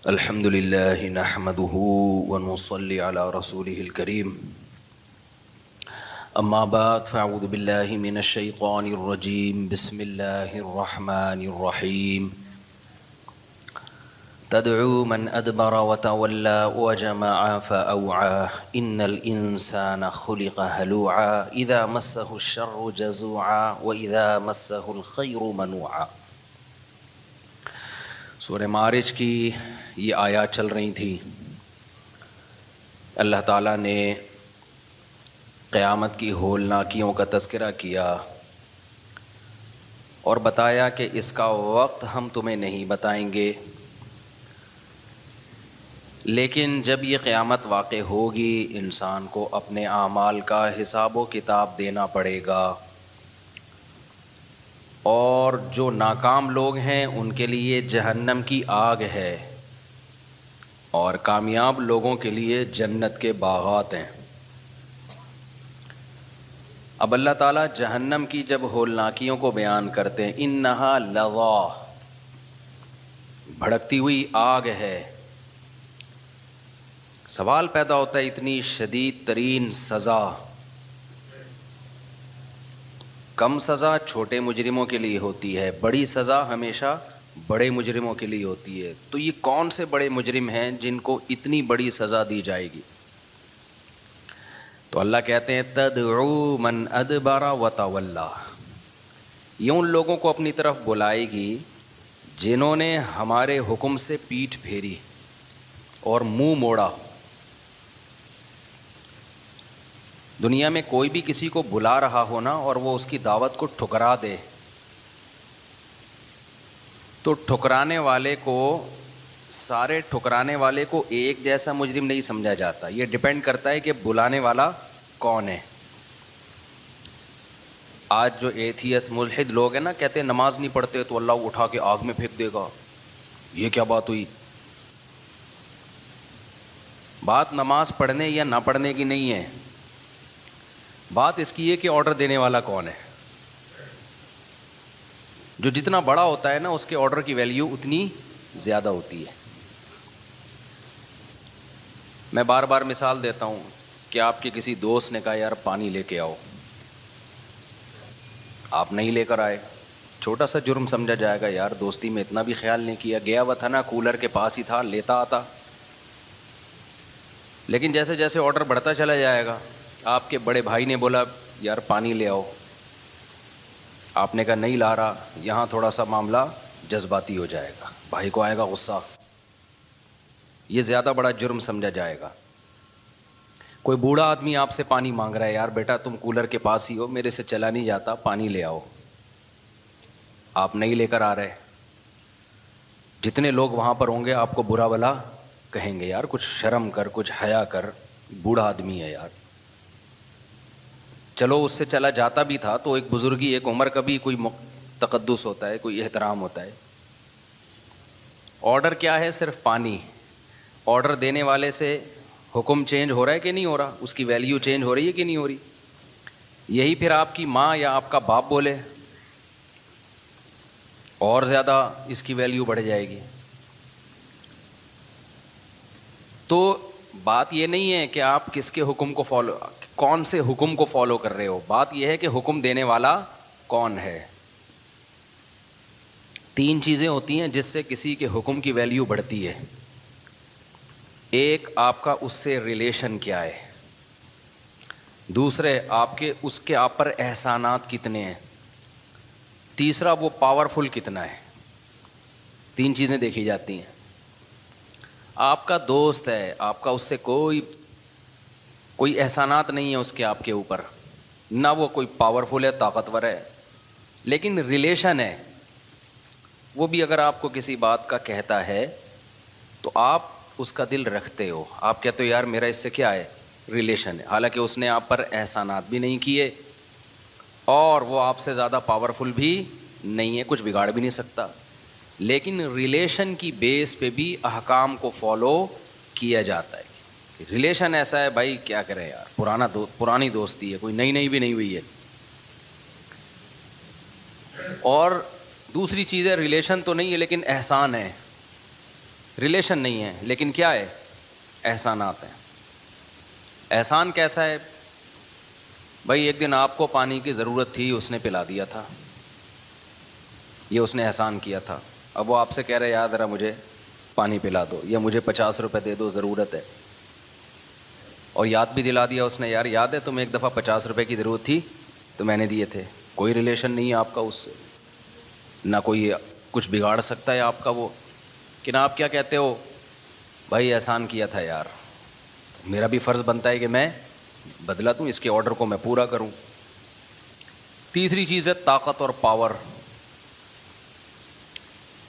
الحمد لله نحمده ونصلي على رسوله الكريم. أما بعد فأعوذ بالله من الشيطان الرجيم. بسم الله الرحمن الرحيم. تدعو من أدبر وتولى وجمع فأوعى إن الإنسان خلق هلوعا إذا مسه الشر جزوعا وإذا مسه الخير منوعا. سورہ معارج کی یہ آیات چل رہی تھیں. اللہ تعالیٰ نے قیامت کی ہولناکیوں کا تذکرہ کیا اور بتایا کہ اس کا وقت ہم تمہیں نہیں بتائیں گے، لیکن جب یہ قیامت واقع ہوگی انسان کو اپنے اعمال کا حساب و کتاب دینا پڑے گا، اور جو ناکام لوگ ہیں ان کے لیے جہنم کی آگ ہے اور کامیاب لوگوں کے لیے جنت کے باغات ہیں. اب اللہ تعالیٰ جہنم کی جب ہولناکیوں کو بیان کرتے ہیں، انہا لظیٰ، بھڑکتی ہوئی آگ ہے. سوال پیدا ہوتا ہے اتنی شدید ترین سزا، کم سزا چھوٹے مجرموں کے لیے ہوتی ہے، بڑی سزا ہمیشہ بڑے مجرموں کے لیے ہوتی ہے. تو یہ کون سے بڑے مجرم ہیں جن کو اتنی بڑی سزا دی جائے گی؟ تو اللہ کہتے ہیں تدعو من ادبر وتولی، یہ ان لوگوں کو اپنی طرف بلائے گی جنہوں نے ہمارے حکم سے پیٹھ پھیری اور منہ موڑا. دنیا میں کوئی بھی کسی کو بلا رہا ہو نا اور وہ اس کی دعوت کو ٹھکرا دے، تو ٹھکرانے والے کو، سارے ٹھکرانے والے کو ایک جیسا مجرم نہیں سمجھا جاتا. یہ ڈیپینڈ کرتا ہے کہ بلانے والا کون ہے. آج جو ایتھیسٹ ملحد لوگ ہیں نا، کہتے ہیں نماز نہیں پڑھتے تو اللہ اٹھا کے آگ میں پھینک دے گا. یہ کیا بات ہوئی؟ بات نماز پڑھنے یا نہ پڑھنے کی نہیں ہے، بات اس کی ہے کہ آرڈر دینے والا کون ہے. جو جتنا بڑا ہوتا ہے نا اس کے آرڈر کی ویلیو اتنی زیادہ ہوتی ہے. میں بار بار مثال دیتا ہوں کہ آپ کے کسی دوست نے کہا یار پانی لے کے آؤ، آپ نہیں لے کر آئے، چھوٹا سا جرم سمجھا جائے گا. یار دوستی میں اتنا بھی خیال نہیں کیا، گیا ہوا تھا نا، کولر کے پاس ہی تھا، لیتا آتا. لیکن جیسے جیسے آرڈر بڑھتا چلا جائے گا، آپ کے بڑے بھائی نے بولا یار پانی لے آؤ، آپ نے کہا نہیں لا رہا، یہاں تھوڑا سا معاملہ جذباتی ہو جائے گا، بھائی کو آئے گا غصہ، یہ زیادہ بڑا جرم سمجھا جائے گا. کوئی بوڑھا آدمی آپ سے پانی مانگ رہا ہے، یار بیٹا تم کولر کے پاس ہی ہو، میرے سے چلا نہیں جاتا، پانی لے آؤ، آپ نہیں لے کر آ رہے. جتنے لوگ وہاں پر ہوں گے آپ کو برا بھلا کہیں گے، یار کچھ شرم کر، کچھ حیا کر، بوڑھا آدمی ہے یار. چلو اس سے چلا جاتا بھی تھا تو ایک بزرگی، ایک عمر کا بھی کوئی تقدس ہوتا ہے، کوئی احترام ہوتا ہے. آرڈر کیا ہے؟ صرف پانی. آرڈر دینے والے سے حکم چینج ہو رہا ہے کہ نہیں ہو رہا؟ اس کی ویلیو چینج ہو رہی ہے کہ نہیں ہو رہی؟ یہی پھر آپ کی ماں یا آپ کا باپ بولے اور زیادہ اس کی ویلیو بڑھ جائے گی. تو بات یہ نہیں ہے کہ آپ کس کے حکم کو فالو، کون سے حکم کو فالو کر رہے ہو، بات یہ ہے کہ حکم دینے والا کون ہے. تین چیزیں ہوتی ہیں جس سے کسی کے حکم کی ویلیو بڑھتی ہے. ایک آپ کا اس سے ریلیشن کیا ہے، دوسرے اس کے آپ پر احسانات کتنے ہیں، تیسرا وہ پاورفل کتنا ہے. تین چیزیں دیکھی جاتی ہیں. آپ کا دوست ہے، آپ کا اس سے کوئی احسانات نہیں ہے اس کے آپ کے اوپر، نہ وہ کوئی پاورفل ہے، طاقتور ہے، لیکن ریلیشن ہے. وہ بھی اگر آپ کو کسی بات کا کہتا ہے تو آپ اس کا دل رکھتے ہو، آپ کہتے ہو یار میرا اس سے کیا ہے، ریلیشن ہے. حالانکہ اس نے آپ پر احسانات بھی نہیں کیے اور وہ آپ سے زیادہ پاورفل بھی نہیں ہے، کچھ بگاڑ بھی نہیں سکتا، لیکن ریلیشن کی بیس پہ بھی احکام کو فالو کیا جاتا ہے. ریلیشن ایسا ہے بھائی کیا کریں یار، پرانی دوستی ہے، کوئی نئی بھی نہیں ہوئی ہے. اور دوسری چیز ہے ریلیشن تو نہیں ہے لیکن احسان ہے. ریلیشن نہیں ہے، لیکن کیا ہے؟ احسانات ہیں۔ احسان کیسا ہے؟ بھائی ایک دن آپ کو پانی کی ضرورت تھی، اس نے پلا دیا تھا، یہ اس نے احسان کیا تھا۔ اب وہ آپ سے کہہ رہے یار ذرا مجھے پانی پلا دو، یا مجھے 50 روپے دے دو، ضرورت ہے، اور یاد بھی دلا دیا اس نے، یار یاد ہے تمہیں ایک دفعہ 50 روپے کی ضرورت تھی تو میں نے دیے تھے۔ کوئی ریلیشن نہیں ہے آپ کا اس سے، نہ کوئی کچھ بگاڑ سکتا ہے آپ کا وہ، کہ نہ آپ کیا کہتے ہو؟ بھائی احسان کیا تھا یار، میرا بھی فرض بنتا ہے کہ میں بدلا دوں، اس کے آرڈر کو میں پورا کروں۔ تیسری چیز ہے طاقت اور پاور۔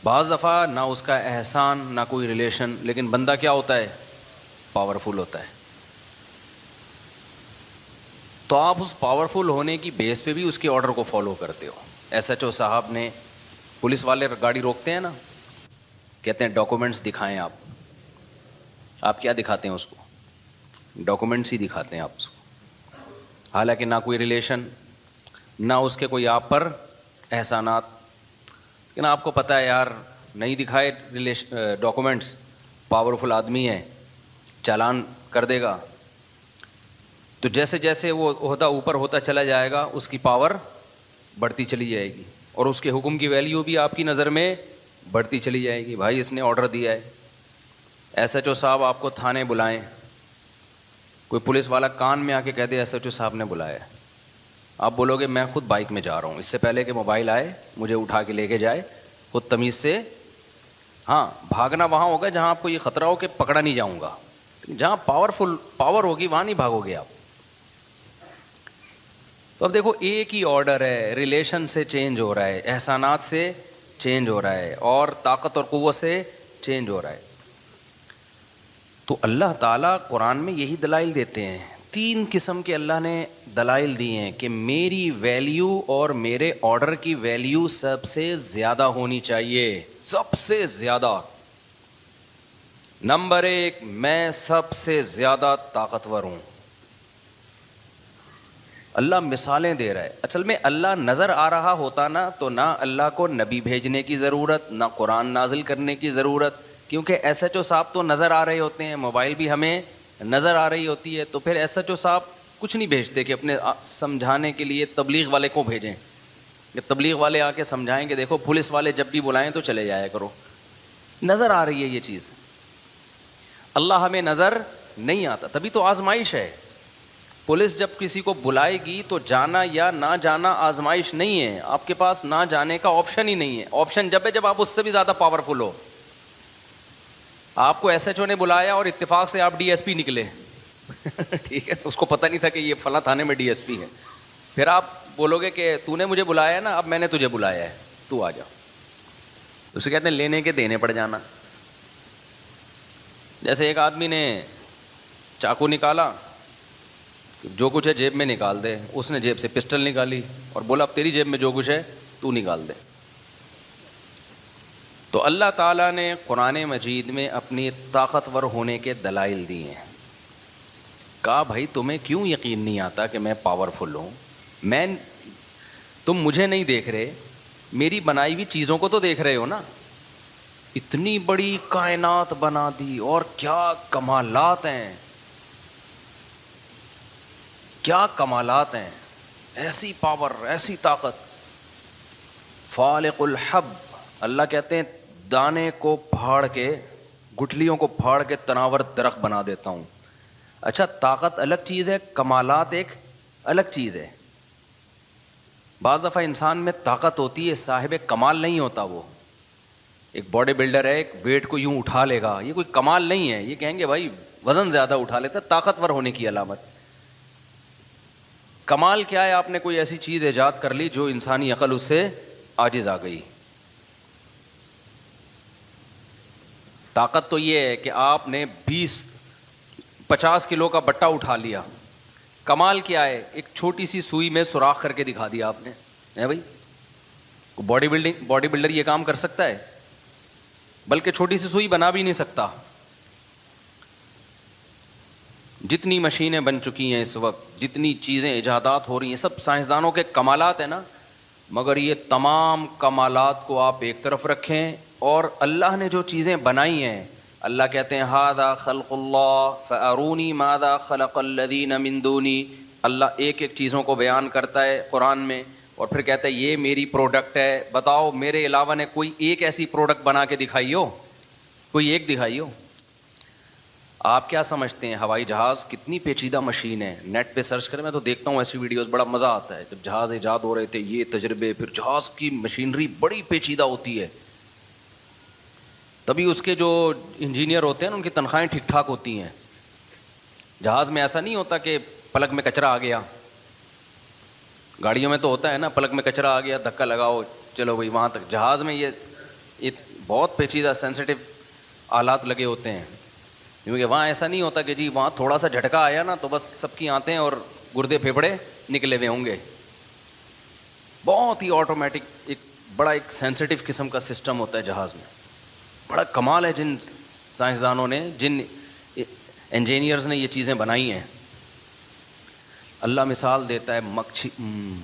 بعض دفعہ نہ اس کا احسان نہ کوئی ریلیشن، لیکن بندہ کیا ہوتا ہے؟ پاورفل ہوتا ہے۔ تو آپ اس پاورفل ہونے کی بیس پہ بھی اس کے آرڈر کو فالو کرتے ہو۔ ایس ایچ او صاحب نے، پولیس والے گاڑی روکتے ہیں نا، کہتے ہیں ڈاکومنٹس دکھائیں آپ کیا دکھاتے ہیں اس کو؟ ڈاکومنٹس ہی دکھاتے ہیں آپ اس کو، حالانکہ نہ کوئی ریلیشن نہ اس کے کوئی آپ پر احسانات، لیکن آپ کو پتہ ہے یار نہیں دکھائے ڈاکومنٹس، پاورفل آدمی ہے، چالان کر دے گا۔ تو جیسے جیسے وہ عہدہ اوپر ہوتا چلا جائے گا، اس کی پاور بڑھتی چلی جائے گی، اور اس کے حکم کی ویلیو بھی آپ کی نظر میں بڑھتی چلی جائے گی۔ بھائی اس نے آرڈر دیا ہے، ایس ایچ او صاحب آپ کو تھانے بلائیں، کوئی پولیس والا کان میں آ کے کہہ دے ایس ایچ او صاحب نے بلایا ہے، آپ بولو گے میں خود بائک میں جا رہا ہوں، اس سے پہلے کہ موبائل آئے مجھے اٹھا کے لے کے جائے، خود تمیز سے۔ ہاں بھاگنا وہاں ہوگا جہاں آپ کو یہ خطرہ ہو کہ پکڑا نہیں جاؤں گا، جہاں پاور ہوگی وہاں نہیں بھاگو گے آپ۔ تو اب دیکھو ایک ہی آرڈر ہے، ریلیشن سے چینج ہو رہا ہے، احسانات سے چینج ہو رہا ہے، اور طاقت اور قوت سے چینج ہو رہا ہے۔ تو اللہ تعالیٰ قرآن میں یہی دلائل دیتے ہیں، 3 قسم کے اللہ نے دلائل دیے ہیں کہ میری ویلیو اور میرے آرڈر کی ویلیو سب سے زیادہ ہونی چاہیے، سب سے زیادہ۔ نمبر 1، میں سب سے زیادہ طاقتور ہوں۔ اللہ مثالیں دے رہا ہے۔ اصل میں اللہ نظر آ رہا ہوتا نا تو نہ اللہ کو نبی بھیجنے کی ضرورت، نہ قرآن نازل کرنے کی ضرورت، کیونکہ ایس ایچ او صاحب تو نظر آ رہے ہوتے ہیں، موبائل بھی ہمیں نظر آ رہی ہوتی ہے، تو پھر ایس ایچ او صاحب کچھ نہیں بھیجتے کہ اپنے سمجھانے کے لیے تبلیغ والے کو بھیجیں کہ تبلیغ والے آ کے سمجھائیں کہ دیکھو پولیس والے جب بھی بلائیں تو چلے جایا کرو، نظر آ رہی ہے یہ چیز۔ اللہ ہمیں نظر نہیں آتا، تبھی تو آزمائش ہے۔ پولیس جب کسی کو بلائے گی تو جانا یا نہ جانا آزمائش نہیں ہے، آپ کے پاس نہ جانے کا آپشن ہی نہیں ہے۔ آپشن جب ہے جب آپ اس سے بھی زیادہ پاورفل ہو۔ آپ کو ایس ایچ او نے بلایا اور اتفاق سے آپ ڈی ایس پی نکلے ٹھیک ہے، اس کو پتہ نہیں تھا کہ یہ فلاں تھانے میں ڈی ایس پی ہے، پھر آپ بولو گے کہ تو نے مجھے بلایا نا، اب میں نے تجھے بلایا ہے، تو آ جا۔ اسے کہتے ہیں لینے کے دینے پڑ جانا۔ جیسے ایک آدمی نے چاقو نکالا، جو کچھ ہے جیب میں نکال دے، اس نے جیب سے پسٹل نکالی اور بولا اب تیری جیب میں جو کچھ ہے تو نکال دے۔ تو اللہ تعالیٰ نے قرآن مجید میں اپنی طاقتور ہونے کے دلائل دیے ہیں۔ کہا بھائی تمہیں کیوں یقین نہیں آتا کہ میں پاورفل ہوں؟ تم مجھے نہیں دیکھ رہے، میری بنائی ہوئی چیزوں کو تو دیکھ رہے ہو نا۔ اتنی بڑی کائنات بنا دی اور کیا کمالات ہیں، کیا کمالات ہیں، ایسی پاور، ایسی طاقت۔ فالق الحب، اللہ کہتے ہیں دانے کو پھاڑ کے، گٹھلیوں کو پھاڑ کے تناور درخت بنا دیتا ہوں۔ اچھا طاقت الگ چیز ہے، کمالات ایک الگ چیز ہے۔ بعض دفعہ انسان میں طاقت ہوتی ہے، صاحب کمال نہیں ہوتا۔ وہ ایک باڈی بلڈر ہے، ایک ویٹ کو یوں اٹھا لے گا، یہ کوئی کمال نہیں ہے، یہ کہیں گے بھائی وزن زیادہ اٹھا لیتا، طاقتور ہونے کی علامت۔ کمال کیا ہے؟ آپ نے کوئی ایسی چیز ایجاد کر لی جو انسانی عقل اس سے عاجز آ گئی۔ طاقت تو یہ ہے کہ آپ نے 50 کلو کا بٹا اٹھا لیا۔ کمال کیا ہے؟ ایک چھوٹی سی سوئی میں سوراخ کر کے دکھا دیا آپ نے، ہے بھائی؟ باڈی بلڈر یہ کام کر سکتا ہے؟ بلکہ چھوٹی سی سوئی بنا بھی نہیں سکتا۔ جتنی مشینیں بن چکی ہیں اس وقت، جتنی چیزیں ایجادات ہو رہی ہیں، سب سائنسدانوں کے کمالات ہیں نا، مگر یہ تمام کمالات کو آپ ایک طرف رکھیں، اور اللہ نے جو چیزیں بنائی ہیں اللہ کہتے ہیں ھذا خلق اللہ فارونی ماذا خلق الذین من دونی. اللہ ایک ایک چیزوں کو بیان کرتا ہے قرآن میں اور پھر کہتا ہے یہ میری پروڈکٹ ہے, بتاؤ میرے علاوہ نے کوئی ایک ایسی پروڈکٹ بنا کے دکھائی ہو, کوئی ایک دکھائی ہو. آپ کیا سمجھتے ہیں ہوائی جہاز کتنی پیچیدہ مشین ہے؟ نیٹ پہ سرچ کریں, میں تو دیکھتا ہوں ایسی ویڈیوز, بڑا مزہ آتا ہے. جب جہاز ایجاد ہو رہے تھے یہ تجربے, پھر جہاز کی مشینری بڑی پیچیدہ ہوتی ہے, تبھی اس کے جو انجینئر ہوتے ہیں ان کی تنخواہیں ٹھیک ٹھاک ہوتی ہیں. جہاز میں ایسا نہیں ہوتا کہ پلک میں کچرا آ گیا, گاڑیوں میں تو ہوتا ہے نا, پلک میں کچرا آ گیا دھکا لگاؤ چلو بھائی وہاں تک. جہاز میں یہ بہت پیچیدہ سینسیٹیو آلات لگے ہوتے ہیں, کیونکہ وہاں ایسا نہیں ہوتا کہ جی وہاں تھوڑا سا جھٹکا آیا نا تو بس سب کی آنتیں اور گردے پھیپھڑے نکلے ہوئے ہوں گے. بہت ہی آٹومیٹک ایک بڑا ایک سینسیٹیو قسم کا سسٹم ہوتا ہے جہاز میں. بڑا کمال ہے جن سائنسدانوں نے, جن انجینئرز نے یہ چیزیں بنائی ہیں. اللہ مثال دیتا ہے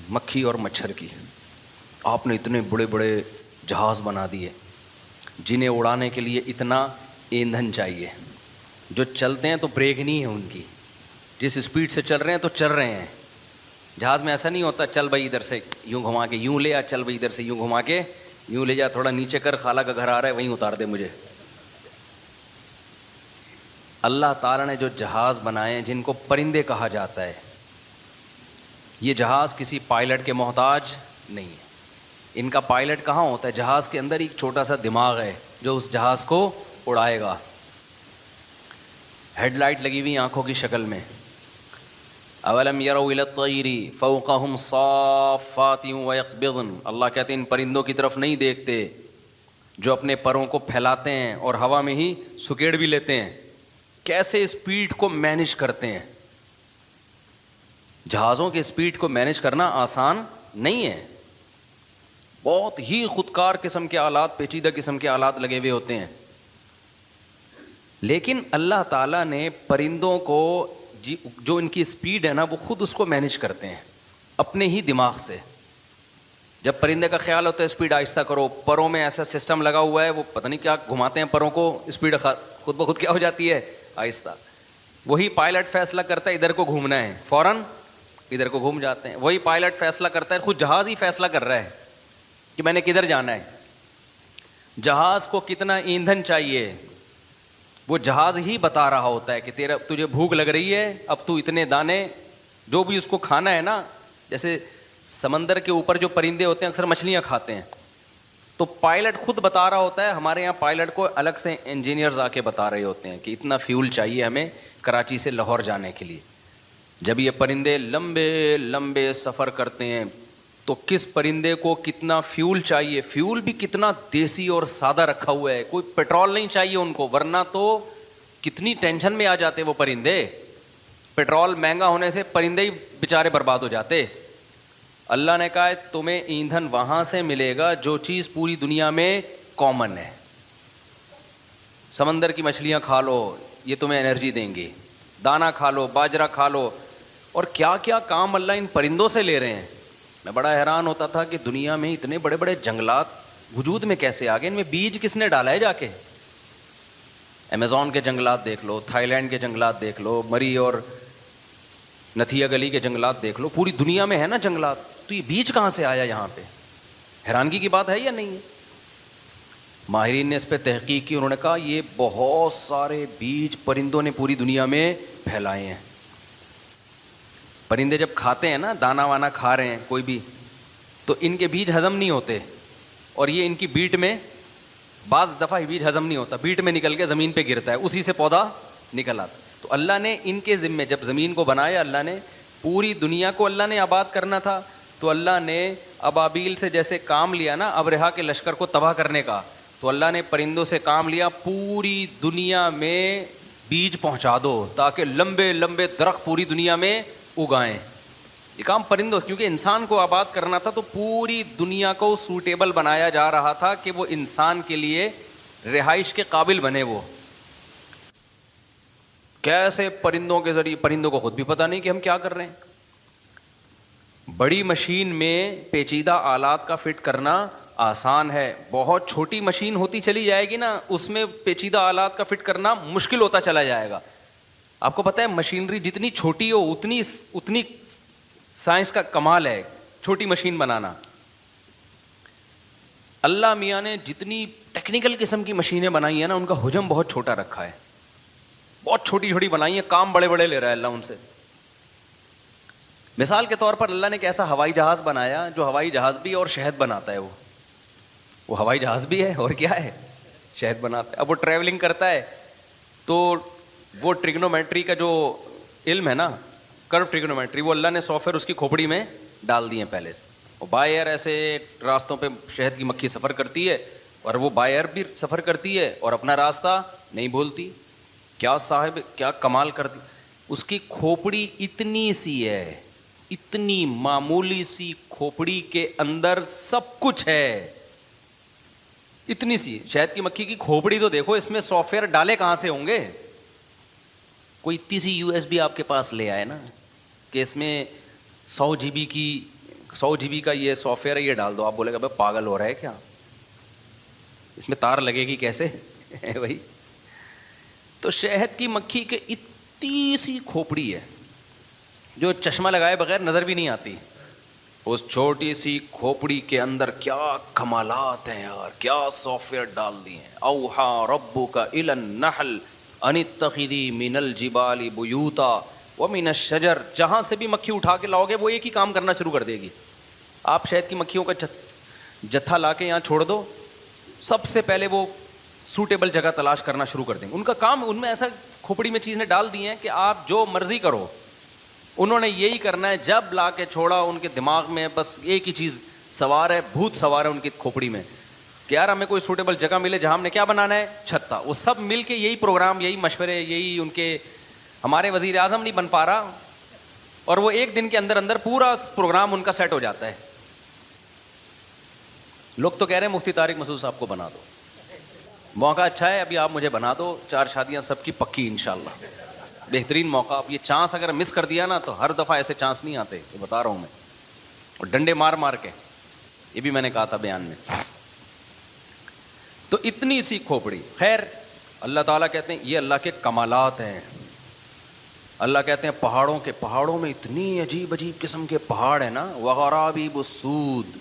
مکھی اور مچھر کی. آپ نے اتنے بڑے بڑے جہاز بنا دیے جنہیں اڑانے کے لیے اتنا ایندھن چاہیے, جو چلتے ہیں تو بریک نہیں ہے ان کی, جس اسپیڈ سے چل رہے ہیں تو چل رہے ہیں. جہاز میں ایسا نہیں ہوتا چل بھائی ادھر سے یوں گھما کے یوں لے آ, چل بھائی ادھر سے یوں گھما کے یوں لے جا, تھوڑا نیچے کر, خالہ کا گھر آ رہا ہے وہیں اتار دے مجھے. اللہ تعالیٰ نے جو جہاز بنائے ہیں جن کو پرندے کہا جاتا ہے, یہ جہاز کسی پائلٹ کے محتاج نہیں ہے. ان کا پائلٹ کہاں ہوتا ہے؟ جہاز کے اندر ایک چھوٹا سا دماغ ہے جو اس جہاز کو اڑائے گا. ہیڈ لائٹ لگی ہوئی آنکھوں کی شکل میں. اولم یروا الی الطیر فوقہم صافات ویقبضن, اللہ کہتے ہیں ان پرندوں کی طرف نہیں دیکھتے جو اپنے پروں کو پھیلاتے ہیں اور ہوا میں ہی سکیڑ بھی لیتے ہیں, کیسے اسپیڈ کو مینیج کرتے ہیں. جہازوں کے اسپیڈ کو مینیج کرنا آسان نہیں ہے, بہت ہی خودکار قسم کے آلات, پیچیدہ قسم کے آلات لگے ہوئے ہوتے ہیں. لیکن اللہ تعالیٰ نے پرندوں کو جو ان کی اسپیڈ ہے نا وہ خود اس کو مینیج کرتے ہیں اپنے ہی دماغ سے. جب پرندے کا خیال ہوتا ہے اسپیڈ آہستہ کرو, پروں میں ایسا سسٹم لگا ہوا ہے, وہ پتہ نہیں کیا گھماتے ہیں پروں کو, اسپیڈ خود بخود کیا ہو جاتی ہے آہستہ. وہی پائلٹ فیصلہ کرتا ہے ادھر کو گھومنا ہے, فوراً ادھر کو گھوم جاتے ہیں. وہی پائلٹ فیصلہ کرتا ہے, خود جہاز ہی فیصلہ کر رہا ہے کہ میں نے کدھر جانا ہے. جہاز کو کتنا ایندھن چاہیے وہ جہاز ہی بتا رہا ہوتا ہے کہ تجھے بھوک لگ رہی ہے, اب تو اتنے دانے جو بھی اس کو کھانا ہے نا, جیسے سمندر کے اوپر جو پرندے ہوتے ہیں اکثر مچھلیاں کھاتے ہیں, تو پائلٹ خود بتا رہا ہوتا ہے. ہمارے یہاں پائلٹ کو الگ سے انجینئرز آ کے بتا رہے ہوتے ہیں کہ اتنا فیول چاہیے ہمیں کراچی سے لاہور جانے کے لیے. جب یہ پرندے لمبے لمبے سفر کرتے ہیں تو کس پرندے کو کتنا فیول چاہیے, فیول بھی کتنا دیسی اور سادہ رکھا ہوا ہے, کوئی پیٹرول نہیں چاہیے ان کو, ورنہ تو کتنی ٹینشن میں آ جاتے وہ پرندے. پیٹرول مہنگا ہونے سے پرندے ہی بیچارے برباد ہو جاتے. اللہ نے کہا ہے تمہیں ایندھن وہاں سے ملے گا جو چیز پوری دنیا میں کامن ہے. سمندر کی مچھلیاں کھا لو, یہ تمہیں انرجی دیں گی. دانا کھا لو, باجرہ کھا لو, اور کیا کیا کام اللہ ان پرندوں سے لے رہے ہیں. میں بڑا حیران ہوتا تھا کہ دنیا میں اتنے بڑے بڑے جنگلات وجود میں کیسے آ گئے, ان میں بیج کس نے ڈالا ہے جا کے. امیزون کے جنگلات دیکھ لو, تھائی لینڈ کے جنگلات دیکھ لو, مری اور نتھیا گلی کے جنگلات دیکھ لو, پوری دنیا میں ہے نا جنگلات, تو یہ بیج کہاں سے آیا یہاں پہ؟ حیرانگی کی بات ہے یا نہیں ہے؟ ماہرین نے اس پہ تحقیق کی, انہوں نے کہا یہ بہت سارے بیج پرندوں نے پوری دنیا میں پھیلائے ہیں. پرندے جب کھاتے ہیں نا, دانا وانا کھا رہے ہیں کوئی بھی, تو ان کے بیج ہضم نہیں ہوتے, اور یہ ان کی بیٹ میں بعض دفعہ بیج ہضم نہیں ہوتا, بیٹ میں نکل کے زمین پہ گرتا ہے, اسی سے پودا نکل آتا. تو اللہ نے ان کے ذمے جب زمین کو بنایا, اللہ نے پوری دنیا کو اللہ نے آباد کرنا تھا, تو اللہ نے ابابیل سے جیسے کام لیا نا ابرہا کے لشکر کو تباہ کرنے کا, تو اللہ نے پرندوں سے کام لیا پوری دنیا میں بیج پہنچا دو تاکہ لمبے لمبے درخت پوری دنیا میں اگائیں. یہ کام پرندوں, کیونکہ انسان کو آباد کرنا تھا تو پوری دنیا کو سوٹیبل بنایا جا رہا تھا کہ وہ انسان کے لیے رہائش کے قابل بنے. وہ کیسے پرندوں کے ذریعے, پرندوں کو خود بھی پتہ نہیں کہ ہم کیا کر رہے ہیں. بڑی مشین میں پیچیدہ آلات کا فٹ کرنا آسان ہے. بہت چھوٹی مشین ہوتی چلی جائے گی نا, اس میں پیچیدہ آلات کا فٹ کرنا مشکل ہوتا چلا جائے گا. آپ کو پتہ ہے مشینری جتنی چھوٹی ہو اتنی سائنس کا کمال ہے چھوٹی مشین بنانا. اللہ میاں نے جتنی ٹیکنیکل قسم کی مشینیں بنائی ہیں نا, ان کا حجم بہت چھوٹا رکھا ہے, بہت چھوٹی چھوٹی بنائی ہیں, کام بڑے بڑے لے رہا ہے اللہ ان سے. مثال کے طور پر اللہ نے ایک ایسا ہوائی جہاز بنایا جو ہوائی جہاز بھی اور شہد بناتا ہے. وہ ہوائی جہاز بھی ہے اور کیا ہے, شہد بناتا ہے. اب وہ ٹریولنگ کرتا ہے تو وہ ٹریگنومیٹری کا جو علم ہے نا, کرو ٹریگنومیٹری, وہ اللہ نے سافٹ ویئر اس کی کھوپڑی میں ڈال دی ہیں پہلے سے. وہ بائی ایئر ایسے راستوں پہ شہد کی مکھی سفر کرتی ہے, اور وہ بائی ایئر بھی سفر کرتی ہے اور اپنا راستہ نہیں بھولتی. کیا صاحب, کیا کمال کرتی. اس کی کھوپڑی اتنی سی ہے, اتنی معمولی سی کھوپڑی کے اندر سب کچھ ہے, اتنی سی. شہد کی مکھی کی کھوپڑی تو دیکھو, اس میں سافٹ ویئر ڈالے کہاں سے ہوں گے. کوئی اتنی سی یو ایس بی آپ کے پاس لے آئے نا کہ اس میں 100 جی بی کا یہ سافٹ ویئر ہے, یہ ڈال دو. آپ بولے گا بھائی پاگل ہو رہا ہے کیا, اس میں تار لگے گی کیسے بھائی. تو شہد کی مکھی کے اتنی سی کھوپڑی ہے جو چشمہ لگائے بغیر نظر بھی نہیں آتی. اس چھوٹی سی کھوپڑی کے اندر کیا کمالات ہیں یار, کیا سافٹ ویئر ڈال دیے ہیں. اوحا ربک الی النحل ان اتخذی من الجبال بیوتا ومن الشجر. جہاں سے بھی مکھی اٹھا کے لاؤ گے وہ ایک ہی کام کرنا شروع کر دے گی. آپ شہد کی مکھیوں کا جتھا لا کے یہاں چھوڑ دو, سب سے پہلے وہ سوٹیبل جگہ تلاش کرنا شروع کر دیں گے. ان کا کام, ان میں ایسا کھوپڑی میں چیزیں ڈال دی ہیں کہ آپ جو مرضی کرو, انہوں نے یہی کرنا ہے. جب لا کے چھوڑا ان کے دماغ میں بس ایک ہی چیز سوار ہے, بھوت سوار ہے ان کی کھوپڑی میں کہ یار ہمیں کوئی سوٹیبل جگہ ملے جہاں ہم نے کیا بنانا ہے, چھتا. وہ سب مل کے یہی پروگرام, یہی مشورے, یہی ان کے. ہمارے وزیر اعظم نہیں بن پا رہا اور وہ ایک دن کے اندر اندر پورا پروگرام ان کا سیٹ ہو جاتا ہے. لوگ تو کہہ رہے ہیں مفتی طارق مسعود صاحب کو بنا دو, موقع اچھا ہے, ابھی آپ مجھے بنا دو, 4 شادیاں سب کی پکی انشاءاللہ. بہترین موقع. اب یہ چانس اگر مس کر دیا نا تو ہر دفعہ ایسے چانس نہیں آتے, یہ بتا رہا ہوں میں. اور ڈنڈے مار مار کے, یہ بھی میں نے کہا تھا بیان میں. تو اتنی سی کھوپڑی. خیر, اللہ تعالیٰ کہتے ہیں یہ اللہ کے کمالات ہیں. اللہ کہتے ہیں پہاڑوں میں اتنی عجیب عجیب قسم کے پہاڑ ہیں نا. وغرابیب السود,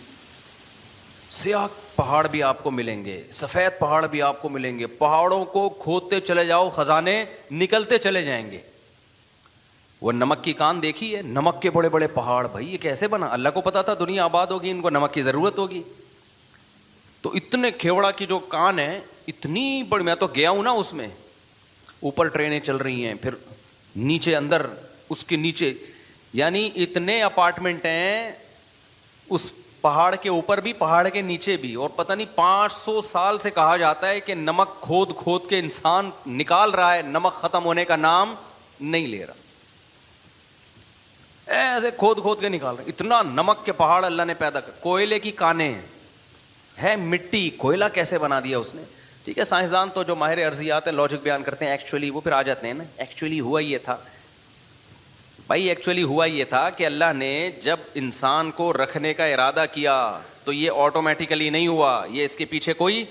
سیاہ پہاڑ بھی آپ کو ملیں گے, سفید پہاڑ بھی آپ کو ملیں گے. پہاڑوں کو کھودتے چلے جاؤ, خزانے نکلتے چلے جائیں گے. وہ نمک کی کان دیکھی ہے, نمک کے بڑے بڑے پہاڑ. بھائی یہ کیسے بنا؟ اللہ کو پتا تھا دنیا آباد ہوگی, ان کو نمک کی ضرورت ہوگی. تو اتنے کھیوڑا کی جو کان ہے اتنی بڑی, میں تو گیا ہوں نا اس میں. اوپر ٹرینیں چل رہی ہیں, پھر نیچے اندر اس کے نیچے, یعنی اتنے اپارٹمنٹ ہیں اس پہاڑ کے اوپر بھی پہاڑ کے نیچے بھی. اور پتہ نہیں 500 سال سے کہا جاتا ہے کہ نمک کھود کھود کے انسان نکال رہا ہے, نمک ختم ہونے کا نام نہیں لے رہا. ایسے کھود کھود کے نکال رہے. اتنا نمک کے پہاڑ اللہ نے پیدا کر. کوئلے کی کانیں ہے, مٹی, کوئلہ کیسے بنا دیا اس نے. ٹھیک ہے, سائنسدان تو جو ماہر ارضیات ہے لاجک بیان کرتے ہیں, ایکچولی وہ پھر آ جاتے ہیں نا, ایکچولی ہوا یہ تھا. بھائی ایکچولی ہوا یہ تھا کہ اللہ نے جب انسان کو رکھنے کا ارادہ کیا تو یہ آٹومیٹیکلی نہیں ہوا. یہ اس کے پیچھے کوئی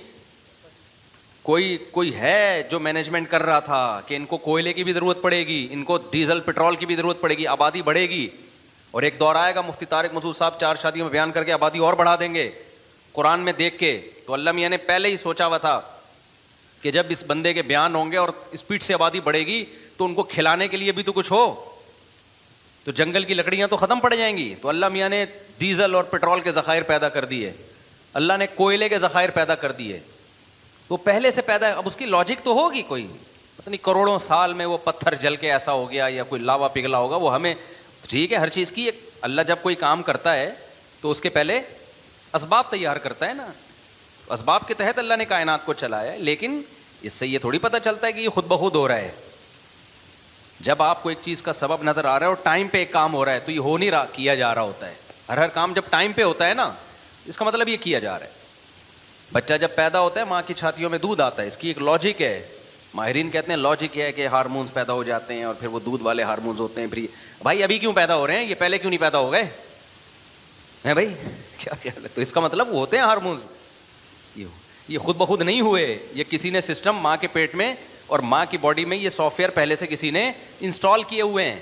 ہے جو مینجمنٹ کر رہا تھا کہ ان کو کوئلے کی بھی ضرورت پڑے گی, ان کو ڈیزل پٹرول کی بھی ضرورت پڑے گی, آبادی بڑھے گی. اور ایک دور آئے گا, مفتی طارق مسعود صاحب 4 شادیوں میں بیان کر کے آبادی اور بڑھا دیں گے قرآن میں دیکھ کے. تو اللہ میاں نے پہلے ہی سوچا ہوا تھا کہ جب اس بندے کے بیان ہوں گے اور اسپیڈ سے آبادی بڑھے گی تو ان کو کھلانے کے لیے بھی تو کچھ ہو, تو جنگل کی لکڑیاں تو ختم پڑ جائیں گی. تو اللہ میاں نے ڈیزل اور پٹرول کے ذخائر پیدا کر دیے, اللہ نے کوئلے کے ذخائر پیدا کر دیے. تو پہلے سے پیدا, اب اس کی لاجک تو ہوگی کوئی, پتہ نہیں کروڑوں سال میں وہ پتھر جل کے ایسا ہو گیا یا کوئی لاوا پگھلا ہوگا, وہ ہمیں ٹھیک ہے. ہر چیز کی اللہ جب کوئی کام کرتا ہے تو اس کے پہلے اسباب تیار کرتا ہے نا, اسباب کے تحت اللہ نے کائنات کو چلایا ہے. لیکن اس سے یہ تھوڑی پتہ چلتا ہے کہ یہ خود بخود ہو رہا ہے. جب آپ کو ایک چیز کا سبب نظر آ رہا ہے اور ٹائم پہ ایک کام ہو رہا ہے تو یہ ہو نہیں رہا, کیا جا رہا ہوتا ہے. ہر کام جب ٹائم پہ ہوتا ہے نا, اس کا مطلب یہ کیا جا رہا ہے. بچہ جب پیدا ہوتا ہے ماں کی چھاتیوں میں دودھ آتا ہے, اس کی ایک لاجک ہے. ماہرین کہتے ہیں لاجک یہ ہے کہ ہارمونز پیدا ہو جاتے ہیں اور پھر وہ دودھ والے ہارمونز ہوتے ہیں. پھر بھائی ابھی کیوں پیدا ہو رہے ہیں, یہ پہلے کیوں نہیں پیدا ہو گئے ہیں بھائی, کیا خیال ہے؟ تو اس کا مطلب وہ ہوتے ہیں ہارمونز، یہ خود بخود نہیں ہوئے، یہ کسی نے سسٹم ماں کے پیٹ میں اور ماں کی باڈی میں یہ سافٹ ویئر پہلے سے کسی نے انسٹال کیے ہوئے ہیں.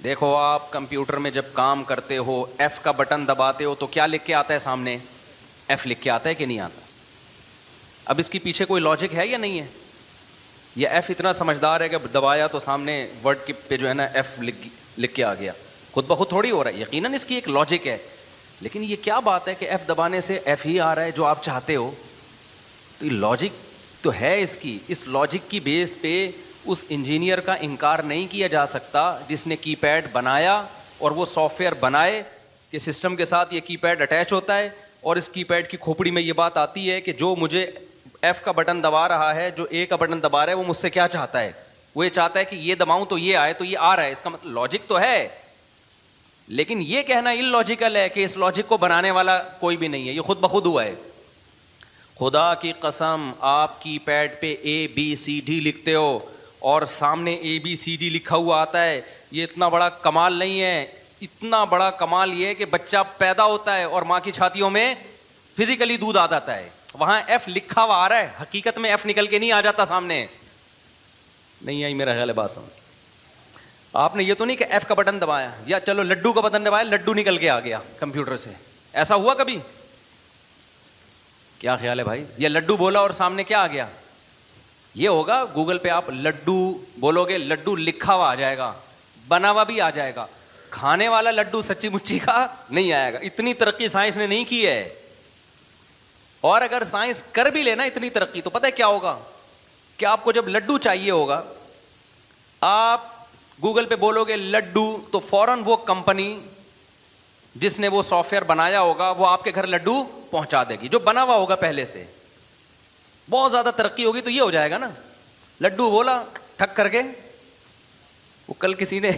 دیکھو آپ کمپیوٹر میں جب کام کرتے ہو ایف کا بٹن دباتے ہو تو کیا لکھ کے آتا ہے سامنے؟ ایف لکھ کے آتا ہے کہ نہیں آتا؟ اب اس کے پیچھے کوئی لاجک ہے یا نہیں ہے؟ یہ ایف اتنا سمجھدار ہے کہ دبایا تو سامنے ورڈ پہ جو ہے نا ایف لکھ کے آ گیا، خود بخود تھوڑی ہو رہا ہے، یقیناً اس کی ایک لاجک ہے. لیکن یہ کیا بات ہے کہ ایف دبانے سے ایف ہی آ رہا ہے جو آپ چاہتے ہو؟ تو یہ لاجک تو ہے اس کی. اس لاجک کی بیس پہ اس انجینئر کا انکار نہیں کیا جا سکتا جس نے کی پیڈ بنایا اور وہ سافٹ ویئر بنائے کہ سسٹم کے ساتھ یہ کی پیڈ اٹیچ ہوتا ہے اور اس کی پیڈ کی کھوپڑی میں یہ بات آتی ہے کہ جو مجھے ایف کا بٹن دبا رہا ہے، جو اے کا بٹن دبا رہا ہے، وہ مجھ سے کیا چاہتا ہے؟ وہ یہ چاہتا ہے کہ یہ دباؤں تو یہ آئے، تو یہ آ رہا ہے. اس کا مطلب لاجک تو ہے، لیکن یہ کہنا ان لاجیکل ہے کہ اس لاجک کو بنانے والا کوئی بھی نہیں ہے، یہ خود بخود ہوا ہے. خدا کی قسم آپ کی پیڈ پہ اے بی سی ڈی لکھتے ہو اور سامنے اے بی سی ڈی لکھا ہوا آتا ہے، یہ اتنا بڑا کمال نہیں ہے. اتنا بڑا کمال یہ ہے کہ بچہ پیدا ہوتا ہے اور ماں کی چھاتیوں میں فزیکلی دودھ آ جاتا ہے، وہاں ایف لکھا ہوا آ رہا ہے، حقیقت میں ایف نکل کے نہیں آ جاتا سامنے. نہیں آئی میرا خیال ہے بات سمجھ؟ آپ نے یہ تو نہیں کہ ایف کا بٹن دبایا یا چلو لڈو کا بٹن دبایا لڈو نکل کے آ گیا کمپیوٹر سے، ایسا ہوا کبھی؟ کیا خیال ہے بھائی؟ یا لڈو بولا اور سامنے کیا آ گیا؟ یہ ہوگا گوگل پہ آپ لڈو بولو گے لڈو لکھا ہوا آ جائے گا، بنا ہوا بھی آ جائے گا، کھانے والا لڈو سچی مچی کا نہیں آئے گا. اتنی ترقی سائنس نے نہیں کی ہے. اور اگر سائنس کر بھی لینا اتنی ترقی تو پتہ ہے کیا ہوگا کہ آپ کو جب لڈو چاہیے ہوگا آپ گوگل پہ بولو گے لڈو تو فوراً وہ کمپنی جس نے وہ سافٹ ویئر بنایا ہوگا وہ آپ کے گھر لڈو پہنچا دے گی جو بنا ہوا ہوگا پہلے سے. بہت زیادہ ترقی ہوگی تو یہ ہو جائے گا نا، لڈو بولا ٹھک کر کے. وہ کل کسی نے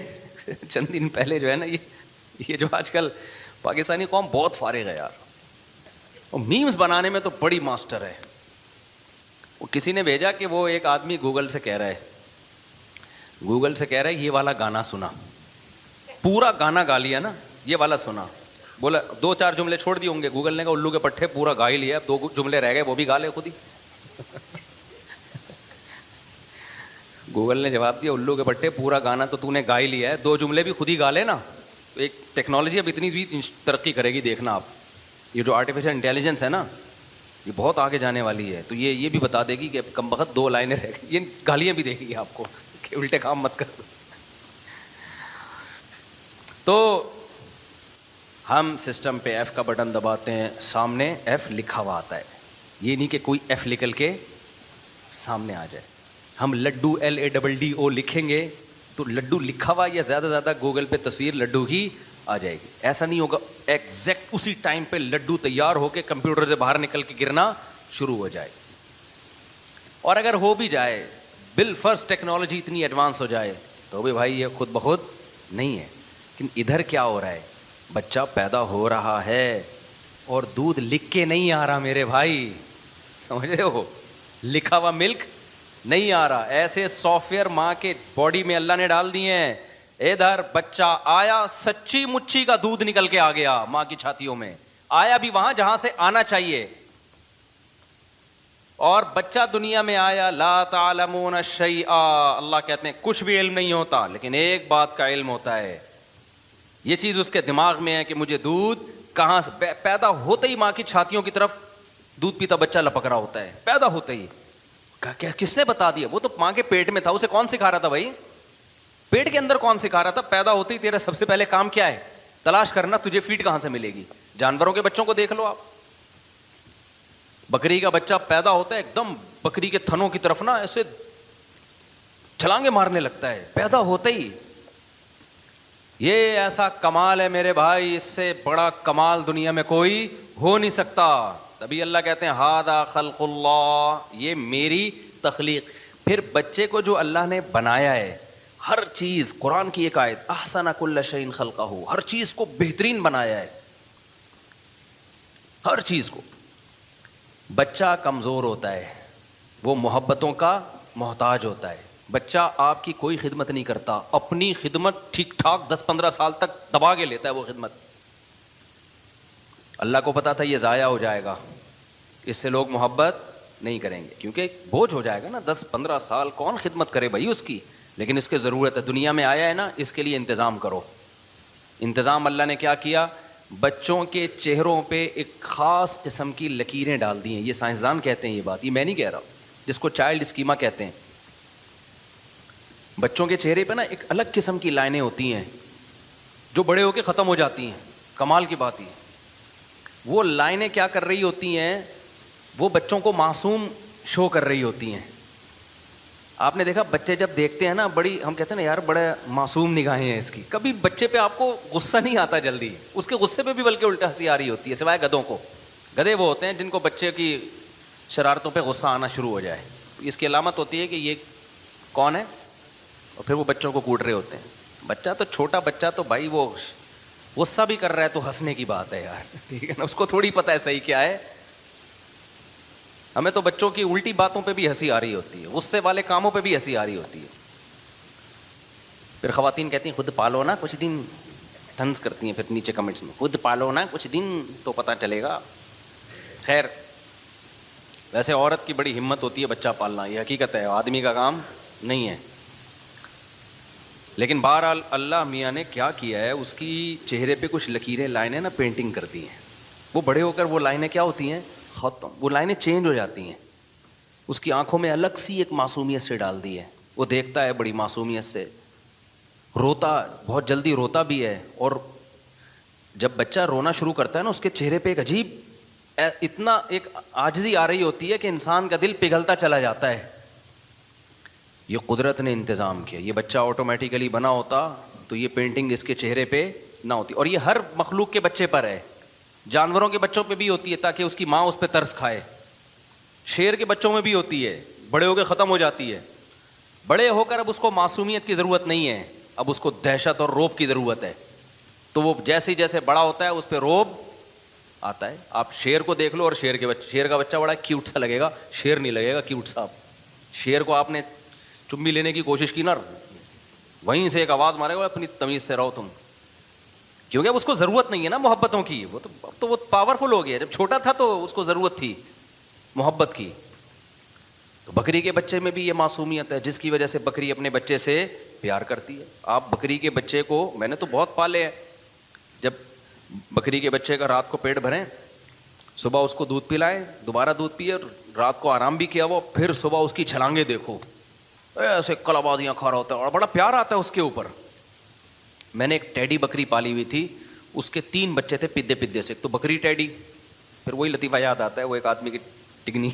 چند دن پہلے جو ہے نا یہ جو آج کل پاکستانی قوم بہت فارغ ہے یار، اور میمز بنانے میں تو بڑی ماسٹر ہے. وہ کسی نے بھیجا کہ وہ ایک آدمی گوگل سے کہہ رہا ہے یہ والا گانا سنا، پورا گانا گا لیا نا، یہ والا سنا، بولا 2-4 جملے چھوڑ دیے ہوں گے، گوگل نے کہا الو کے پٹھے پورا گا ہی لیا، 2 جملے رہ گئے وہ بھی گا لے خود ہی. گوگل نے جواب دیا الو کے پٹھے پورا گانا تو نے گا ہی لیا ہے، 2 جملے بھی خود ہی گا لے نا. تو ایک ٹیکنالوجی اب اتنی بھی ترقی کرے گی دیکھنا آپ، یہ جو آرٹیفیشل انٹیلیجنس ہے نا یہ بہت آگے جانے والی ہے. تو یہ بھی بتا دے گی کہ کم بخت 2 لائنیں رہ گئی، یہ گالیاں بھی دیکھے گی آپ کو کہ الٹے کام مت کر دو. تو ہم سسٹم پہ ایف کا بٹن دباتے ہیں، سامنے ایف لکھا ہوا آتا ہے، یہ نہیں کہ کوئی ایف نکل کے سامنے آ جائے. ہم لڈو LADDO لکھیں گے تو لڈو لکھا ہوا یا زیادہ زیادہ گوگل پہ تصویر لڈو کی آ جائے گی. ایسا نہیں ہوگا ایگزیکٹ اسی ٹائم پہ لڈو تیار ہو کے کمپیوٹر سے باہر نکل کے گرنا شروع ہو جائے. اور اگر ہو بھی جائے بالفرض ٹیکنالوجی اتنی ایڈوانس ہو جائے تو بھی بھائی یہ خود بخود نہیں ہے. لیکن ادھر کیا ہو رہا ہے؟ بچہ پیدا ہو رہا ہے اور دودھ لکھ کے نہیں آ رہا میرے بھائی، سمجھ رہے ہو؟ لکھا ہوا ملک نہیں آ رہا، ایسے سافٹ ویئر ماں کے باڈی میں اللہ نے ڈال دیے ہیں. ادھر بچہ آیا سچی مچی کا دودھ نکل کے آ گیا ماں کی چھاتیوں میں، آیا بھی وہاں جہاں سے آنا چاہیے. اور بچہ دنیا میں آیا لا تعلمون شیئا، اللہ کہتے ہیں کچھ بھی علم نہیں ہوتا، لیکن ایک بات کا علم ہوتا ہے، یہ چیز اس کے دماغ میں ہے کہ مجھے دودھ کہاں سے، پیدا ہوتے ہی ماں کی چھاتیوں کی طرف دودھ پیتا بچہ لپک رہا ہوتا ہے پیدا ہوتے ہی. کس نے بتا دیا؟ وہ تو ماں کے پیٹ میں تھا، اسے کون سکھا رہا تھا بھائی؟ پیٹ کے اندر کون سکھا رہا تھا؟ پیدا ہوتے ہی تیرا سب سے پہلے کام کیا ہے؟ تلاش کرنا تجھے فیڈ کہاں سے ملے گی. جانوروں کے بچوں کو دیکھ لو آپ، بکری کا بچہ پیدا ہوتا ہے ایک دم بکری کے تھنوں کی طرف نا ایسے چھلانگے مارنے لگتا ہے پیدا ہوتے ہی. یہ ایسا کمال ہے میرے بھائی، اس سے بڑا کمال دنیا میں کوئی ہو نہیں سکتا. تبھی اللہ کہتے ہیں ھذا خلق اللہ، یہ میری تخلیق. پھر بچے کو جو اللہ نے بنایا ہے ہر چیز، قرآن کی ایک آیت احسن کل شیء خلقہ، ہر چیز کو بہترین بنایا ہے، ہر چیز کو. بچہ کمزور ہوتا ہے، وہ محبتوں کا محتاج ہوتا ہے. بچہ آپ کی کوئی خدمت نہیں کرتا، اپنی خدمت ٹھیک ٹھاک 10-15 سال تک دبا کے لیتا ہے وہ خدمت. اللہ کو پتا تھا یہ ضائع ہو جائے گا, اس سے لوگ محبت نہیں کریں گے, کیونکہ بوجھ ہو جائے گا نا, 10-15 سال کون خدمت کرے بھائی اس کی, لیکن اس کی ضرورت ہے, دنیا میں آیا ہے نا, اس کے لیے انتظام کرو. انتظام اللہ نے کیا کیا, بچوں کے چہروں پہ ایک خاص قسم کی لکیریں ڈال دی ہیں. یہ سائنسدان کہتے ہیں یہ بات, یہ میں نہیں کہہ رہا, جس کو چائلڈ اسکیما کہتے ہیں. بچوں کے چہرے پہ نا ایک الگ قسم کی لائنیں ہوتی ہیں جو بڑے ہو کے ختم ہو جاتی ہیں. کمال کی بات یہ, وہ لائنیں کیا کر رہی ہوتی ہیں, وہ بچوں کو معصوم شو کر رہی ہوتی ہیں. آپ نے دیکھا بچے جب دیکھتے ہیں نا, بڑی ہم کہتے ہیں نا یار بڑے معصوم نگاہیں ہیں اس کی, کبھی بچے پہ آپ کو غصہ نہیں آتا جلدی, اس کے غصے پہ بھی بلکہ الٹا ہنسی آ رہی ہوتی ہے, سوائے گدھوں کو. گدھے وہ ہوتے ہیں جن کو بچے کی شرارتوں پہ غصہ آنا شروع ہو جائے, اس کی علامت ہوتی ہے کہ یہ کون ہے, اور پھر وہ بچوں کو کوٹ رہے ہوتے ہیں. بچہ تو چھوٹا بچہ تو بھائی وہ غصہ بھی کر رہا ہے تو ہنسنے کی بات ہے یار, ٹھیک ہے نا, اس کو تھوڑی پتہ ہے صحیح کیا ہے. ہمیں تو بچوں کی الٹی باتوں پہ بھی ہنسی آ رہی ہوتی ہے, غصے والے کاموں پہ بھی ہنسی آ رہی ہوتی ہے. پھر خواتین کہتی ہیں خود پالو نا کچھ دن, طنز کرتی ہیں پھر نیچے کمنٹس میں, خود پالو نا کچھ دن تو پتہ چلے گا. خیر, ویسے عورت کی بڑی ہمت ہوتی ہے بچہ پالنا, یہ حقیقت ہے, آدمی کا کام نہیں ہے. لیکن بہرحال اللہ میاں نے کیا کیا ہے, اس کی چہرے پہ کچھ لکیریں لائنیں نا پینٹنگ کر دی ہیں. وہ بڑے ہو کر وہ لائنیں کیا ہوتی ہیں, ختم, وہ لائنیں چینج ہو جاتی ہیں. اس کی آنکھوں میں الگ سی ایک معصومیت سے ڈال دی ہے, وہ دیکھتا ہے بڑی معصومیت سے, روتا بہت جلدی روتا بھی ہے. اور جب بچہ رونا شروع کرتا ہے نا, اس کے چہرے پہ ایک عجیب اتنا ایک عاجزی آ رہی ہوتی ہے کہ انسان کا دل پگھلتا چلا جاتا ہے. یہ قدرت نے انتظام کیا, یہ بچہ آٹومیٹیکلی بنا ہوتا تو یہ پینٹنگ اس کے چہرے پہ نہ ہوتی. اور یہ ہر مخلوق کے بچے پر ہے, جانوروں کے بچوں پہ بھی ہوتی ہے تاکہ اس کی ماں اس پہ ترس کھائے, شیر کے بچوں میں بھی ہوتی ہے, بڑے ہو کے ختم ہو جاتی ہے. بڑے ہو کر اب اس کو معصومیت کی ضرورت نہیں ہے, اب اس کو دہشت اور رعب کی ضرورت ہے. تو وہ جیسے جیسے بڑا ہوتا ہے اس پہ رعب آتا ہے. آپ شیر کو دیکھ لو, اور شیر کا بچہ بڑا کیوٹ سا لگے گا, شیر نہیں لگے گا کیوٹ سا. شیر کو آپ نے چمی لینے کی کوشش کی نا, وہیں سے ایک آواز مارے گا, اپنی تمیز سے رہو تم, کیونکہ اب اس کو ضرورت نہیں ہے نا محبتوں کی. وہ تو وہ پاورفل ہو گیا, جب چھوٹا تھا تو اس کو ضرورت تھی محبت کی. تو بکری کے بچے میں بھی یہ معصومیت ہے, جس کی وجہ سے بکری اپنے بچے سے پیار کرتی ہے. آپ بکری کے بچے کو, میں نے تو بہت پالے ہیں, جب بکری کے بچے کا رات کو پیٹ بھریں, صبح اس کو دودھ پلائیں, دوبارہ دودھ پیے, رات کو آرام بھی کیا, وہ پھر صبح اس کی چھلانگیں دیکھو, ایسے کلا بازیاں کھا رہا ہوتا ہے, اور بڑا پیار آتا ہے اس کے اوپر. میں نے ایک ٹیڈی بکری پالی ہوئی تھی, اس کے 3 بچے تھے پدے پدے سے. ایک تو بکری ٹیڈی, پھر وہی لطیفہ یاد آتا ہے, وہ ایک آدمی کی ٹگنی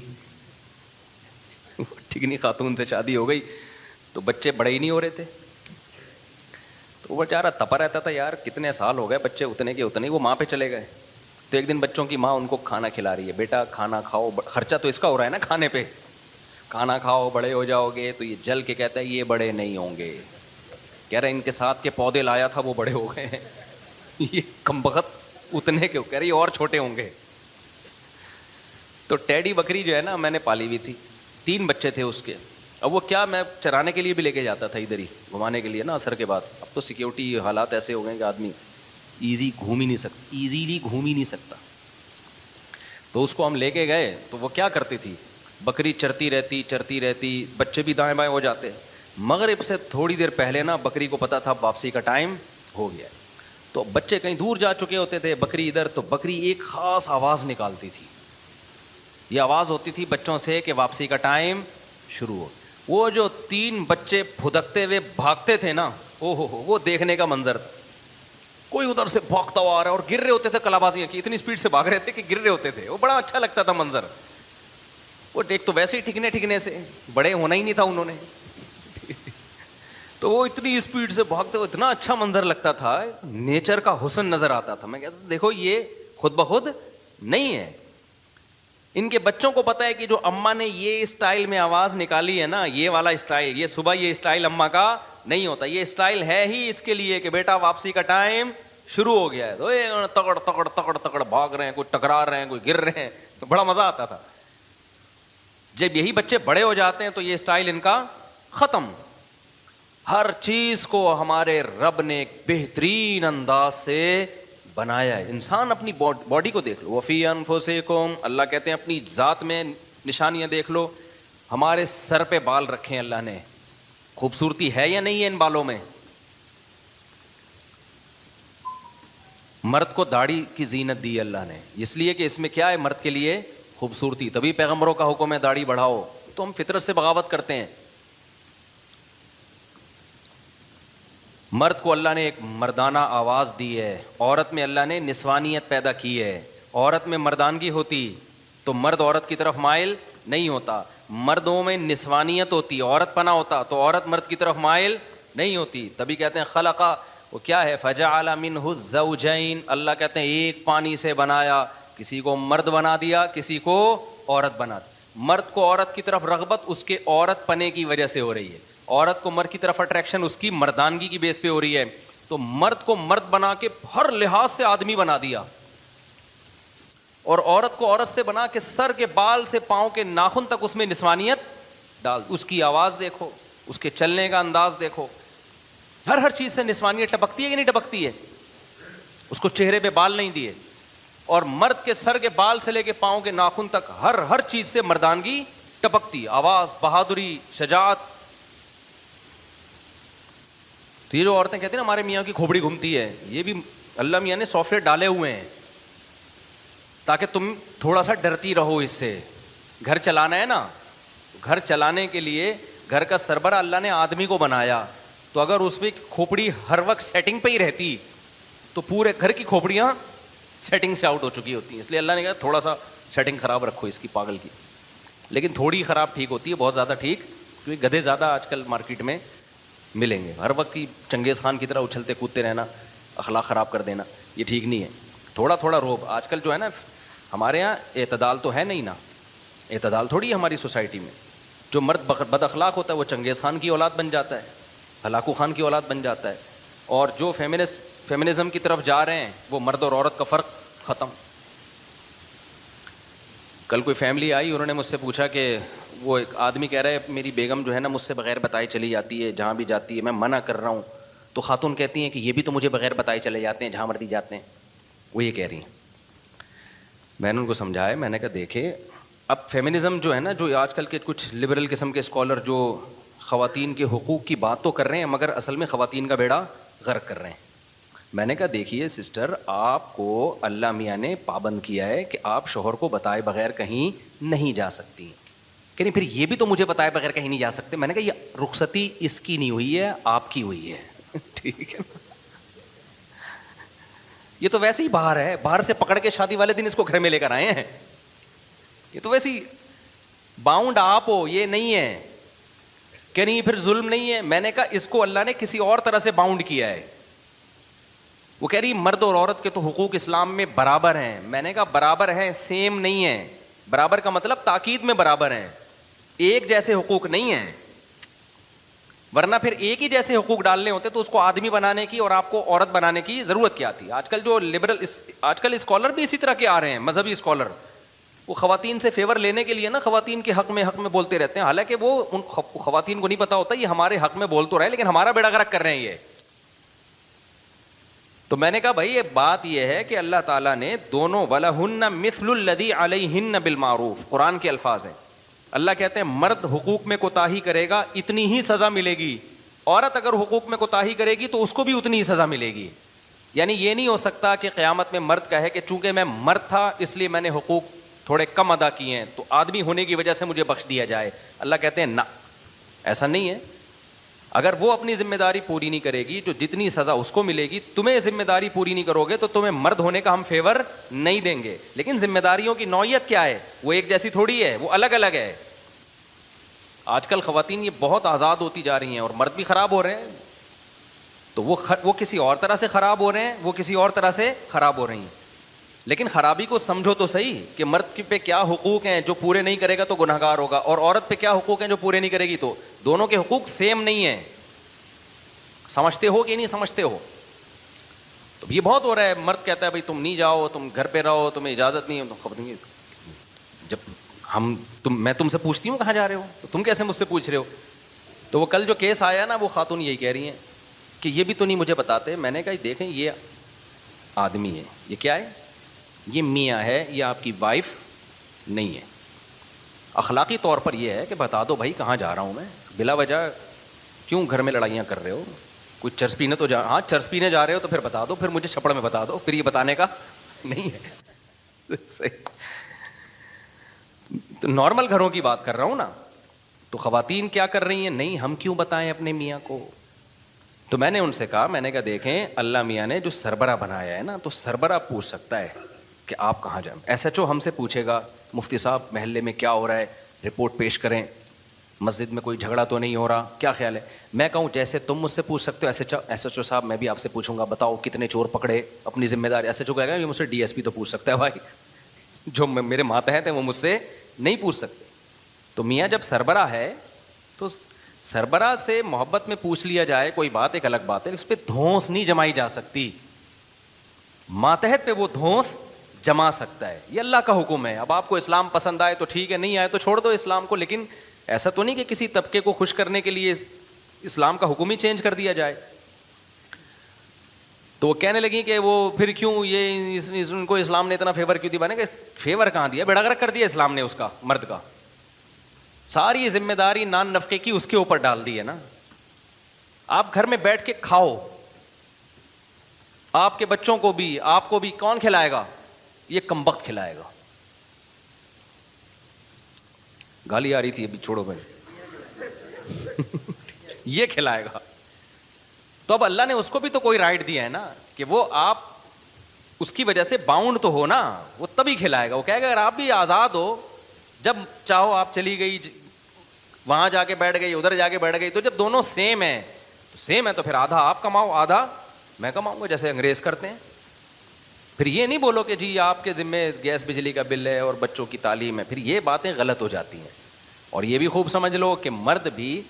خاتون سے شادی ہو گئی تو بچے بڑے ہی نہیں ہو رہے تھے, تو وہ بیچارہ تپا رہتا تھا, یار کتنے سال ہو گئے, بچے اتنے کے اتنے, وہ ماں پہ چلے گئے. تو ایک دن بچوں کی ماں ان کو کھانا کھلا رہی ہے, بیٹا کھانا کھاؤ, خرچہ تو اس کا ہو رہا ہے نا کھانے پہ, کھانا کھاؤ بڑے ہو جاؤ گے. تو یہ جل کے کہتا ہے یہ بڑے نہیں ہوں گے, کہہ رہے ان کے ساتھ کے پودے لایا تھا وہ بڑے ہو گئے ہیں, یہ کمبخت اتنے کے, کہہ رہی اور چھوٹے ہوں گے. تو ٹیڈی بکری جو ہے نا میں نے پالی ہوئی تھی, 3 بچے تھے اس کے. اب وہ کیا, میں چرانے کے لیے بھی لے کے جاتا تھا ادھر ہی گھمانے کے لیے نا عصر کے بعد. اب تو سیکیورٹی حالات ایسے ہو گئے کہ آدمی ایزیلی گھوم ہی نہیں سکتا. تو اس کو ہم لے کے گئے, تو وہ کیا کرتی تھی, بکری چرتی رہتی, بچے بھی دائیں بائیں ہو جاتے. مغرب سے تھوڑی دیر پہلے نا بکری کو پتا تھا واپسی کا ٹائم ہو گیا, تو بچے کہیں دور جا چکے ہوتے تھے, بکری ادھر. تو بکری ایک خاص آواز نکالتی تھی, یہ آواز ہوتی تھی بچوں سے کہ واپسی کا ٹائم شروع ہو. وہ جو 3 بچے پھدکتے ہوئے بھاگتے تھے نا, او ہو وہ دیکھنے کا منظر تھا. کوئی ادھر سے بھاگتا ہوا آ رہا ہے, اور گر رہے ہوتے تھے کلابازیاں کی, اتنی اسپیڈ سے بھاگ رہے تھے کہ گر رہے ہوتے تھے. وہ بڑا اچھا لگتا تھا منظر. وہ ایک تو ویسے ہی ٹھکنے سے بڑے ہونا ہی نہیں تھا انہوں نے, تو وہ اتنی اسپیڈ سے بھاگتے ہوئے, اتنا اچھا منظر لگتا تھا, نیچر کا حسن نظر آتا تھا. میں کہتا دیکھو یہ خود بخود نہیں ہے, ان کے بچوں کو پتا ہے کہ جو اماں نے یہ اسٹائل میں آواز نکالی ہے نا, یہ والا اسٹائل, یہ صبح یہ اسٹائل اماں کا نہیں ہوتا, یہ اسٹائل ہے ہی اس کے لیے کہ بیٹا واپسی کا ٹائم شروع ہو گیا ہے. تو تکڑ تکڑ تکڑ تکڑ بھاگ رہے ہیں, کوئی ٹکرا رہے ہیں, کوئی گر رہے ہیں, تو بڑا مزہ آتا تھا. جب یہی بچے بڑے ہو جاتے ہیں تو یہ اسٹائل ان کا ختم. ہر چیز کو ہمارے رب نے ایک بہترین انداز سے بنایا ہے. انسان اپنی باڈی کو دیکھ لو. وفی انفسکم, اللہ کہتے ہیں اپنی ذات میں نشانیاں دیکھ لو. ہمارے سر پہ بال رکھے ہیں اللہ نے, خوبصورتی ہے یا نہیں ہے ان بالوں میں؟ مرد کو داڑھی کی زینت دی اللہ نے, اس لیے کہ اس میں کیا ہے مرد کے لیے خوبصورتی. تبھی پیغمبروں کا حکم ہے داڑھی بڑھاؤ. تو ہم فطرت سے بغاوت کرتے ہیں. مرد کو اللہ نے ایک مردانہ آواز دی ہے, عورت میں اللہ نے نسوانیت پیدا کی ہے. عورت میں مردانگی ہوتی تو مرد عورت کی طرف مائل نہیں ہوتا. مردوں میں نسوانیت ہوتی, عورت پنا ہوتا تو عورت مرد کی طرف مائل نہیں ہوتی. تبھی کہتے ہیں خلقا, وہ کیا ہے, فجعل منہ الزوجین, اللہ کہتے ہیں ایک پانی سے بنایا, کسی کو مرد بنا دیا کسی کو عورت بنا دیا. مرد کو عورت کی طرف رغبت اس کے عورت پنے کی وجہ سے ہو رہی ہے, عورت کو مرد کی طرف اٹریکشن اس کی مردانگی کی بیس پہ ہو رہی ہے. تو مرد کو مرد بنا کے ہر لحاظ سے آدمی بنا دیا, اور عورت کو عورت سے بنا کے سر کے بال سے پاؤں کے ناخن تک اس میں نسوانیت ڈال. اس کی آواز دیکھو, اس کے چلنے کا انداز دیکھو, ہر چیز سے نسوانیت ٹپکتی ہے کہ نہیں ٹپکتی ہے؟ اس کو چہرے پہ بال نہیں دیے, اور مرد کے سر کے بال سے لے کے پاؤں کے ناخن تک ہر چیز سے مردانگی ٹپکتی, آواز, بہادری, شجاعت. تو یہ جو عورتیں کہتی ہیں نا ہمارے میاں کی کھوپڑی گھومتی ہے, یہ بھی اللہ میاں نے سافٹ ویئر ڈالے ہوئے ہیں تاکہ تم تھوڑا سا ڈرتی رہو اس سے. گھر چلانا ہے نا, گھر چلانے کے لیے گھر کا سربراہ اللہ نے آدمی کو بنایا, تو اگر اس میں کھوپڑی ہر وقت سیٹنگ پہ ہی رہتی تو پورے گھر کی کھوپڑیاں سیٹنگ سے آؤٹ ہو چکی ہوتی ہیں. اس لیے اللہ نے کہا تھوڑا سا سیٹنگ خراب رکھو اس کی پاگل کی, لیکن تھوڑی خراب ٹھیک ہوتی ہے, بہت زیادہ ٹھیک, کیونکہ گدھے زیادہ آج کل مارکیٹ میں ملیں گے. ہر وقت ہی چنگیز خان کی طرح اچھلتے کودتے رہنا, اخلاق خراب کر دینا, یہ ٹھیک نہیں ہے. تھوڑا تھوڑا روب. آج کل جو ہے نا ہمارے یہاں اعتدال تو ہے نہیں نا, اعتدال تھوڑی ہے ہماری سوسائٹی میں. جو مرد بد اخلاق ہوتا ہے وہ چنگیز خان کی اولاد بن جاتا ہے, ہلاکو خان کی اولاد بن جاتا ہے, اور جو فیمنزم کی طرف جا رہے ہیں وہ مرد اور عورت کا فرق ختم. کل کوئی فیملی آئی, انہوں نے مجھ سے پوچھا کہ وہ ایک آدمی کہہ رہا ہے میری بیگم جو ہے نا مجھ سے بغیر بتائے چلی جاتی ہے جہاں بھی جاتی ہے, میں منع کر رہا ہوں. تو خاتون کہتی ہیں کہ یہ بھی تو مجھے بغیر بتائے چلے جاتے ہیں جہاں مرضی جاتے ہیں. وہ یہ کہہ رہی ہیں. میں نے ان کو سمجھایا, میں نے کہا دیکھیں اب فیمنزم جو ہے نا, جو آج کل کے کچھ لبرل قسم کے اسکالر جو خواتین کے حقوق کی بات تو کر رہے ہیں مگر اصل میں خواتین کا بیڑا غرق کر رہے ہیں. میں نے کہا دیکھیے سسٹر, آپ کو اللہ میاں نے پابند کیا ہے کہ آپ شوہر کو بتائے بغیر کہیں نہیں جا سکتی. کہ نہیں پھر یہ بھی تو مجھے بتائے بغیر کہیں نہیں جا سکتے. میں نے کہا یہ رخصتی اس کی نہیں ہوئی ہے, آپ کی ہوئی ہے. ٹھیک ہے, یہ تو ویسے ہی باہر ہے, باہر سے پکڑ کے شادی والے دن اس کو گھر میں لے کر آئے ہیں. یہ تو ویسے ہی باؤنڈ آپ ہو, یہ نہیں ہے کہ نہیں پھر ظلم نہیں ہے. میں نے کہا اس کو اللہ نے کسی اور طرح سے باؤنڈ کیا ہے. وہ کہہ رہی مرد اور عورت کے تو حقوق اسلام میں برابر ہیں. میں نے کہا برابر ہیں, سیم نہیں ہے. برابر کا مطلب تاکید میں برابر ہیں, ایک جیسے حقوق نہیں ہیں. ورنہ پھر ایک ہی جیسے حقوق ڈالنے ہوتے تو اس کو آدمی بنانے کی اور آپ کو عورت بنانے کی ضرورت کیا تھی. آج کل جو لبرل آج کل اسکالر بھی اسی طرح کے آ رہے ہیں, مذہبی اسکالر, وہ خواتین سے فیور لینے کے لیے نا خواتین کے حق میں بولتے رہتے ہیں. حالانکہ وہ ان خواتین کو نہیں پتا ہوتا یہ ہمارے حق میں بول تو رہے لیکن ہمارا بیڑا غرق کر رہے ہیں یہ. تو میں نے کہا بھائی یہ بات یہ ہے کہ اللہ تعالیٰ نے دونوں وَلَهُنَّ مِثْلُ الَّذِي عَلَيْهِنَّ بِالْمَعْرُوفِ, قرآن کے الفاظ ہیں. اللہ کہتے ہیں مرد حقوق میں کوتاہی کرے گا اتنی ہی سزا ملے گی, عورت اگر حقوق میں کوتاہی کرے گی تو اس کو بھی اتنی ہی سزا ملے گی. یعنی یہ نہیں ہو سکتا کہ قیامت میں مرد کہے کہ چونکہ میں مرد تھا اس لیے میں نے حقوق تھوڑے کم ادا کیے ہیں تو آدمی ہونے کی وجہ سے مجھے بخش دیا جائے. اللہ کہتے ہیں نہ, ایسا نہیں ہے. اگر وہ اپنی ذمہ داری پوری نہیں کرے گی جو جتنی سزا اس کو ملے گی, تمہیں ذمہ داری پوری نہیں کرو گے تو تمہیں مرد ہونے کا ہم فیور نہیں دیں گے. لیکن ذمہ داریوں کی نوعیت کیا ہے, وہ ایک جیسی تھوڑی ہے, وہ الگ الگ ہے. آج کل خواتین یہ بہت آزاد ہوتی جا رہی ہیں اور مرد بھی خراب ہو رہے ہیں. تو وہ کسی اور طرح سے خراب ہو رہے ہیں, وہ کسی اور طرح سے خراب ہو رہی ہیں. لیکن خرابی کو سمجھو تو صحیح کہ مرد پہ کیا حقوق ہیں, جو پورے نہیں کرے گا تو گنہگار ہوگا, اور عورت پہ کیا حقوق ہیں جو پورے نہیں کرے گی تو دونوں کے حقوق سیم نہیں ہیں. سمجھتے ہو کہ نہیں سمجھتے ہو؟ تو یہ بہت ہو رہا ہے. مرد کہتا ہے بھائی تم نہیں جاؤ, تم گھر پہ رہو, تمہیں اجازت نہیں ہے. جب میں تم سے پوچھتی ہوں کہاں جا رہے ہو تو تم کیسے مجھ سے پوچھ رہے ہو؟ تو وہ کل جو کیس آیا نا وہ خاتون یہی کہہ رہی ہیں کہ یہ بھی تو نہیں مجھے بتاتے. میں نے کہا دیکھیں یہ آدمی ہے. یہ کیا ہے؟ یہ میاں ہے, یہ آپ کی وائف نہیں ہے. اخلاقی طور پر یہ ہے کہ بتا دو بھائی کہاں جا رہا ہوں میں, بلا وجہ کیوں گھر میں لڑائیاں کر رہے ہو, کوئی چرس پینے تو ہاں چرس پینے جا رہے ہو تو پھر بتا دو, پھر مجھے چھپڑ میں بتا دو, پھر یہ بتانے کا نہیں ہے. تو نارمل گھروں کی بات کر رہا ہوں نا. تو خواتین کیا کر رہی ہیں, نہیں ہم کیوں بتائیں اپنے میاں کو. تو میں نے ان سے کہا, میں نے کہا دیکھیں اللہ میاں نے جو سربراہ بنایا ہے نا, تو سربراہ پوچھ سکتا ہے کہ آپ کہاں جائیں. ایس ایچ او ہم سے پوچھے گا مفتی صاحب محلے میں کیا ہو رہا ہے, رپورٹ پیش کریں, مسجد میں کوئی جھگڑا تو نہیں ہو رہا, کیا خیال ہے. میں کہوں جیسے تم مجھ سے پوچھ سکتے ہو ایس ایچ او صاحب میں بھی آپ سے پوچھوں گا, بتاؤ کتنے چور پکڑے, اپنی ذمہ داری. ایس ایچ او کہے گا یہ مجھ سے ڈی ایس پی تو پوچھ سکتا ہے بھائی, جو میرے ماتحت ہیں وہ مجھ سے نہیں پوچھ سکتے. تو میاں جب سربراہ ہے تو سربراہ سے محبت میں پوچھ لیا جائے کوئی بات, ایک الگ بات ہے, اس پہ دھونس نہیں جمائی جا سکتی. ماتحت پہ وہ دھونس جما سکتا ہے, یہ اللہ کا حکم ہے. اب آپ کو اسلام پسند آئے تو ٹھیک ہے, نہیں آئے تو چھوڑ دو اسلام کو, لیکن ایسا تو نہیں کہ کسی طبقے کو خوش کرنے کے لیے اسلام کا حکم ہی چینج کر دیا جائے. تو وہ کہنے لگی کہ وہ پھر کیوں یہ ان کو اسلام نے اتنا فیور کیوں دیا. بنے کہ فیور کہاں دیا, بیڑا غرق کر دیا اسلام نے اس کا, مرد کا. ساری ذمہ داری نان نفقے کی اس کے اوپر ڈال دی ہے نا. آپ گھر میں بیٹھ کے کھاؤ, آپ کے بچوں کو بھی آپ کو بھی کون کھلائے گا, یہ کمبخت کھلائے گا. گالی آ رہی تھی ابھی, چھوڑو بھائی. یہ کھلائے گا. تو اب اللہ نے اس کو بھی تو کوئی رائٹ دیا ہے نا کہ وہ آپ اس کی وجہ سے باؤنڈ تو ہو نا, وہ تبھی کھلائے گا. وہ کہے گا اگر آپ بھی آزاد ہو, جب چاہو آپ چلی گئی وہاں جا کے بیٹھ گئی, ادھر جا کے بیٹھ گئی, تو جب دونوں سیم ہیں تو سیم ہے تو پھر آدھا آپ کماؤ آدھا میں کماؤں گا, جیسے انگریز کرتے ہیں. پھر یہ نہیں بولو کہ جی آپ کے ذمے گیس بجلی کا بل ہے اور بچوں کی تعلیم ہے, پھر یہ باتیں غلط ہو جاتی ہیں. اور یہ بھی خوب سمجھ لو کہ مرد بھی,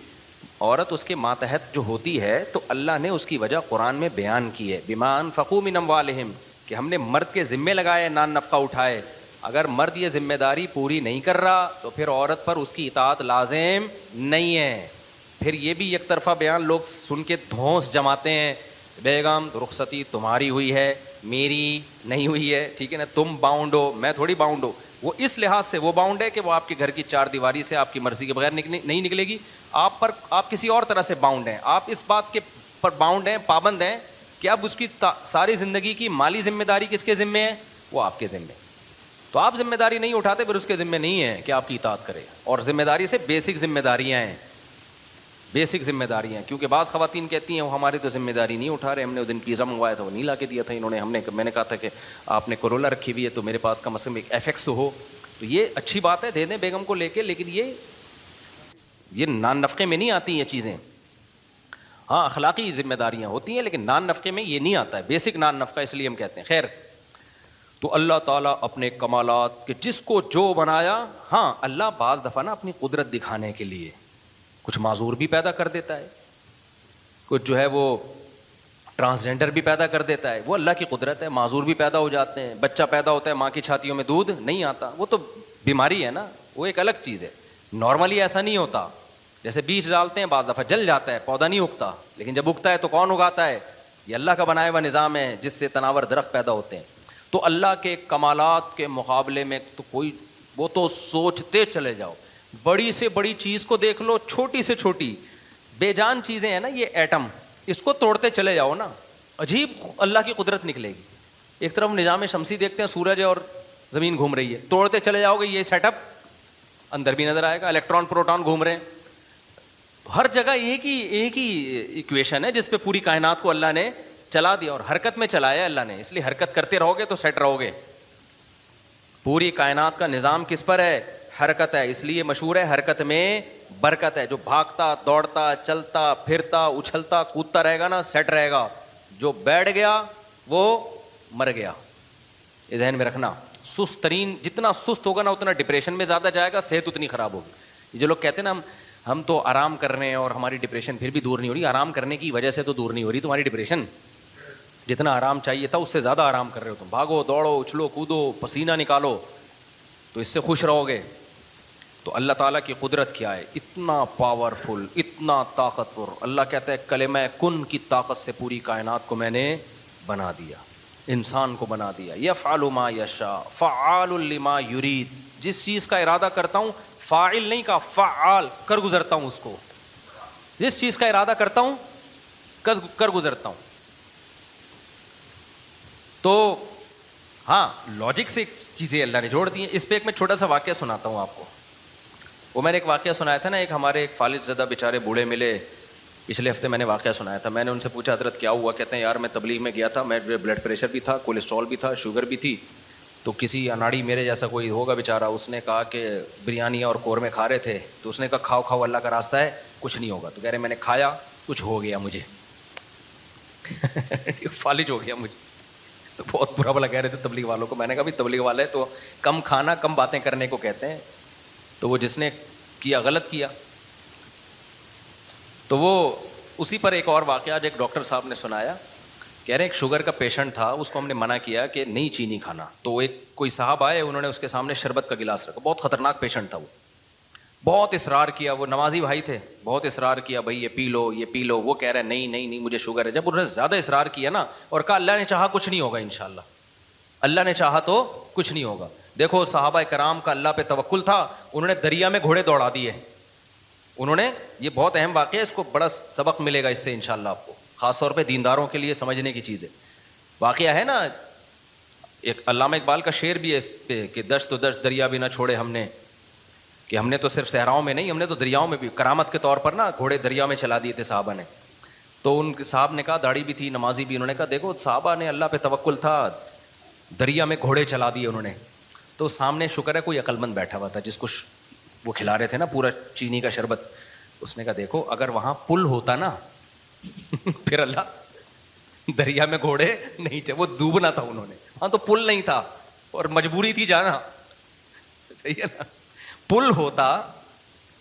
عورت اس کے ماتحت جو ہوتی ہے تو اللہ نے اس کی وجہ قرآن میں بیان کی ہے, بما انفقوا من اموالہم, کہ ہم نے مرد کے ذمے لگائے نان نفقہ اٹھائے. اگر مرد یہ ذمہ داری پوری نہیں کر رہا تو پھر عورت پر اس کی اطاعت لازم نہیں ہے. پھر یہ بھی یک طرفہ بیان لوگ سن کے دھونس جماتے ہیں, بیگم رخصتی تمہاری ہوئی ہے میری نہیں ہوئی ہے, ٹھیک ہے نا, تم باؤنڈ ہو میں تھوڑی باؤنڈ ہو. وہ اس لحاظ سے وہ باؤنڈ ہے کہ وہ آپ کے گھر کی چار دیواری سے آپ کی مرضی کے بغیر نہیں نکلے گی. آپ کسی اور طرح سے باؤنڈ ہیں, آپ اس بات کے پر باؤنڈ ہیں, پابند ہیں کہ اب اس کی ساری زندگی کی مالی ذمہ داری کس کے ذمے ہے, وہ آپ کے ذمے. تو آپ ذمہ داری نہیں اٹھاتے, پھر اس کے ذمہ نہیں ہے کہ آپ کی اطاعت کرے. اور ذمہ داری سے بیسک ذمہ داریاں ہیں, بیسک ذمہ داریاں. کیونکہ بعض خواتین کہتی ہیں وہ ہماری تو ذمہ داری نہیں اٹھا رہے, ہم نے وہ دن پیزا منگوایا تھا وہ نہیں لا کے دیا تھا انہوں نے, میں نے کہا تھا کہ آپ نے کرولا رکھی ہوئی ہے تو میرے پاس کم از کم ایک ایف ایکس ہو. تو یہ اچھی بات ہے, دے دیں بیگم کو لے کے, لیکن یہ نان نفقے میں نہیں آتی یہ چیزیں. ہاں اخلاقی ذمہ داریاں ہوتی ہیں لیکن نان نفقے میں یہ نہیں آتا ہے, بیسک نان نفقہ اس لیے ہم کہتے ہیں. خیر, تو اللہ تعالیٰ اپنے کمالات کہ جس کو جو بنایا, ہاں اللہ بعض دفعہ نا اپنی قدرت دکھانے کے لیے کچھ معذور بھی پیدا کر دیتا ہے, کچھ جو ہے وہ ٹرانسجینڈر بھی پیدا کر دیتا ہے, وہ اللہ کی قدرت ہے. معذور بھی پیدا ہو جاتے ہیں, بچہ پیدا ہوتا ہے ماں کی چھاتیوں میں دودھ نہیں آتا, وہ تو بیماری ہے نا, وہ ایک الگ چیز ہے. نارملی ایسا نہیں ہوتا, جیسے بیج ڈالتے ہیں بعض دفعہ جل جاتا ہے, پودا نہیں اگتا, لیکن جب اگتا ہے تو کون اگاتا ہے, یہ اللہ کا بنایا ہوا نظام ہے جس سے تناور درخت پیدا ہوتے ہیں. تو اللہ کے کمالات کے مقابلے میں تو کوئی, وہ تو سوچتے چلے جاؤ, بڑی سے بڑی چیز کو دیکھ لو, چھوٹی سے چھوٹی بے جان چیزیں ہیں نا, یہ ایٹم, اس کو توڑتے چلے جاؤ نا, عجیب اللہ کی قدرت نکلے گی. ایک طرف نظام شمسی دیکھتے ہیں, سورج ہے اور زمین گھوم رہی ہے, توڑتے چلے جاؤ گے یہ سیٹ اپ اندر بھی نظر آئے گا, الیکٹران پروٹون گھوم رہے ہیں. ہر جگہ ایک ہی ایکویشن ہے جس پہ پوری کائنات کو اللہ نے چلا دیا, اور حرکت میں چلایا اللہ نے, اس لیے حرکت کرتے رہو گے تو سیٹ رہو گے. پوری کائنات کا نظام کس پر ہے, حرکت ہے, اس لیے مشہور ہے حرکت میں برکت ہے. جو بھاگتا دوڑتا چلتا پھرتا اچھلتا کودتا رہے گا نا سیٹ رہے گا, جو بیٹھ گیا وہ مر گیا. یہ ذہن میں رکھنا, سست ترین جتنا سست ہوگا نا اتنا ڈپریشن میں زیادہ جائے گا, صحت اتنی خراب ہوگی. جو لوگ کہتے ہیں نا ہم تو آرام کر رہے ہیں اور ہماری ڈپریشن پھر بھی دور نہیں ہو رہی, آرام کرنے کی وجہ سے تو دور نہیں ہو رہی تمہاری ڈپریشن, جتنا آرام چاہیے تھا اس سے زیادہ آرام کر رہے ہو تم. بھاگو دوڑو اچھلو کودو پسینہ نکالو تو اس سے خوش رہو گے. تو اللہ تعالیٰ کی قدرت کیا ہے, اتنا پاورفل, اتنا طاقتور. اللہ کہتا ہے کلمہ کن کی طاقت سے پوری کائنات کو میں نے بنا دیا. انسان کو بنا دیا. یفعل ما یشاء فعال لما یرید. جس چیز کا ارادہ کرتا ہوں، فاعل نہیں کہا، فعال کر گزرتا ہوں اس کو. جس چیز کا ارادہ کرتا ہوں کر گزرتا ہوں. تو ہاں لاجک سے چیزیں اللہ نے جوڑ دی ہیں. اس پہ ایک میں چھوٹا سا واقعہ سناتا ہوں آپ کو. وہ میں نے ایک واقعہ سنایا تھا نا، ایک ہمارے ایک فالج زدہ بیچارے بوڑھے ملے پچھلے ہفتے، میں نے واقعہ سنایا تھا. میں نے ان سے پوچھا حضرت کیا ہوا؟ کہتے ہیں یار میں تبلیغ میں گیا تھا، میں بلڈ پریشر بھی تھا، کولیسٹرول بھی تھا، شوگر بھی تھی. تو کسی اناڑی میرے جیسا کوئی ہوگا بیچارہ، اس نے کہا کہ بریانی اور قورمے کھا رہے تھے، تو اس نے کہا کھاؤ کھاؤ اللہ کا راستہ ہے کچھ نہیں ہوگا. تو کہہ رہے میں نے کھایا کچھ ہو گیا مجھے فالج ہو گیا مجھے. تو بہت برا بلا کہہ رہے تھے تبلیغ والوں کو. میں نے کہا بھی تبلیغ والے تو کم کھانا کم باتیں کرنے کو کہتے ہیں. تو وہ جس نے کیا غلط کیا. تو وہ اسی پر ایک اور واقعہ جو ایک ڈاکٹر صاحب نے سنایا. کہہ رہے ایک شوگر کا پیشنٹ تھا، اس کو ہم نے منع کیا کہ نہیں چینی کھانا. تو ایک کوئی صاحب آئے، انہوں نے اس کے سامنے شربت کا گلاس رکھا. بہت خطرناک پیشنٹ تھا، وہ بہت اصرار کیا. وہ نمازی بھائی تھے، بہت اصرار کیا بھائی یہ پی لو یہ پی لو. وہ کہہ رہے نہیں نہیں نہیں مجھے شوگر ہے. جب انہوں نے زیادہ اصرار کیا نا اور کہا اللہ نے چاہا کچھ نہیں ہوگا انشاءاللہ، اللہ نے چاہا تو کچھ نہیں ہوگا. دیکھو صحابہ کرام کا اللہ پہ توکل تھا، انہوں نے دریا میں گھوڑے دوڑا دیے. انہوں نے، یہ بہت اہم واقعہ ہے، اس کو بڑا سبق ملے گا اس سے انشاءاللہ آپ کو، خاص طور پہ دینداروں کے لیے سمجھنے کی چیز ہے. واقعہ ہے نا، ایک علامہ اقبال کا شعر بھی ہے اس پہ کہ دشت و دشت دریا بھی نہ چھوڑے ہم نے، کہ ہم نے تو صرف صحراؤں میں نہیں، ہم نے تو دریاؤں میں بھی کرامت کے طور پر نا گھوڑے دریا میں چلا دیے تھے صحابہ نے. تو ان صاحب نے کہا، داڑھی بھی تھی نمازی بھی، انہوں نے کہا دیکھو صحابہ نے اللہ پہ توکل تھا، دریا میں گھوڑے چلا دیے انہوں نے. تو سامنے شکر ہے کوئی عقل مند بیٹھا ہوا تھا جس کو وہ کھلا رہے تھے نا پورا چینی کا شربت. اس نے کہا دیکھو اگر وہاں پل ہوتا نا پھر اللہ دریا میں گھوڑے نہیں چاہے، وہ ڈوبنا تھا انہوں نے، ہاں تو پل نہیں تھا اور مجبوری تھی جانا، صحیح ہے نا. پل ہوتا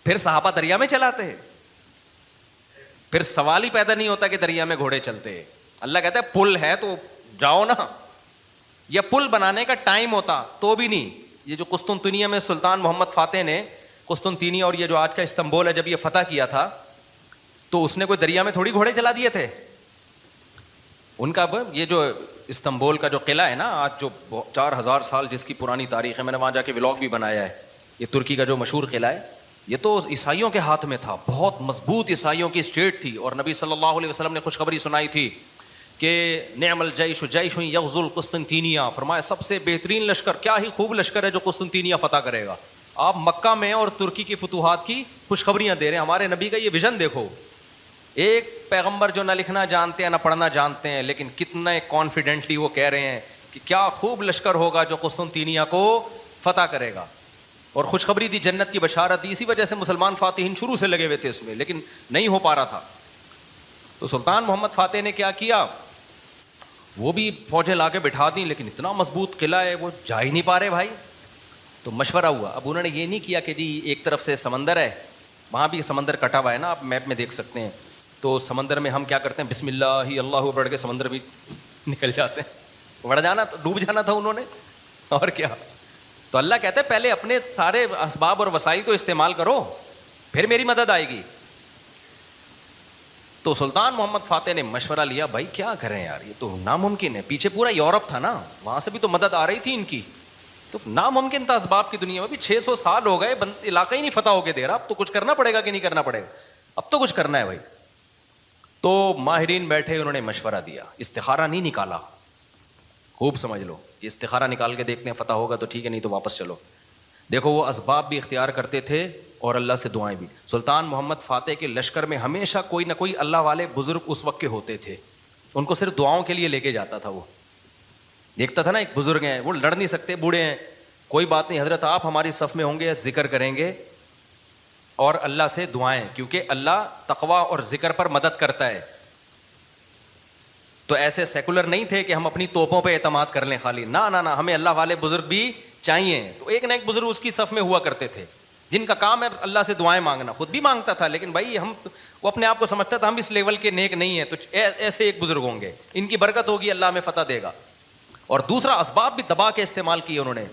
پھر صحابہ دریا میں چلاتے، پھر سوال ہی پیدا نہیں ہوتا کہ دریا میں گھوڑے چلتے. اللہ کہتا ہے پل ہے تو جاؤ نا. یا پل بنانے کا ٹائم ہوتا تو بھی نہیں. یہ جو قسطنطنیہ میں سلطان محمد فاتح نے قسطنطنیہ اور یہ جو آج کا استنبول ہے جب یہ فتح کیا تھا تو اس نے کوئی دریا میں تھوڑی گھوڑے چلا دیے تھے. ان کا یہ جو استنبول کا جو قلعہ ہے نا آج جو 4000 سال جس کی پرانی تاریخ ہے، میں نے وہاں جا کے ولاگ بھی بنایا ہے. یہ ترکی کا جو مشہور قلعہ ہے، یہ تو عیسائیوں کے ہاتھ میں تھا، بہت مضبوط عیسائیوں کی اسٹیٹ تھی. اور نبی صلی اللہ علیہ وسلم نے خوشخبری سنائی تھی کہ نعم الجیش جیش یغزو القسطنطینیہ، فرمایا سب سے بہترین لشکر، کیا ہی خوب لشکر ہے جو قسطنطینیہ فتح کرے گا. آپ مکہ میں اور ترکی کی فتوحات کی خوشخبریاں دے رہے ہیں. ہمارے نبی کا یہ ویژن دیکھو، ایک پیغمبر جو نہ لکھنا جانتے ہیں نہ پڑھنا جانتے ہیں، لیکن کتنا کانفیڈنٹلی وہ کہہ رہے ہیں کہ کیا خوب لشکر ہوگا جو قسطنطینیہ کو فتح کرے گا. اور خوشخبری دی، جنت کی بشارت دی. اسی وجہ سے مسلمان فاتحین شروع سے لگے ہوئے تھے اس میں، لیکن نہیں ہو پا رہا تھا. تو سلطان محمد فاتح نے کیا کیا، وہ بھی فوجیں لا کے بٹھا دیں، لیکن اتنا مضبوط قلعہ ہے وہ جا ہی نہیں پا رہے بھائی. تو مشورہ ہوا. اب انہوں نے یہ نہیں کیا کہ جی ایک طرف سے سمندر ہے، وہاں بھی سمندر کٹا ہوا ہے نا، آپ میپ میں دیکھ سکتے ہیں. تو سمندر میں ہم کیا کرتے ہیں، بسم اللہ ہی اللہ پڑھ کے سمندر بھی نکل جاتے ہیں. بڑھ جانا، ڈوب جانا تھا انہوں نے، اور کیا. تو اللہ کہتا ہے پہلے اپنے سارے اسباب اور وسائل تو استعمال کرو، پھر میری مدد آئے گی. تو سلطان محمد فاتح نے مشورہ لیا، بھائی کیا کریں یار، یہ تو ناممکن ہے. پیچھے پورا یورپ تھا نا، وہاں سے بھی تو مدد آ رہی تھی ان کی، تو ناممکن تھا اسباب کی دنیا میں بھی. 600 سال ہو گئے، علاقہ ہی نہیں فتح ہو کے دے رہا. اب تو کچھ کرنا پڑے گا کہ نہیں کرنا پڑے گا، اب تو کچھ کرنا ہے بھائی. تو ماہرین بیٹھے، انہوں نے مشورہ دیا. استخارہ نہیں نکالا، خوب سمجھ لو، یہ استخارہ نکال کے دیکھتے ہیں فتح ہوگا تو ٹھیک ہے، نہیں تو واپس چلو. دیکھو وہ اسباب بھی اختیار کرتے تھے اور اللہ سے دعائیں بھی. سلطان محمد فاتح کے لشکر میں ہمیشہ کوئی نہ کوئی اللہ والے بزرگ اس وقت کے ہوتے تھے، ان کو صرف دعاؤں کے لیے لے کے جاتا تھا. وہ دیکھتا تھا نا ایک بزرگ ہیں، وہ لڑ نہیں سکتے، بوڑھے ہیں، کوئی بات نہیں حضرت آپ ہماری صف میں ہوں گے، ذکر کریں گے اور اللہ سے دعائیں، کیونکہ اللہ تقویٰ اور ذکر پر مدد کرتا ہے. تو ایسے سیکولر نہیں تھے کہ ہم اپنی توپوں پہ اعتماد کر لیں خالی، نہ نہ نہ، ہمیں اللہ والے بزرگ بھی چاہیے. تو ایک نہ ایک بزرگ اس کی صف میں ہوا کرتے تھے جن کا کام ہے اللہ سے دعائیں مانگنا. خود بھی مانگتا تھا، لیکن بھائی وہ اپنے آپ کو سمجھتا تھا ہم اس لیول کے نیک نہیں ہیں، تو ایسے ایک بزرگ ہوں گے، ان کی برکت ہوگی، اللہ ہمیں فتح دے گا. اور دوسرا اسباب بھی دبا کے استعمال کیے انہوں نے.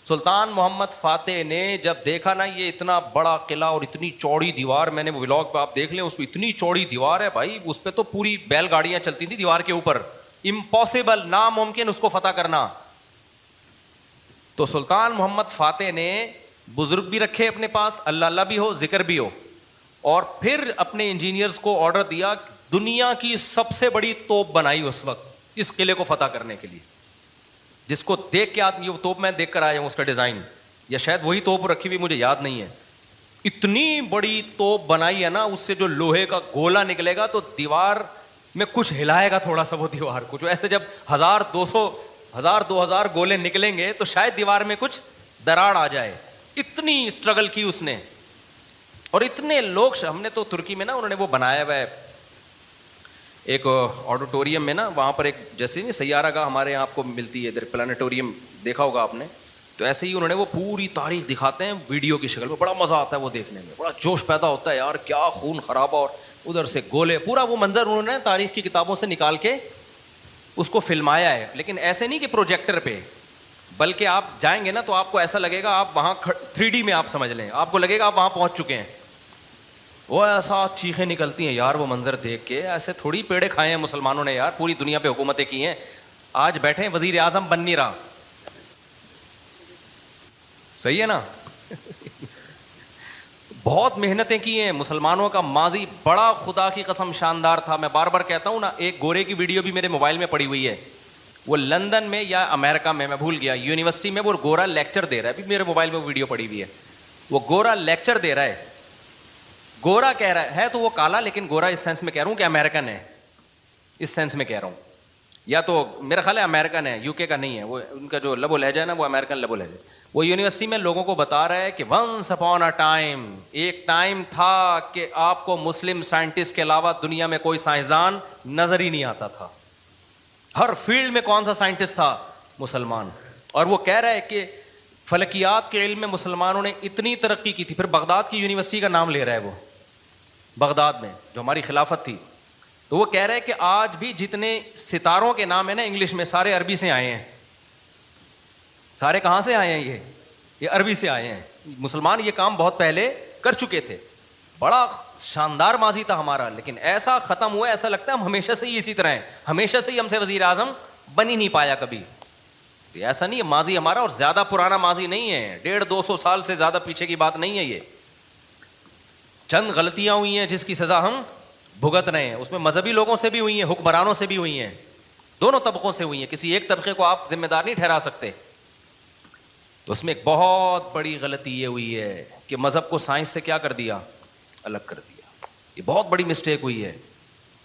سلطان محمد فاتح نے جب دیکھا نا یہ اتنا بڑا قلعہ اور اتنی چوڑی دیوار، میں نے وہ ولاگ پہ آپ دیکھ لیں، اس پہ اتنی چوڑی دیوار ہے بھائی، اس پہ تو پوری بیل گاڑیاں چلتی تھیں دیوار کے اوپر. امپاسبل، ناممکن اس کو فتح کرنا. تو سلطان محمد فاتح نے بزرگ بھی رکھے اپنے پاس، اللہ اللہ بھی ہو، ذکر بھی ہو، اور پھر اپنے انجینئرز کو آرڈر دیا، دنیا کی سب سے بڑی توپ بنائی اس وقت اس قلعے کو فتح کرنے کے لیے، جس کو دیکھ کے آدمی، وہ توپ میں دیکھ کر آیا ہوں اس کا ڈیزائن، یا شاید وہی توپ رکھی ہوئی مجھے یاد نہیں ہے. اتنی بڑی توپ بنائی ہے نا، اس سے جو لوہے کا گولا نکلے گا تو دیوار میں کچھ ہلائے گا تھوڑا سا وہ دیوار کو، جو ایسے جب 1000-2000 گولے نکلیں گے تو شاید دیوار میں کچھ دراڑ آ جائے. اتنی اسٹرگل کی اس نے، اور اتنے لوگ. ہم نے تو ترکی میں نا انہوں نے وہ بنایا ہوا ہے ایک آڈیٹوریم میں نا، وہاں پر ایک جیسے نہیں سیارہ کا ہمارے یہاں آپ کو ملتی ہے ادھر پلانیٹوریم، دیکھا ہوگا آپ نے، تو ایسے ہی انہوں نے وہ پوری تاریخ دکھاتے ہیں ویڈیو کی شکل میں. بڑا مزہ آتا ہے وہ دیکھنے میں، بڑا جوش پیدا ہوتا ہے یار، کیا خون خرابہ، اور ادھر سے گولے، پورا وہ منظر انہوں نے تاریخ کی کتابوں سے نکال کے اس کو فلمایا ہے. لیکن ایسے نہیں کہ پروجیکٹر پہ، بلکہ آپ جائیں گے نا تو آپ کو ایسا لگے گا آپ وہاں 3D میں آپ سمجھ لیں، آپ کو لگے گا آپ وہاں پہنچ چکے ہیں. وہ ایسا چیخیں نکلتی ہیں یار وہ منظر دیکھ کے، ایسے تھوڑی پیڑے کھائے ہیں مسلمانوں نے یار، پوری دنیا پہ حکومتیں کی ہیں، آج بیٹھے وزیر اعظم بن نہیں رہا. صحیح ہے نا. بہت محنتیں کی ہیں مسلمانوں کا ماضی بڑا خدا کی قسم شاندار تھا. میں بار بار کہتا ہوں نا، ایک گورے کی ویڈیو بھی میرے موبائل میں پڑی ہوئی ہے، وہ لندن میں یا امریکہ میں بھول گیا، یونیورسٹی میں وہ گورا لیکچر دے رہا ہے، ابھی میرے موبائل میں وہ ویڈیو پڑی ہوئی ہے. وہ گورا لیکچر دے رہا ہے، گورا کہہ رہا ہے تو وہ کالا، لیکن گورا اس سینس میں کہہ رہا ہوں کہ امریکن ہے، اس سینس میں کہہ رہا ہوں، یا تو میرا خیال ہے امریکن ہے، یو کے کا نہیں ہے وہ، ان کا جو لب و لہجہ ہے نا وہ امریکن لب و لہجہ. وہ یونیورسٹی میں لوگوں کو بتا رہا ہے کہ ونس اپون اے ٹائم، ایک ٹائم تھا کہ آپ کو مسلم سائنٹسٹ کے علاوہ دنیا میں کوئی سائنسدان نظر ہی نہیں آتا تھا. ہر فیلڈ میں کون سا سائنٹسٹ تھا؟ مسلمان. اور وہ کہہ رہا ہے کہ فلکیات کے علم میں مسلمانوں نے اتنی ترقی کی تھی. پھر بغداد کی یونیورسٹی کا نام لے رہا ہے وہ، بغداد میں جو ہماری خلافت تھی. تو وہ کہہ رہے کہ آج بھی جتنے ستاروں کے نام ہیں نا انگلش میں، سارے عربی سے آئے ہیں. سارے کہاں سے آئے ہیں؟ یہ عربی سے آئے ہیں. مسلمان یہ کام بہت پہلے کر چکے تھے. بڑا شاندار ماضی تھا ہمارا، لیکن ایسا ختم ہوا، ایسا لگتا ہے ہم ہمیشہ سے ہی اسی طرح ہیں، ہمیشہ سے ہی ہم سے وزیر اعظم بن ہی نہیں پایا کبھی. ایسا نہیں ہے، ماضی ہمارا اور زیادہ پرانا ماضی نہیں ہے، 150-200 سال سے زیادہ پیچھے کی بات نہیں ہے. یہ چند غلطیاں ہوئی ہیں جس کی سزا ہم بھگت رہے ہیں. اس میں مذہبی لوگوں سے بھی ہوئی ہیں، حکمرانوں سے بھی ہوئی ہیں، دونوں طبقوں سے ہوئی ہیں. کسی ایک طبقے کو آپ ذمہ دار نہیں ٹھہرا سکتے. تو اس میں ایک بہت بڑی غلطی یہ ہوئی ہے کہ مذہب کو سائنس سے کیا کر دیا؟ الگ کر دیا. یہ بہت بڑی مسٹیک ہوئی ہے.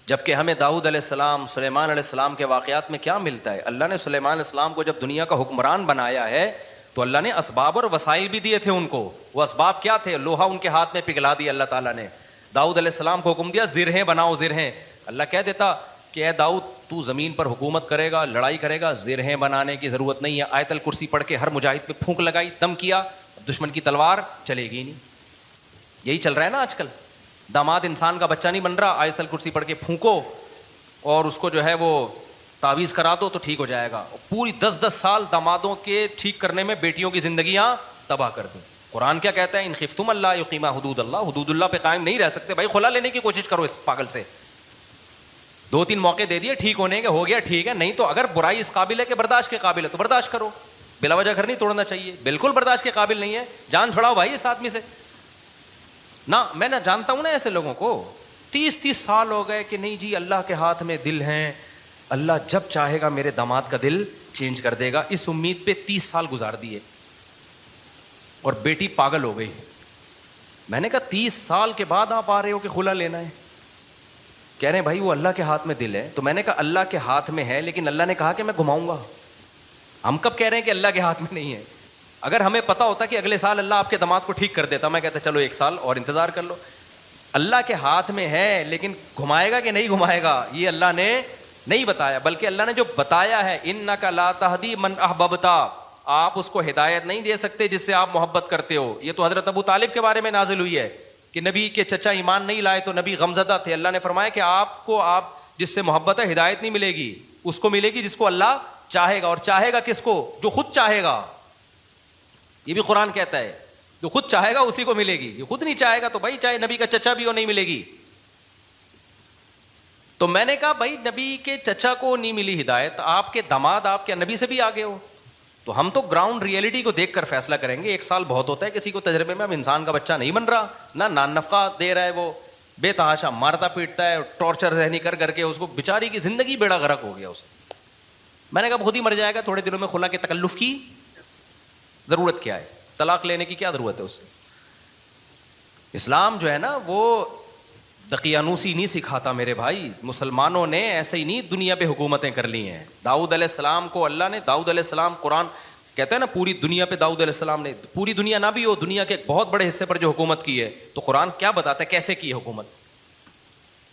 جبکہ ہمیں داؤد علیہ السلام، سلیمان علیہ السلام کے واقعات میں کیا ملتا ہے؟ اللہ نے سلیمان علیہ السلام کو جب دنیا کا حکمران بنایا ہے تو اللہ نے اسباب اور وسائل بھی دیے تھے ان کو. وہ اسباب کیا تھے؟ لوہا ان کے ہاتھ میں پگھلا دیا اللہ تعالیٰ نے. داؤد علیہ السلام کو حکم دیا زرہیں بناؤ، زرہیں. اللہ کہہ دیتا کہ اے داؤد تو زمین پر حکومت کرے گا، لڑائی کرے گا، زرہیں بنانے کی ضرورت نہیں ہے. آیت الکرسی پڑھ کے ہر مجاہد پہ پھونک لگائی، دم کیا، دشمن کی تلوار چلے گی نہیں. یہی چل رہا ہے نا آج کل. داماد انسان کا بچہ نہیں بن رہا، آیت الکرسی پڑھ کے پھونکو اور اس کو جو ہے وہ تعویذ کرا دو تو ٹھیک ہو جائے گا. پوری 10-10 سال دامادوں کے ٹھیک کرنے میں بیٹیوں کی زندگیاں تباہ کر دیں. قرآن کیا کہتا ہے؟ ان خفتم اللہ یقیما حدود اللہ. حدود اللہ پہ قائم نہیں رہ سکتے بھائی، خلا لینے کی کوشش کرو اس پاگل سے. 2-3 موقع دے دیے ٹھیک ہونے کے، ہو گیا ٹھیک ہے. نہیں تو اگر برائی اس قابل ہے کہ برداشت کے قابل ہے تو برداشت کرو. بلا وجہ گھر نہیں توڑنا چاہیے. بالکل برداشت کے قابل نہیں ہے، جان چھڑاؤ بھائی اس آدمی سے. نہ میں نہ جانتا ہوں نا ایسے لوگوں کو 30 سال ہو گئے کہ نہیں جی اللہ کے ہاتھ میں دل ہیں، اللہ جب چاہے گا میرے داماد کا دل چینج کر دے گا. اس امید پہ 30 سال گزار دیے اور بیٹی پاگل ہو گئی. میں نے کہا 30 سال کے بعد آپ آ رہے ہو کہ خلا لینا ہے؟ کہہ رہے ہیں بھائی وہ اللہ کے ہاتھ میں دل ہے. تو میں نے کہا اللہ کے ہاتھ میں ہے، لیکن اللہ نے کہا کہ میں گھماؤں گا. ہم کب کہہ رہے ہیں کہ اللہ کے ہاتھ میں نہیں ہے؟ اگر ہمیں پتا ہوتا کہ اگلے سال اللہ آپ کے داماد کو ٹھیک کر دیتا، میں کہتا چلو 1 سال اور انتظار کر لو. اللہ کے ہاتھ میں ہے، لیکن گھمائے گا کہ نہیں گھمائے گا یہ اللہ نے نہیں بتایا. بلکہ اللہ نے جو بتایا ہے انک لا تہدی من احببت، آپ اس کو ہدایت نہیں دے سکتے جس سے آپ محبت کرتے ہو. یہ تو حضرت ابو طالب کے بارے میں نازل ہوئی ہے کہ نبی کے چچا ایمان نہیں لائے تو نبی غمزدہ تھے. اللہ نے فرمایا کہ آپ جس سے محبت ہے ہدایت نہیں ملے گی، اس کو ملے گی جس کو اللہ چاہے گا. اور چاہے گا کس کو؟ جو خود چاہے گا. یہ بھی قرآن کہتا ہے جو خود چاہے گا اسی کو ملے گی. جو خود نہیں چاہے گا تو بھائی چاہے نبی کا چچا بھی ہو نہیں ملے گی. تو میں نے کہا بھائی نبی کے چچا کو نہیں ملی ہدایت, آپ کے داماد آپ کے نبی سے بھی آگے ہو, تو ہم تو گراؤنڈ ریئلٹی کو دیکھ کر فیصلہ کریں گے. ایک سال بہت ہوتا ہے کسی کو تجربے میں. اب انسان کا بچہ نہیں بن رہا, نہ نان نفقہ دے رہا ہے, وہ بے تحاشا مارتا پیٹتا ہے, ٹارچر ذہنی کر کر کے اس کو بیچاری کی زندگی بیڑا غرق ہو گیا اسے. میں نے کہا خود ہی مر جائے گا, تھوڑے دنوں میں خلا کے تکلف کی ضرورت کیا ہے, طلاق لینے کی کیا ضرورت ہے اس سے. اسلام جو ہے نا وہ دقیانوسی نہیں سکھاتا میرے بھائی. مسلمانوں نے ایسے ہی نہیں دنیا پہ حکومتیں کر لی ہیں. داؤد علیہ السلام کو اللہ نے, داؤد علیہ السلام, قرآن کہتا ہے نا پوری دنیا پہ داؤد علیہ السلام نے, پوری دنیا نہ بھی ہو, دنیا کے ایک بہت بڑے حصے پر جو حکومت کی ہے, تو قرآن کیا بتاتا ہے کیسے کی حکومت,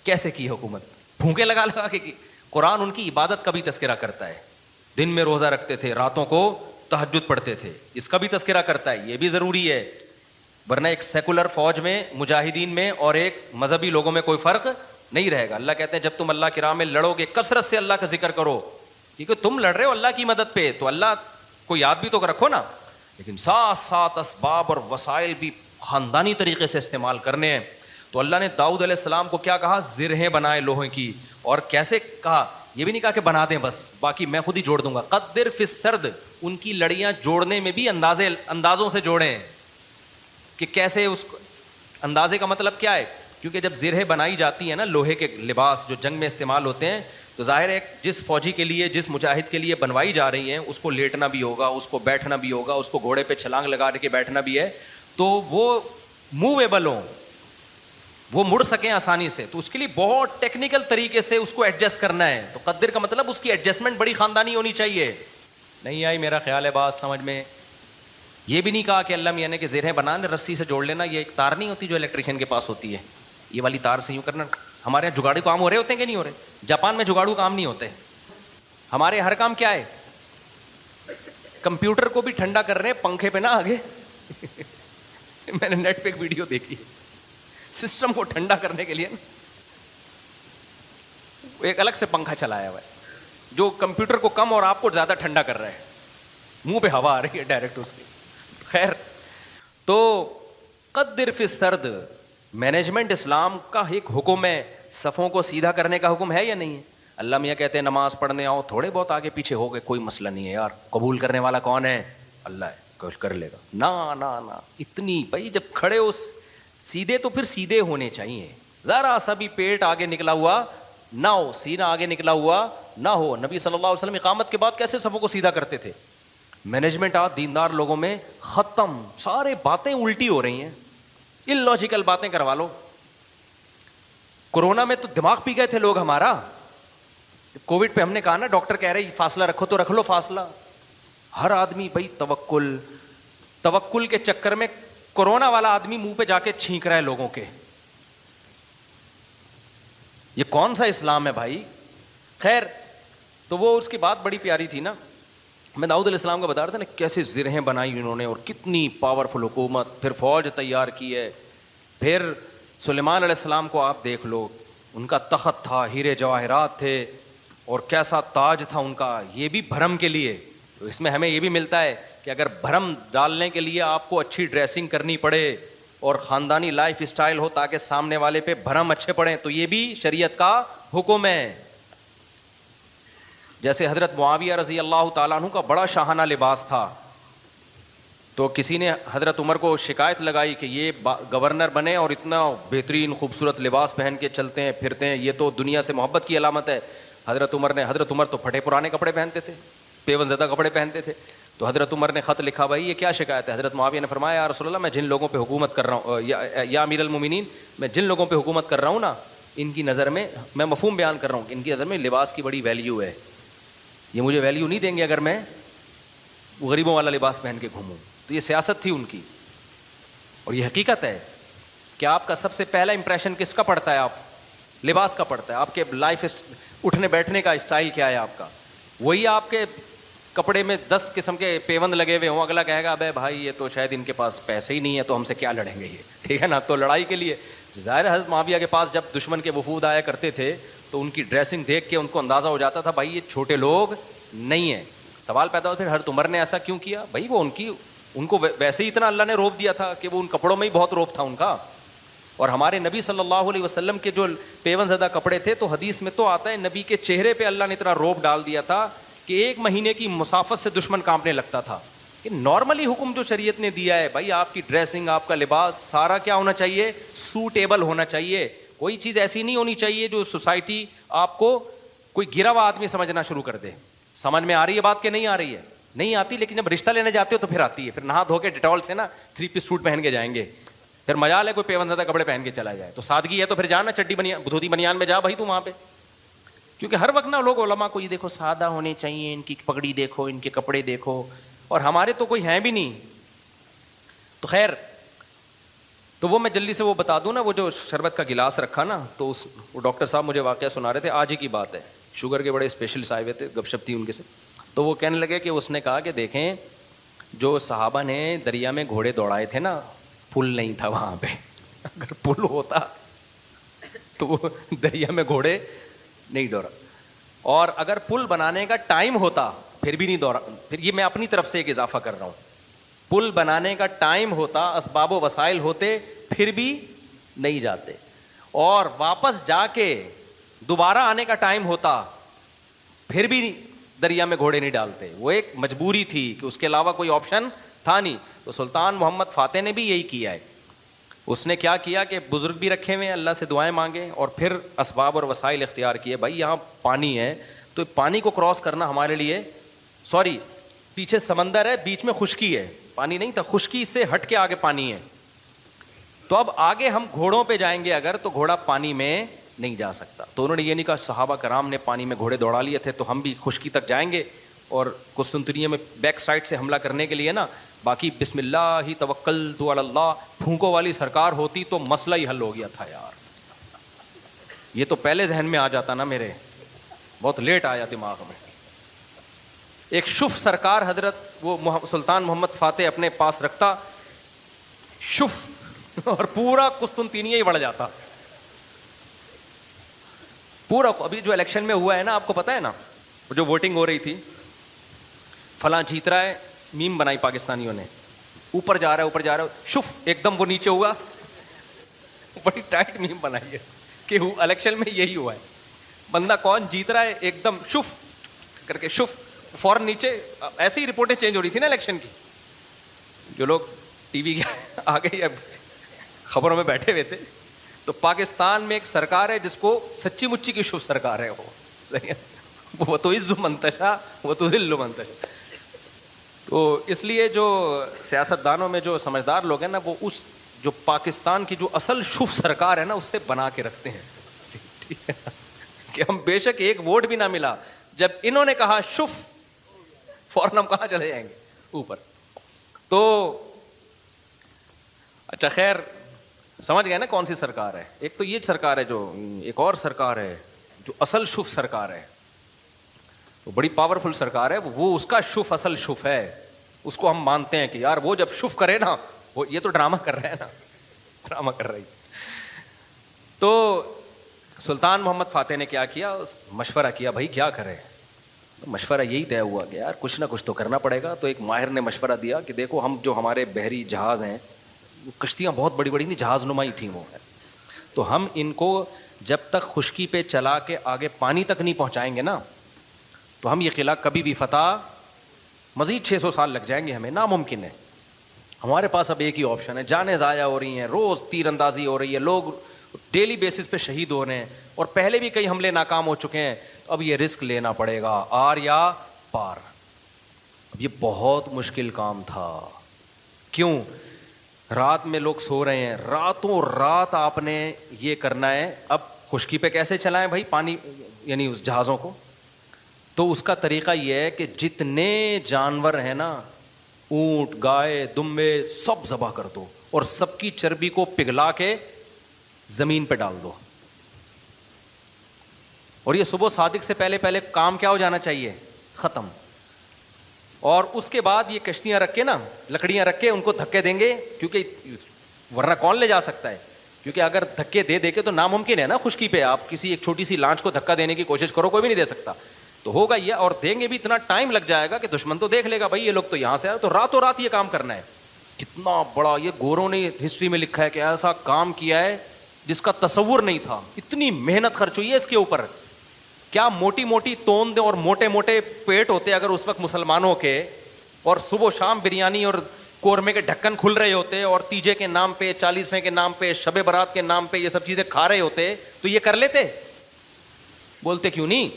کیسے کی حکومت, پھونکے لگا لگا کے کی. قرآن ان کی عبادت کا بھی تذکرہ کرتا ہے, دن میں روزہ رکھتے تھے, راتوں کو تہجد پڑھتے تھے, اس کا بھی تذکرہ کرتا ہے. یہ بھی ضروری ہے, ورنہ ایک سیکولر فوج میں, مجاہدین میں اور ایک مذہبی لوگوں میں کوئی فرق نہیں رہے گا. اللہ کہتے ہیں جب تم اللہ کی راہ میں لڑو گے کثرت سے اللہ کا ذکر کرو, کیونکہ تم لڑ رہے ہو اللہ کی مدد پہ, تو اللہ کو یاد بھی تو رکھو نا, لیکن ساتھ ساتھ اسباب اور وسائل بھی خاندانی طریقے سے استعمال کرنے ہیں. تو اللہ نے داؤد علیہ السلام کو کیا کہا, زرہیں بنائے لوہے کی. اور کیسے کہا, یہ بھی نہیں کہا کہ بنا دیں بس باقی میں خود ہی جوڑ دوں گا. قدر فی السرد, ان کی لڑیاں جوڑنے میں بھی اندازوں سے جوڑیں, کہ کیسے اس اندازے کا مطلب کیا ہے, کیونکہ جب زرہیں بنائی جاتی ہیں نا لوہے کے لباس جو جنگ میں استعمال ہوتے ہیں, تو ظاہر ہے جس فوجی کے لیے, جس مجاہد کے لیے بنوائی جا رہی ہیں, اس کو لیٹنا بھی ہوگا, اس کو بیٹھنا بھی ہوگا, اس کو گھوڑے پہ چھلانگ لگا کے بیٹھنا بھی ہے, تو وہ موویبل ہوں, وہ مڑ سکیں آسانی سے, تو اس کے لیے بہت ٹیکنیکل طریقے سے اس کو ایڈجسٹ کرنا ہے. تو قدر کا مطلب اس کی ایڈجسٹمنٹ بڑی خاندانی ہونی چاہیے. نہیں آئی میرا خیال ہے بات سمجھ میں. یہ بھی نہیں کہا کہ اللہ میاں نے کہ زرہیں بنانے رسی سے جوڑ لینا, یہ ایک تار نہیں ہوتی جو الیکٹریشین کے پاس ہوتی ہے, یہ والی تار سے یوں کرنا. ہمارے یہاں جگاڑو کام ہو رہے ہوتے ہیں کہ نہیں ہو رہے, جاپان میں جگاڑو کام نہیں ہوتے. ہمارے ہر کام کیا ہے, کمپیوٹر کو بھی ٹھنڈا کر رہے ہیں پنکھے پہ نا آگے. میں نے نیٹ پہ ایک ویڈیو دیکھی, سسٹم کو ٹھنڈا کرنے کے لیے ایک الگ سے پنکھا چلایا ہوا ہے جو کمپیوٹر کو کم اور آپ کو زیادہ ٹھنڈا کر رہا ہے, منہ پہ ہوا آ رہی ہے ڈائریکٹ اس کی. خیر, تو قدر فی السرد, مینجمنٹ اسلام کا ایک حکم ہے. صفوں کو سیدھا کرنے کا حکم ہے یا نہیں ہے؟ اللہ میاں کہتے ہیں نماز پڑھنے آؤ, تھوڑے بہت آگے پیچھے ہو گئے کوئی مسئلہ نہیں ہے یار, قبول کرنے والا کون ہے, اللہ ہے, کر لے گا. نہ اتنی بھائی جب کھڑے ہو سیدھے تو پھر سیدھے ہونے چاہیے, ذرا سا بھی پیٹ آگے نکلا ہوا نہ ہو, سینہ آگے نکلا ہوا نہ ہو. نبی صلی اللہ علیہ وسلم اقامت کے بعد کیسے صفوں کو سیدھا کرتے تھے. مینجمنٹ آج دیندار لوگوں میں ختم, سارے باتیں الٹی ہو رہی ہیں, ان لاجیکل باتیں کروا لو. کورونا میں تو دماغ پی گئے تھے لوگ ہمارا. کووڈ پہ ہم نے کہا نا, ڈاکٹر کہہ رہے فاصلہ رکھو تو رکھ لو فاصلہ. ہر آدمی بھائی توکل کے چکر میں کورونا والا آدمی منہ پہ جا کے چھینک رہا ہے لوگوں کے. یہ کون سا اسلام ہے بھائی. خیر, تو وہ اس کی بات بڑی پیاری تھی نا. میں داؤد علیہ السلام کا بتا رہا تھا نا کیسے زرہیں بنائی انہوں نے اور کتنی پاورفل حکومت, پھر فوج تیار کی ہے. پھر سلیمان علیہ السلام کو آپ دیکھ لو, ان کا تخت تھا, ہیرے جواہرات تھے, اور کیسا تاج تھا ان کا, یہ بھی بھرم کے لیے. تو اس میں ہمیں یہ بھی ملتا ہے کہ اگر بھرم ڈالنے کے لیے آپ کو اچھی ڈریسنگ کرنی پڑے اور خاندانی لائف اسٹائل ہو تاکہ سامنے والے پہ بھرم اچھے پڑیں, تو یہ بھی شریعت کا حکم ہے. جیسے حضرت معاویہ رضی اللہ تعالیٰ عنہ کا بڑا شاہانہ لباس تھا, تو کسی نے حضرت عمر کو شکایت لگائی کہ یہ گورنر بنے اور اتنا بہترین خوبصورت لباس پہن کے چلتے ہیں پھرتے ہیں, یہ تو دنیا سے محبت کی علامت ہے. حضرت عمر تو پھٹے پرانے کپڑے پہنتے تھے, پیون زدہ کپڑے پہنتے تھے. تو حضرت عمر نے خط لکھا, بھائی یہ کیا شکایت ہے. حضرت معاویہ نے فرمایا یا رسول اللہ, میں جن لوگوں پہ حکومت کر رہا ہوں, یا امیر المومنین, میں جن لوگوں پہ حکومت کر رہا ہوں نا, ان کی نظر میں مفہوم بیان کر رہا ہوں, ان کی نظر میں لباس کی بڑی ویلیو ہے. یہ مجھے ویلیو نہیں دیں گے اگر میں غریبوں والا لباس پہن کے گھوموں. تو یہ سیاست تھی ان کی, اور یہ حقیقت ہے کہ آپ کا سب سے پہلا امپریشن کس کا پڑتا ہے, آپ لباس کا پڑتا ہے. آپ کے لائف اٹھنے بیٹھنے کا اسٹائل کیا ہے آپ کا, وہی آپ کے کپڑے میں 10 قسم کے پیوند لگے ہوئے ہوں, اگلا کہے گا ابے بھائی یہ تو شاید ان کے پاس پیسے ہی نہیں ہے تو ہم سے کیا لڑیں گے یہ, ٹھیک ہے نا. تو لڑائی کے لیے ظاہر حضرت معاویہ کے پاس جب دشمن کے وفود آیا کرتے تھے تو ان کی ڈریسنگ دیکھ کے ان کو اندازہ ہو جاتا تھا بھائی یہ چھوٹے لوگ نہیں ہیں. سوال پیدا ہوتا پھر حضرت عمر نے ایسا کیوں کیا, بھائی وہ ان کو ویسے ہی اتنا اللہ نے روب دیا تھا کہ وہ ان کپڑوں میں ہی بہت روب تھا ان کا. اور ہمارے نبی صلی اللہ علیہ وسلم کے جو پیون زدہ کپڑے تھے تو حدیث میں تو آتا ہے نبی کے چہرے پہ اللہ نے اتنا روب ڈال دیا تھا کہ 1 مہینے کی مسافت سے دشمن کانپنے لگتا تھا. کہ نارملی حکم جو شریعت نے دیا ہے بھائی آپ کی ڈریسنگ, آپ کا لباس سارا کیا ہونا چاہیے, سوٹیبل ہونا چاہیے. کوئی چیز ایسی نہیں ہونی چاہیے جو سوسائٹی آپ کو کوئی گرا ہوا آدمی سمجھنا شروع کر دے. سمجھ میں آ رہی ہے بات کہ نہیں آ رہی ہے؟ نہیں آتی, لیکن جب رشتہ لینے جاتے ہو تو پھر آتی ہے. پھر نہا دھو کے ڈیٹول سے نا 3 پیس سوٹ پہن کے جائیں گے, پھر مجال ہے کوئی پیون زدہ کپڑے پہن کے چلا جائے. تو سادگی ہے تو پھر جانا چڈی بنیان دھوتی بنیان میں جا بھائی تو وہاں پہ. کیونکہ ہر وقت نا لوگ علماء کو یہ دیکھو سادہ ہونے چاہیے, ان کی پگڑی دیکھو, ان کے کپڑے دیکھو, اور ہمارے تو کوئی ہیں بھی نہیں. تو خیر, تو وہ میں جلدی سے وہ بتا دوں نا, وہ جو شربت کا گلاس رکھا نا, تو وہ ڈاکٹر صاحب مجھے واقعہ سنا رہے تھے, آج ہی کی بات ہے. شوگر کے بڑے اسپیشلسٹ آئے ہوئے تھے, گپ شپ تھی ان کے سے. تو وہ کہنے لگے کہ اس نے کہا کہ دیکھیں جو صحابہ نے دریا میں گھوڑے دوڑائے تھے نا, پل نہیں تھا وہاں پہ. اگر پل ہوتا تو وہ دریا میں گھوڑے نہیں دوڑا, اور اگر پل بنانے کا ٹائم ہوتا پھر بھی نہیں دوڑا. پھر یہ میں اپنی طرف سے ایک اضافہ کر رہا ہوں, پل بنانے کا ٹائم ہوتا, اسباب و وسائل ہوتے, پھر بھی نہیں جاتے. اور واپس جا کے دوبارہ آنے کا ٹائم ہوتا پھر بھی دریا میں گھوڑے نہیں ڈالتے. وہ ایک مجبوری تھی کہ اس کے علاوہ کوئی آپشن تھا نہیں. تو سلطان محمد فاتح نے بھی یہی کیا ہے. اس نے کیا کیا کہ بزرگ بھی رکھے ہوئے, اللہ سے دعائیں مانگے, اور پھر اسباب اور وسائل اختیار کیے. بھائی یہاں پانی ہے تو پانی کو کراس کرنا ہمارے لیے, سوری پیچھے سمندر ہے, بیچ میں خشکی ہے, پانی نہیں تھا, خشکی سے ہٹ کے آگے پانی ہے. تو اب آگے ہم گھوڑوں پہ جائیں گے اگر, تو گھوڑا پانی میں نہیں جا سکتا. تو انہوں نے یہ نہیں کہا صحابہ کرام نے پانی میں گھوڑے دوڑا لیے تھے تو ہم بھی خشکی تک جائیں گے, اور قسطنطنیہ میں بیک سائڈ سے حملہ کرنے کے لیے نا, باقی بسم اللہ ہی توکلت علی اللہ پھونکوں والی سرکار ہوتی تو مسئلہ ہی حل ہو گیا تھا یار. یہ تو پہلے ذہن میں آ جاتا نا, میرے بہت لیٹ آیا دماغ میں. ایک شف سرکار حضرت وہ سلطان محمد فاتح اپنے پاس رکھتا شف, اور پورا قسطنطنیہ ہی بڑھ جاتا پورا. ابھی جو الیکشن میں ہوا ہے نا, آپ کو پتا ہے نا, جو ووٹنگ ہو رہی تھی, فلاں جیت رہا ہے, میم بنائی پاکستانیوں نے, اوپر جا رہا ہے اوپر جا رہا ہے, شف ایک دم وہ نیچے ہوا, بڑی ٹائٹ میم بنائی ہے کہ الیکشن میں یہی ہوا ہے. بندہ کون جیت رہا ہے, ایک دم شف کر کے شف, فوراً نیچے. ایسے ہی رپورٹیں چینج ہو رہی تھی نا الیکشن کی, جو لوگ ٹی وی کے آگے یا خبروں میں بیٹھے ہوئے تھے. تو پاکستان میں ایک سرکار ہے جس کو سچی مچی کی شف سرکار ہے, وہ تو عز منتشا وہ تو ذل منتشا. تو اس لیے جو سیاستدانوں میں جو سمجھدار لوگ ہیں نا, وہ اس جو پاکستان کی جو اصل شف سرکار ہے نا, اس سے بنا کے رکھتے ہیں. ٹھیک ہے کہ ہم بے شک ایک ووٹ بھی نہ ملا, جب انہوں نے کہا شف, فوراً ہم کہاں چلے جائیں گے اوپر. تو اچھا خیر, سمجھ گئے نا کون سی سرکار ہے. ایک تو یہ سرکار ہے, جو ایک اور سرکار ہے جو اصل شف سرکار ہے, وہ بڑی پاورفل سرکار ہے. وہ اس کا شف اصل شف ہے, اس کو ہم مانتے ہیں کہ یار وہ جب شف کرے نا, وہ یہ تو ڈرامہ کر رہے ہیں نا, ڈرامہ کر رہی. تو سلطان محمد فاتح نے کیا کیا, مشورہ کیا بھائی کیا کرے. مشورہ یہی طے ہوا کہ یار کچھ نہ کچھ تو کرنا پڑے گا. تو ایک ماہر نے مشورہ دیا کہ دیکھو ہم جو ہمارے بحری جہاز ہیں, کشتیاں بہت بڑی بڑی نہیں, جہاز نمائی تھیں وہ, تو ہم ان کو جب تک خشکی پہ چلا کے آگے پانی تک نہیں پہنچائیں گے نا, تو ہم یہ قلعہ کبھی بھی فتح, مزید 600 سال لگ جائیں گے ہمیں, ناممکن ہے. ہمارے پاس اب ایک ہی آپشن ہے, جانیں ضائع ہو رہی ہیں, روز تیر اندازی ہو رہی ہے, لوگ ڈیلی بیسس پہ شہید ہو رہے ہیں, اور پہلے بھی کئی حملے ناکام ہو چکے ہیں. اب یہ رسک لینا پڑے گا, آر یا پار. اب یہ بہت مشکل کام تھا. کیوں؟ رات میں لوگ سو رہے ہیں, راتوں رات آپ نے یہ کرنا ہے. اب خشکی پہ کیسے چلائیں بھائی پانی, یعنی اس جہازوں کو؟ تو اس کا طریقہ یہ ہے کہ جتنے جانور ہیں نا, اونٹ, گائے, دمبے, سب ذبح کر دو, اور سب کی چربی کو پگھلا کے زمین پہ ڈال دو. اور یہ صبح صادق سے پہلے پہلے کام کیا ہو جانا چاہیے, ختم. اور اس کے بعد یہ کشتیاں رکھ کے نا, لکڑیاں رکھ کے ان کو دھکے دیں گے, کیونکہ ورنہ کون لے جا سکتا ہے. کیونکہ اگر دھکے دے دے کے تو ناممکن ہے نا خشکی پہ, آپ کسی ایک چھوٹی سی لانچ کو دھکا دینے کی کوشش کرو, کوئی بھی نہیں دے سکتا. تو ہوگا یہ, اور دیں گے بھی اتنا ٹائم لگ جائے گا کہ دشمن تو دیکھ لے گا بھائی یہ لوگ تو یہاں سے آئے, تو راتوں رات یہ کام کرنا ہے. کتنا بڑا, یہ گوروں نے ہسٹری میں لکھا ہے کہ ایسا کام کیا ہے جس کا تصور نہیں تھا, اتنی محنت خرچ ہوئی ہے اس کے اوپر. کیا موٹی موٹی توند اور موٹے موٹے پیٹ ہوتے اگر اس وقت مسلمانوں کے, اور صبح و شام بریانی اور قورمے کے ڈھکن کھل رہے ہوتے, اور تیجے کے نام پہ, 40ویں کے نام پہ, شب برات کے نام پہ یہ سب چیزیں کھا رہے ہوتے, تو یہ کر لیتے؟ بولتے کیوں نہیں؟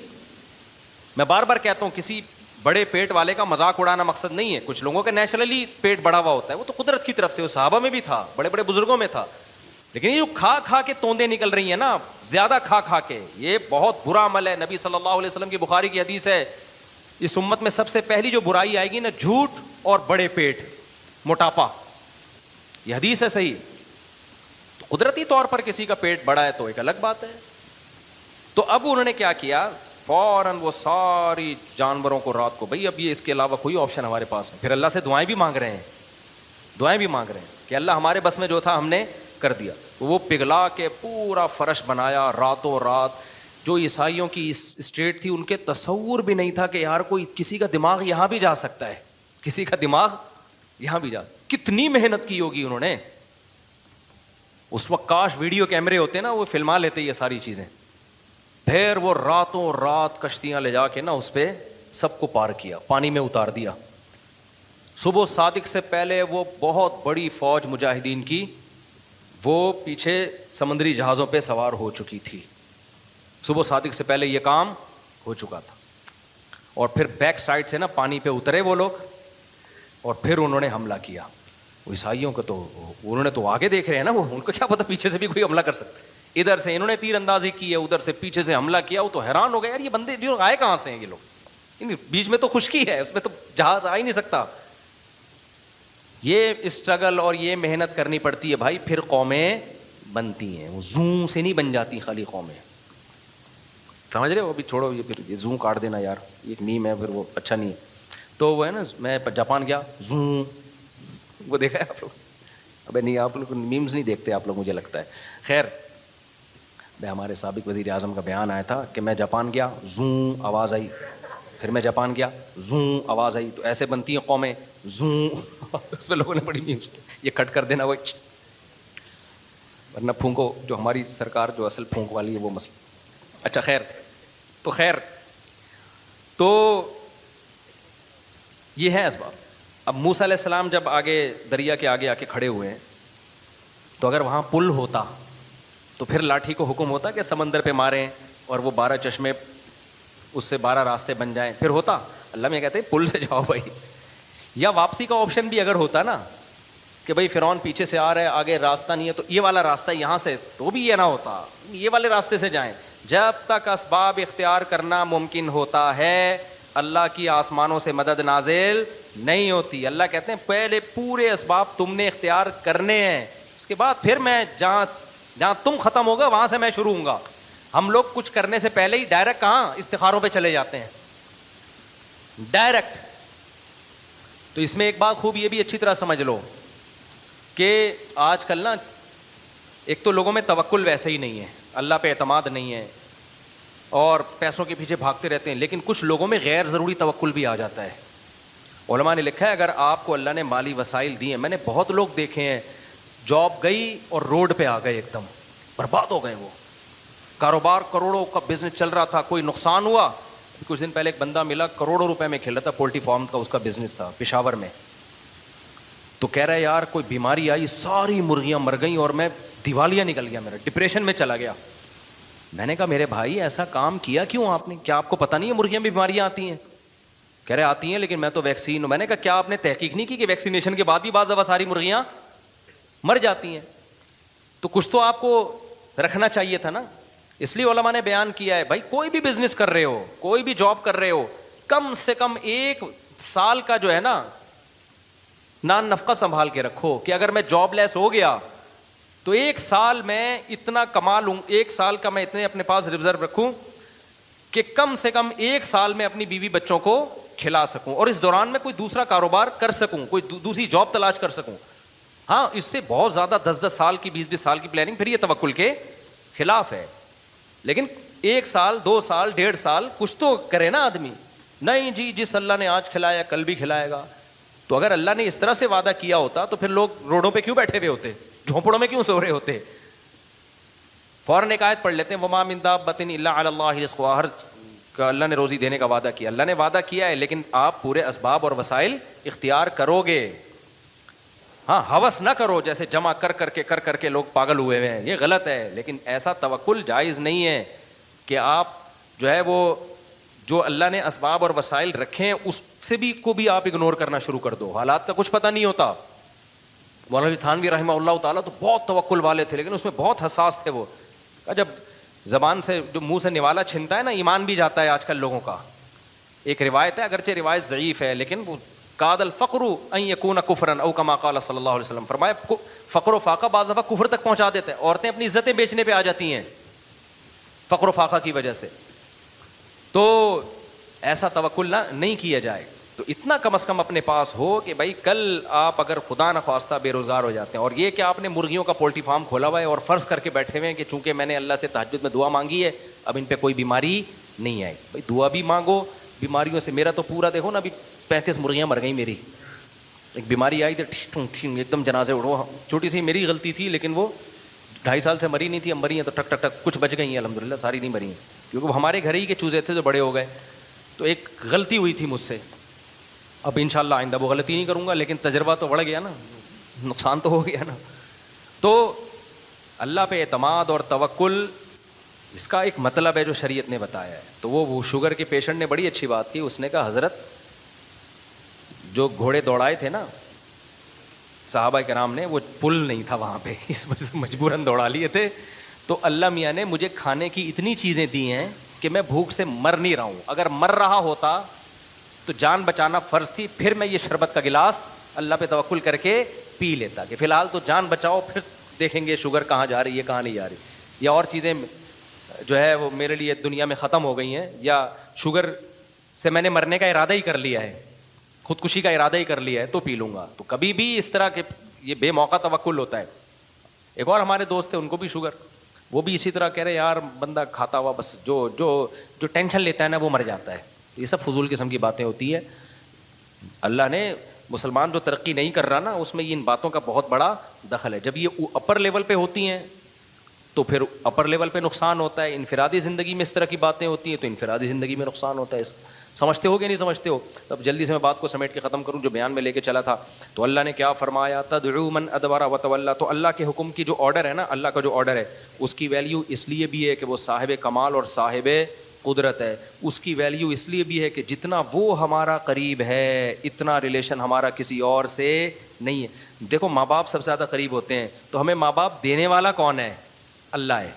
میں بار بار کہتا ہوں کسی بڑے پیٹ والے کا مذاق اڑانا مقصد نہیں ہے. کچھ لوگوں کا نیچرلی پیٹ بڑا ہوا ہوتا ہے, وہ تو قدرت کی طرف سے, وہ صحابہ میں بھی تھا, بڑے بڑے بزرگوں میں تھا. لیکن یہ جو کھا کھا کے توندیں نکل رہی ہیں نا, زیادہ کھا کھا کے, یہ بہت برا عمل ہے. نبی صلی اللہ علیہ وسلم کی بخاری کی حدیث ہے, اس امت میں سب سے پہلی جو برائی آئے گی نا, جھوٹ اور بڑے پیٹ, موٹاپا. یہ حدیث ہے صحیح. تو قدرتی طور پر کسی کا پیٹ بڑا ہے تو ایک الگ بات ہے. تو اب انہوں نے کیا کیا, فوراً وہ ساری جانوروں کو رات کو, بھائی اب یہ اس کے علاوہ کوئی آپشن ہمارے پاس نہیں. پھر اللہ سے دعائیں بھی مانگ رہے ہیں, دعائیں بھی مانگ رہے ہیں کہ اللہ ہمارے بس میں جو تھا ہم نے کر دیا. وہ پگھلا کے پورا فرش بنایا راتوں رات. جو عیسائیوں کی اسٹیٹ تھی ان کے تصور بھی نہیں تھا کہ یار کوئی کسی کا دماغ یہاں بھی جا سکتا ہے, کسی کا دماغ یہاں بھی جا. کتنی محنت کی ہوگی انہوں نے اس وقت, کاش ویڈیو کیمرے ہوتے نا, وہ فلما لیتے یہ ساری چیزیں. پھر وہ راتوں رات کشتیاں لے جا کے نا اس پہ سب کو پار کیا, پانی میں اتار دیا. صبح صادق سے پہلے وہ بہت بڑی فوج مجاہدین کی وہ پیچھے سمندری جہازوں پہ سوار ہو چکی تھی. صبح صادق سے پہلے یہ کام ہو چکا تھا. اور پھر بیک سائڈ سے نا پانی پہ اترے وہ لوگ, اور پھر انہوں نے حملہ کیا. وہ عیسائیوں کو تو انہوں نے تو آگے دیکھ رہے ہیں نا, وہ ان کو کیا پتا پیچھے سے بھی کوئی حملہ کر سکتا ہے. ادھر سے انہوں نے تیر اندازی کی ہے, ادھر سے پیچھے سے حملہ کیا. وہ تو حیران ہو گئے, یار یہ بندے آئے کہاں سے ہیں یہ لوگ, بیچ میں تو خشکی ہے, اس میں تو جہاز آ ہی نہیں سکتا. یہ اسٹرگل اور یہ محنت کرنی پڑتی ہے بھائی, پھر قومیں بنتی ہیں. وہ زوں سے نہیں بن جاتی خالی قومیں, سمجھ رہے ہو؟ ابھی چھوڑو یہ, پھر یہ زوں کاٹ دینا یار, ایک میم ہے پھر وہ اچھا نہیں ہے. تو وہ ہے نا, میں جاپان گیا, زوں, وہ دیکھا ہے آپ لوگ؟ ابے نہیں, آپ لوگ میمز نہیں دیکھتے آپ لوگ, مجھے لگتا ہے. خیر, ہمارے سابق وزیر اعظم کا بیان آیا تھا کہ میں جاپان گیا, زوں آواز آئی, پھر میں جاپان گیا, زوں آواز آئی. تو ایسے بنتی ہیں قومیں, زوں. اس میں لوگوں نے بڑی میمز, یہ کٹ کر دینا, وہ ورنہ پھونکو, جو ہماری سرکار جو اصل پھونک والی ہے وہ مسئلہ. اچھا خیر, تو یہ ہے اسباب. اب موسیٰ علیہ السلام جب آگے دریا کے آگے آ کے کھڑے ہوئے ہیں, تو اگر وہاں پل ہوتا تو پھر لاٹھی کو حکم ہوتا کہ سمندر پہ ماریں اور وہ 12 چشمے, اس سے 12 راستے بن جائیں, پھر ہوتا. اللہ میں کہتے ہیں پل سے جاؤ بھائی. یا واپسی کا آپشن بھی اگر ہوتا نا کہ بھائی فرعون پیچھے سے آ رہا ہے, آگے راستہ نہیں ہے, تو یہ والا راستہ یہاں سے, تو بھی یہ نہ ہوتا, یہ والے راستے سے جائیں. جب تک اسباب اختیار کرنا ممکن ہوتا ہے, اللہ کی آسمانوں سے مدد نازل نہیں ہوتی. اللہ کہتے ہیں پہلے پورے اسباب تم نے اختیار کرنے ہیں, اس کے بعد پھر میں جہاں تم ختم ہوگا وہاں سے میں شروع ہوں گا. ہم لوگ کچھ کرنے سے پہلے ہی ڈائریکٹ کہاں استخاروں پہ چلے جاتے ہیں, ڈائریکٹ. تو اس میں ایک بات خوب یہ بھی اچھی طرح سمجھ لو کہ آج کل نا, ایک تو لوگوں میں توکل ویسے ہی نہیں ہے, اللہ پہ اعتماد نہیں ہے, اور پیسوں کے پیچھے بھاگتے رہتے ہیں. لیکن کچھ لوگوں میں غیر ضروری توکل بھی آ جاتا ہے. علماء نے لکھا ہے اگر آپ کو اللہ نے مالی وسائل دیے, میں نے بہت لوگ دیکھے ہیں جاب گئی اور روڈ پہ آ گئے, ایک دم برباد ہو گئے. وہ کاروبار کروڑوں کا بزنس چل رہا تھا, کوئی نقصان ہوا. کچھ دن پہلے ایک بندہ ملا, کروڑوں روپے میں کھیل رہا تھا, پولٹری فارم کا اس کا بزنس تھا پشاور میں. تو کہہ رہا ہے یار کوئی بیماری آئی, ساری مرغیاں مر گئیں اور میں دیوالیہ نکل گیا, میرا ڈپریشن میں چلا گیا. میں نے کہا میرے بھائی ایسا کام کیا کیوں آپ نے, کیا آپ کو پتہ نہیں ہے مرغیاں بھی بیماریاں آتی ہیں؟ کہہ رہے آتی ہیں لیکن میں تو ویکسین ہوں. میں نے کہا کیا آپ نے تحقیق نہیں کی کہ ویکسینیشن کے بعد بھی بعض دفعہ ساری مرغیاں مر جاتی ہیں؟ تو کچھ تو آپ کو رکھنا چاہیے تھا نا. اس لیے علماء نے بیان کیا ہے بھائی کوئی بھی بزنس کر رہے ہو, کوئی بھی جاب کر رہے ہو, کم سے کم 1 سال کا جو ہے نا نان نفقہ سنبھال کے رکھو کہ اگر میں جاب لیس ہو گیا تو 1 سال میں اتنا کما لوں, 1 سال کا میں اتنے اپنے پاس ریزرو رکھوں کہ کم سے کم 1 سال میں اپنی بیوی بچوں کو کھلا سکوں, اور اس دوران میں کوئی دوسرا کاروبار کر سکوں, کوئی دوسری جاب تلاش کر سکوں. ہاں اس سے بہت زیادہ 10-10 سال کی 20-20 سال کی پلاننگ پھر یہ توکل کے خلاف ہے. لیکن 1 سال 2 سال 1.5 سال کچھ تو کرے نا آدمی. نہیں جی جس اللہ نے آج کھلایا کل بھی کھلائے گا, تو اگر اللہ نے اس طرح سے وعدہ کیا ہوتا تو پھر لوگ روڈوں پہ کیوں بیٹھے ہوئے ہوتے, جھونپڑوں میں کیوں سو رہے ہوتے؟ فوراً ایک آیت پڑھ لیتے ہیں, وما من دابۃ الا علی اللہ رزقها, ہر کا اللہ نے روزی دینے کا وعدہ کیا. اللہ نے وعدہ کیا ہے, لیکن آپ پورے اسباب اور وسائل اختیار کرو گے. ہاں, ہوس نہ کرو جیسے جمع کر کے لوگ پاگل ہوئے ہیں, یہ غلط ہے. لیکن ایسا توکل جائز نہیں ہے کہ آپ جو ہے وہ جو اللہ نے اسباب اور وسائل رکھے ہیں اس سے بھی کو بھی آپ اگنور کرنا شروع کر دو. حالات کا کچھ پتہ نہیں ہوتا. مولانا تھانوی رحمہ اللہ تعالیٰ تو بہت توکل والے تھے, لیکن اس میں بہت حساس تھے. وہ جب زبان سے جو منہ سے نوالا چھنتا ہے نا, ایمان بھی جاتا ہے آج کل لوگوں کا. ایک روایت ہے, اگرچہ روایت ضعیف ہے, لیکن وہ قاد الفقر ان یکون کفرا او کما قال صلی اللہ علیہ وسلم, فرمایا فقر و فاقہ بعض دفعہ کفر تک پہنچا دیتا ہے. عورتیں اپنی عزتیں بیچنے پہ آ جاتی ہیں فقر و فاقہ کی وجہ سے. تو ایسا توکل نہیں کیا جائے. تو اتنا کم از کم اپنے پاس ہو کہ بھائی کل آپ اگر خدا نخواستہ بے روزگار ہو جاتے ہیں, اور یہ کہ آپ نے مرغیوں کا پولٹری فارم کھولا ہوا ہے اور فرض کر کے بیٹھے ہوئے ہیں کہ چونکہ میں نے اللہ سے تہجد میں دعا مانگی ہے اب ان پہ کوئی بیماری نہیں آئے. بھائی دعا بھی مانگو بیماریوں سے. میرا تو پورا دیکھو نا, ابھی 35 مرغیاں مر گئیں میری. ایک بیماری آئی تو ایک دم جنازے اڑو, چھوٹی سی میری غلطی تھی, لیکن وہ 2.5 سال سے مری نہیں تھی, اب مری ہیں تو ٹک ٹک ٹک کچھ بچ گئی ہیں الحمدللہ, ساری نہیں مری ہیں کیونکہ وہ ہمارے گھر ہی کے چوزے تھے جو بڑے ہو گئے. تو ایک غلطی ہوئی تھی مجھ سے, اب انشاءاللہ آئندہ وہ غلطی نہیں کروں گا, لیکن تجربہ تو بڑھ گیا نا, نقصان تو ہو گیا نا. تو اللہ پہ اعتماد اور توکل اس کا ایک مطلب ہے جو شریعت نے بتایا ہے. تو وہ شوگر کے پیشنٹ نے بڑی اچھی بات کی, اس نے کہا حضرت جو گھوڑے دوڑائے تھے نا صحابہ کرام نے, وہ پل نہیں تھا وہاں پہ, اس وجہ سے مجبوراً دوڑا لیے تھے. تو اللہ میاں نے مجھے کھانے کی اتنی چیزیں دی ہیں کہ میں بھوک سے مر نہیں رہا ہوں. اگر مر رہا ہوتا تو جان بچانا فرض تھی, پھر میں یہ شربت کا گلاس اللہ پہ توکل کر کے پی لیتا کہ فی الحال تو جان بچاؤ, پھر دیکھیں گے شوگر کہاں جا رہی ہے کہاں نہیں جا رہی, یا اور چیزیں جو ہے وہ میرے لیے دنیا میں ختم ہو گئی ہیں, یا شوگر سے میں نے مرنے کا ارادہ ہی کر لیا ہے, خودکشی کا ارادہ ہی کر لیا ہے, تو پی لوں گا. تو کبھی بھی اس طرح کے یہ بے موقع توکل ہوتا ہے. ایک اور ہمارے دوست تھے, ان کو بھی شوگر, وہ بھی اسی طرح کہہ رہے یار بندہ کھاتا ہوا بس جو جو جو ٹینشن لیتا ہے نا وہ مر جاتا ہے. یہ سب فضول قسم کی باتیں ہوتی ہے. اللہ نے مسلمان جو ترقی نہیں کر رہا نا اس میں ان باتوں کا بہت بڑا دخل ہے. جب یہ اپر لیول پہ ہوتی ہیں تو پھر اپر لیول پہ نقصان ہوتا ہے. انفرادی زندگی میں اس طرح کی باتیں ہوتی ہیں تو انفرادی زندگی میں نقصان ہوتا ہے. سمجھتے ہو کہ نہیں سمجھتے ہو؟ اب جلدی سے میں بات کو سمیٹ کے ختم کروں جو بیان میں لے کے چلا تھا. تو اللہ نے کیا فرمایا, تدعو من ادبر وتولی. تو اللہ کے حکم کی جو آرڈر ہے نا, اللہ کا جو آرڈر ہے اس کی ویلیو اس لیے بھی ہے کہ وہ صاحب کمال اور صاحب قدرت ہے. اس کی ویلیو اس لیے بھی ہے کہ جتنا وہ ہمارا قریب ہے اتنا ریلیشن ہمارا کسی اور سے نہیں ہے. دیکھو ماں باپ سب سے زیادہ قریب ہوتے ہیں, تو ہمیں ماں باپ دینے والا کون ہے؟ اللہ ہے.